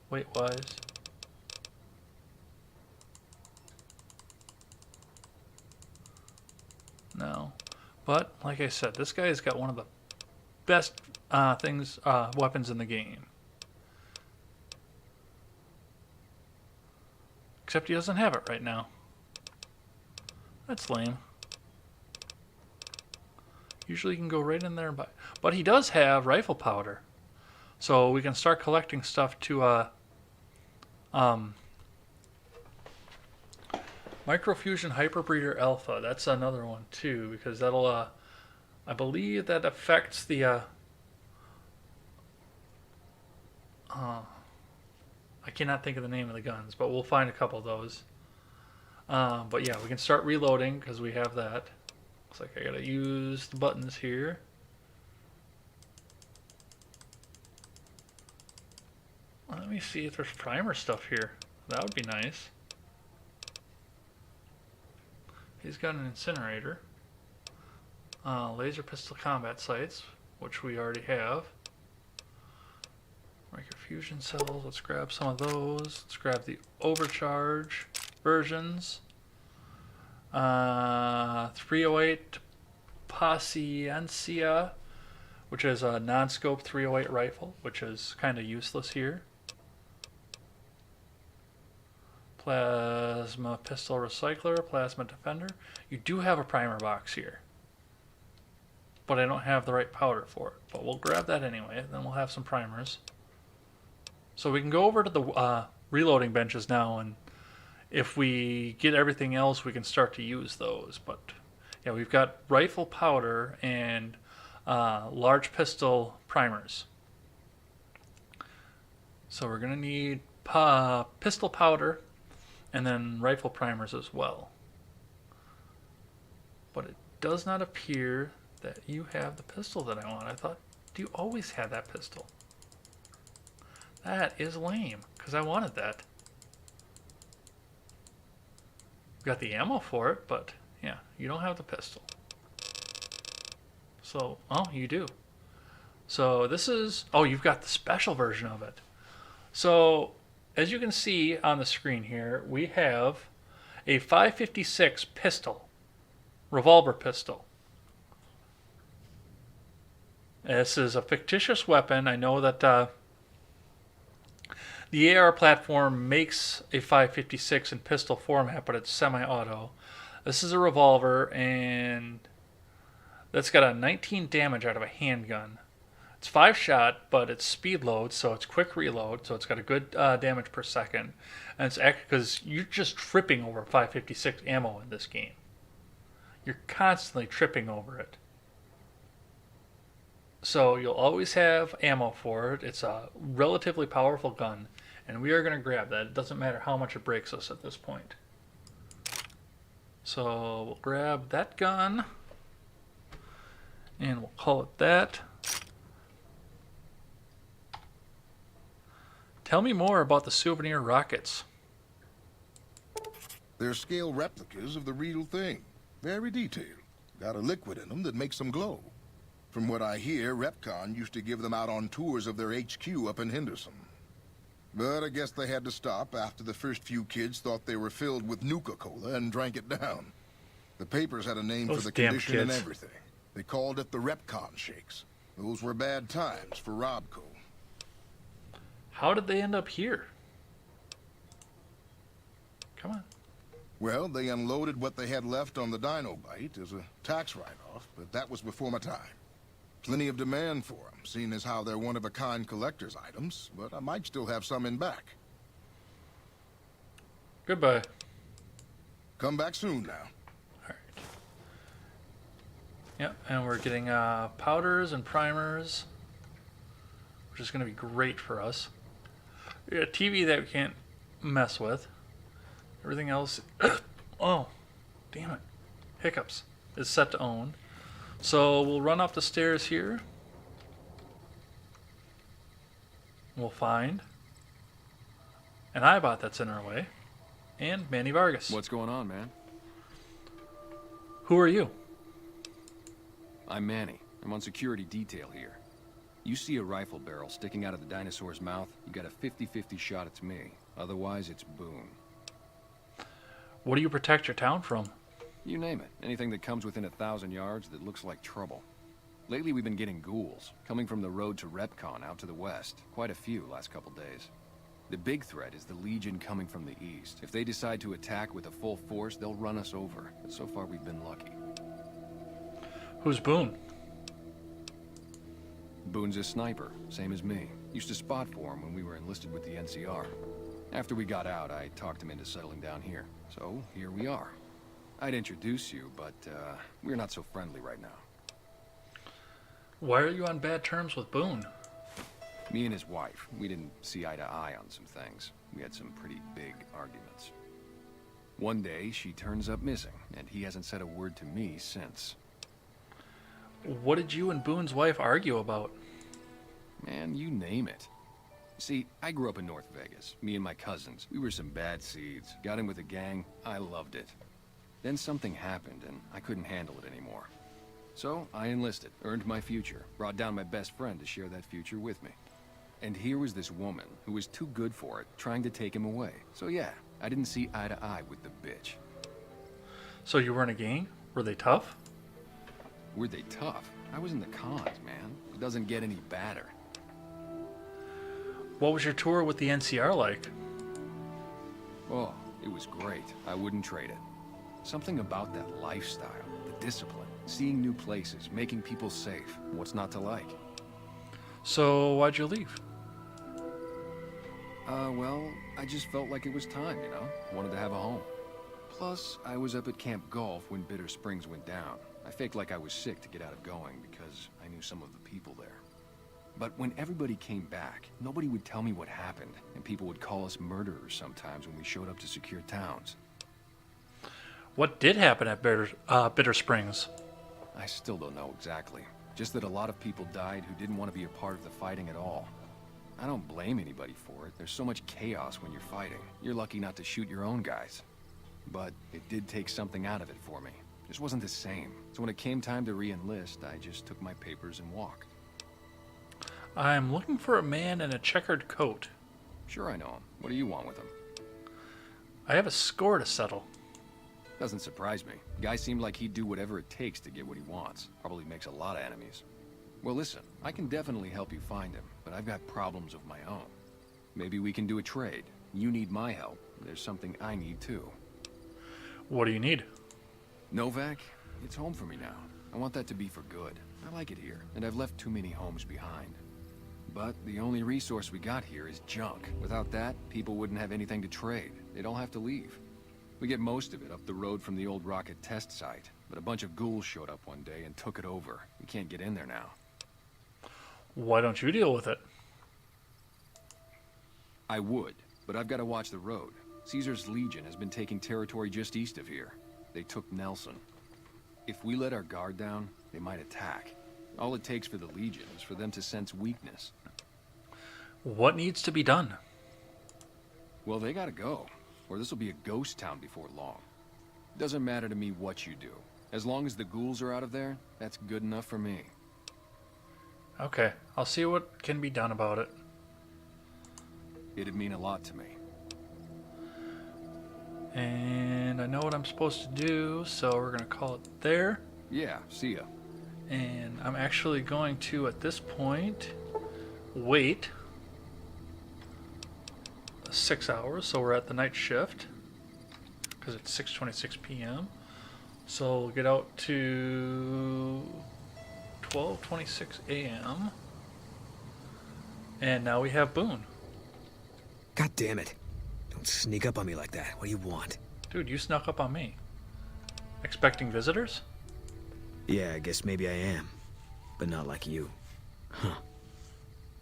Weight-wise. No. But, like I said, this guy's got one of the best weapons in the game. Except he doesn't have it right now. That's lame. Usually you can go right in there and buy. But he does have rifle powder. So we can start collecting stuff to Microfusion Hyperbreeder Alpha. That's another one too, because that'll I believe that affects the I cannot think of the name of the guns, but we'll find a couple of those. But yeah, we can start reloading because we have that. Looks like I gotta use the buttons here. Let me see if there's primer stuff here. That would be nice. He's got an incinerator. Laser pistol combat sights, which we already have. Microfusion cells, let's grab some of those. Let's grab the overcharge versions. 308 Paciencia, which is a non-scope 308 rifle, which is kind of useless here. Plasma pistol recycler, plasma defender. You do have a primer box here, but I don't have the right powder for it. But we'll grab that anyway, then we'll have some primers. So we can go over to the reloading benches now, and if we get everything else, we can start to use those. But yeah, we've got rifle powder and large pistol primers. So we're going to need pistol powder and then rifle primers as well. but it does not appear that you have the pistol that I want. I thought you always had that pistol. That is lame, because I wanted that. Got the ammo for it, but yeah, you don't have the pistol. So, oh, you do. So this is, oh, you've got the special version of it. So, as you can see on the screen here, we have a 5.56 pistol, revolver pistol. This is a fictitious weapon. I know that the AR platform makes a 5.56 in pistol format, but it's semi-auto. This is a revolver, and that's got a 19 damage out of a handgun. It's 5-shot, but it's speed load, so it's quick reload, so it's got a good damage per second. And it's because you're just tripping over 5.56 ammo in this game. You're constantly tripping over it. So you'll always have ammo for it. It's a relatively powerful gun, and we are going to grab that. It doesn't matter how much it breaks us at this point. So we'll grab that gun, and we'll call it that. Tell me more about the souvenir rockets. They're scale replicas of the real thing. Very detailed. Got a liquid in them that makes them glow. From what I hear, Repcon used to give them out on tours of their HQ up in Henderson. But I guess they had to stop after the first few kids thought they were filled with Nuka-Cola and drank it down. The papers had a name for the condition and everything. They called it the Repcon Shakes. Those were bad times for Robco. How did they end up here? Come on. Well, they unloaded what they had left on the Dinobite as a tax write-off, but that was before my time. Plenty of demand for them, seeing as how they're one-of-a-kind collector's items, but I might still have some in back. Goodbye. Come back soon now. Alright. Yep, and we're getting powders and primers, which is going to be great for us. We got a TV that we can't mess with. Everything else, oh, damn it, hiccups, is set to own. So we'll run up the stairs here. We'll find an Eyebot that's in our way, and Manny Vargas. What's going on, man? Who are you? I'm Manny. I'm on security detail here. You see a rifle barrel sticking out of the dinosaur's mouth, you got a 50-50 shot it's me. Otherwise, it's Boone. What do you protect your town from? You name it. Anything that comes within 1,000 yards that looks like trouble. Lately, we've been getting ghouls, coming from the road to Repcon out to the west. Quite a few last couple days. The big threat is the Legion coming from the east. If they decide to attack with a full force, they'll run us over. But so far, we've been lucky. Who's Boone? Boone's a sniper, same as me. Used to spot for him when we were enlisted with the NCR. After we got out, I talked him into settling down here. So, here we are. I'd introduce you, but we're not so friendly right now. Why are you on bad terms with Boone? Me and his wife, we didn't see eye to eye on some things. We had some pretty big arguments. One day, she turns up missing, and he hasn't said a word to me since. What did you and Boone's wife argue about? Man, you name it. See, I grew up in North Vegas. Me and my cousins. We were some bad seeds. Got in with a gang. I loved it. Then something happened, and I couldn't handle it anymore. So, I enlisted, earned my future, brought down my best friend to share that future with me. And here was this woman, who was too good for it, trying to take him away. So yeah, I didn't see eye to eye with the bitch. So you were in a gang? Were they tough? Were they tough? I was in the cons, man. It doesn't get any badder. What was your tour with the NCR like? Oh, it was great. I wouldn't trade it. Something about that lifestyle, the discipline, seeing new places, making people safe. What's not to like? So why'd you leave? Well, I just felt like it was time, you know? Wanted to have a home. Plus, I was up at Camp Golf when Bitter Springs went down. I faked like I was sick to get out of going because I knew some of the people there. But when everybody came back, nobody would tell me what happened, and people would call us murderers sometimes when we showed up to secure towns. What did happen at Bitter Springs? I still don't know exactly. Just that a lot of people died who didn't want to be a part of the fighting at all. I don't blame anybody for it. There's so much chaos when you're fighting. You're lucky not to shoot your own guys. But it did take something out of it for me. Just wasn't the same. So when it came time to re-enlist, I just took my papers and walked. I'm looking for a man in a checkered coat. Sure, I know him. What do you want with him? I have a score to settle. Doesn't surprise me. Guy seemed like he'd do whatever it takes to get what he wants. Probably makes a lot of enemies. Well, listen, I can definitely help you find him, but I've got problems of my own. Maybe we can do a trade. You need my help. There's something I need too. What do you need? Novak, it's home for me now. I want that to be for good. I like it here, and I've left too many homes behind. But the only resource we got here is junk. Without that, people wouldn't have anything to trade. They'd all have to leave. We get most of it up the road from the old rocket test site, but a bunch of ghouls showed up one day and took it over. We can't get in there now. Why don't you deal with it? I would, but I've got to watch the road. Caesar's Legion has been taking territory just east of here. They took Nelson. If we let our guard down, they might attack. All it takes for the Legion is for them to sense weakness. What needs to be done? Well, they gotta go, or this will be a ghost town before long. Doesn't matter to me what you do. As long as the ghouls are out of there, that's good enough for me. Okay, I'll see what can be done about it. It'd mean a lot to me. And I know what I'm supposed to do, so we're going to call it there. Yeah, see ya. And I'm actually going to, at this point, wait 6 hours, so we're at the night shift, because it's 6:26 p.m. So we'll get out to 12:26 a.m. And now we have Boone. God damn it. Don't sneak up on me like that. What do you want? Dude, you snuck up on me. Expecting visitors? Yeah, I guess maybe I am. But not like you. Huh.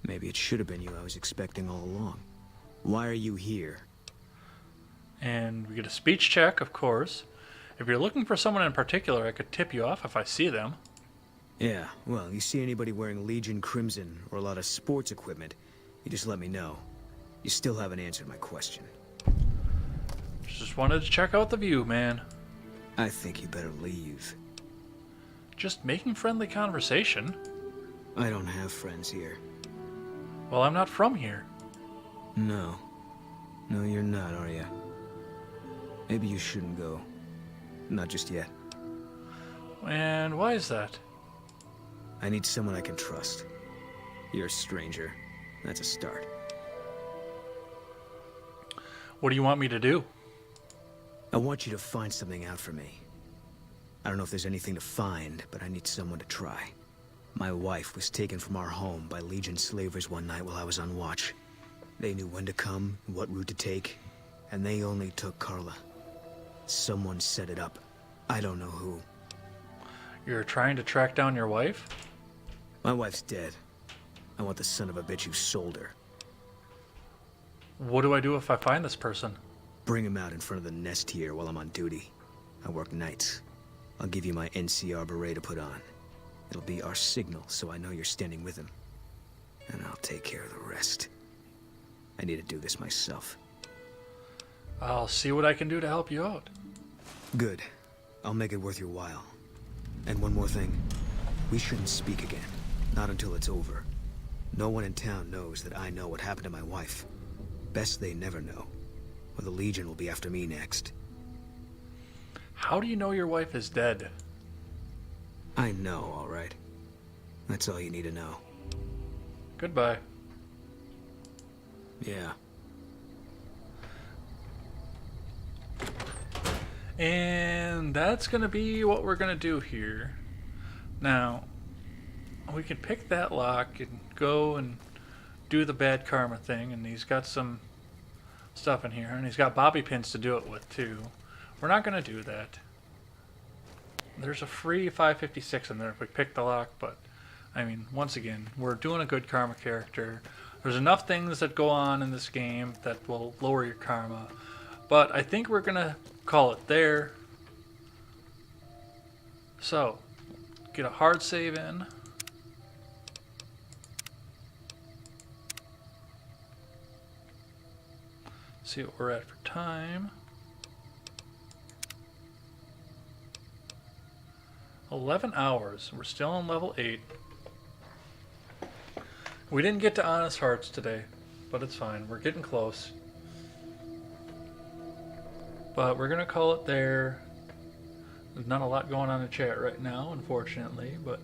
Maybe it should have been you I was expecting all along. Why are you here? And we get a speech check, of course. If you're looking for someone in particular, I could tip you off if I see them. Yeah, well, you see anybody wearing Legion Crimson or a lot of sports equipment, you just let me know. You still haven't answered my question. Just wanted to check out the view, man. I think you better leave. Just making friendly conversation. I don't have friends here. Well, I'm not from here. No. No, you're not, are you? Maybe you shouldn't go. Not just yet. And why is that? I need someone I can trust. You're a stranger. That's a start. What do you want me to do? I want you to find something out for me. I don't know if there's anything to find, but I need someone to try. My wife was taken from our home by Legion slavers one night while I was on watch. They knew when to come, what route to take, and they only took Carla. Someone set it up. I don't know who. You're trying to track down your wife? My wife's dead. I want the son of a bitch who sold her. What do I do if I find this person? Bring him out in front of the nest here while I'm on duty. I work nights. I'll give you my NCR beret to put on. It'll be our signal, so I know you're standing with him. And I'll take care of the rest. I need to do this myself. I'll see what I can do to help you out. Good. I'll make it worth your while. And one more thing. We shouldn't speak again. Not until it's over. No one in town knows that I know what happened to my wife. Best they never know. Or the Legion will be after me next. How do you know your wife is dead? I know, all right. That's all you need to know. Goodbye. Yeah. And that's going to be what we're going to do here. Now, we can pick that lock and go and do the bad karma thing. And he's got some stuff in here. And he's got bobby pins to do it with, too. We're not going to do that. There's a free 556 in there if we pick the lock. But, I mean, once again, we're doing a good karma character. There's enough things that go on in this game that will lower your karma. But I think we're going to call it there. So, get a hard save in. See what we're at for time. 11 hours. We're still on level 8. We didn't get to Honest Hearts today, but it's fine. We're getting close. But we're going to call it there. There's not a lot going on in chat right now, unfortunately. But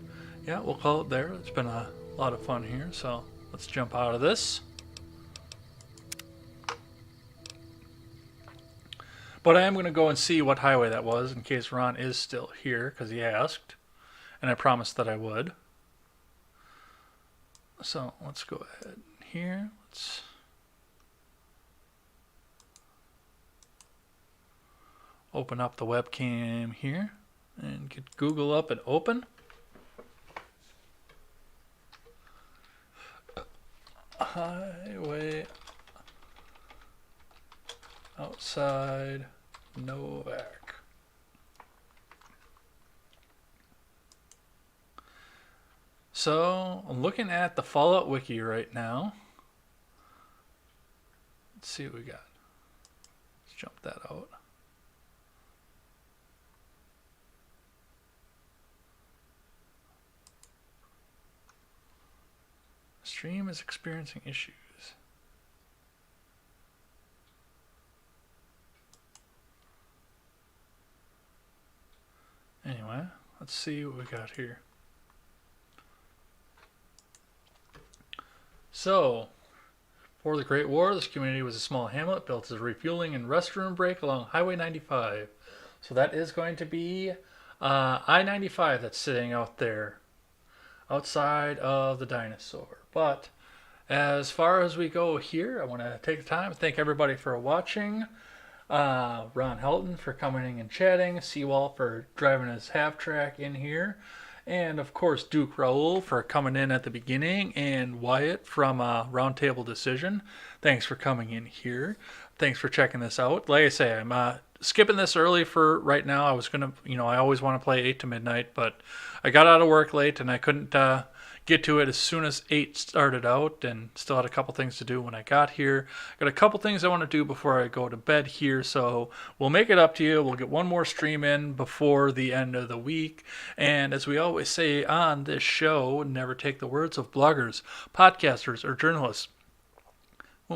yeah, we'll call it there. It's been a lot of fun here, so let's jump out of this. But I am going to go and see what highway that was in case Ron is still here, because he asked. And I promised that I would. So let's go ahead here. Let's open up the webcam here and get Google up and open. Highway outside Novak. So I'm looking at the Fallout Wiki right now. Let's see what we got. Let's jump that out. Stream is experiencing issues. Anyway, let's see what we got here. So, before the Great War, this community was a small hamlet built as a refueling and restroom break along Highway 95. So that is going to be I-95 that's sitting out there, outside of the dinosaur. But as far as we go here, I want to take the time to thank everybody for watching. Ron Helton for coming and chatting, Seawall for driving his half-track in here, and of course Duke Raoul for coming in at the beginning, and Wyatt from Roundtable Decision. Thanks for coming in here. Thanks for checking this out. Like I say, I'm skipping this early for right now. I was going to, I always want to play 8 to midnight, but I got out of work late and I couldn't get to it as soon as 8 started out, and still had a couple things to do when I got here. Got a couple things I want to do before I go to bed here, so we'll make it up to you. We'll get one more stream in before the end of the week. And as we always say on this show, never take the words of bloggers, podcasters, or journalists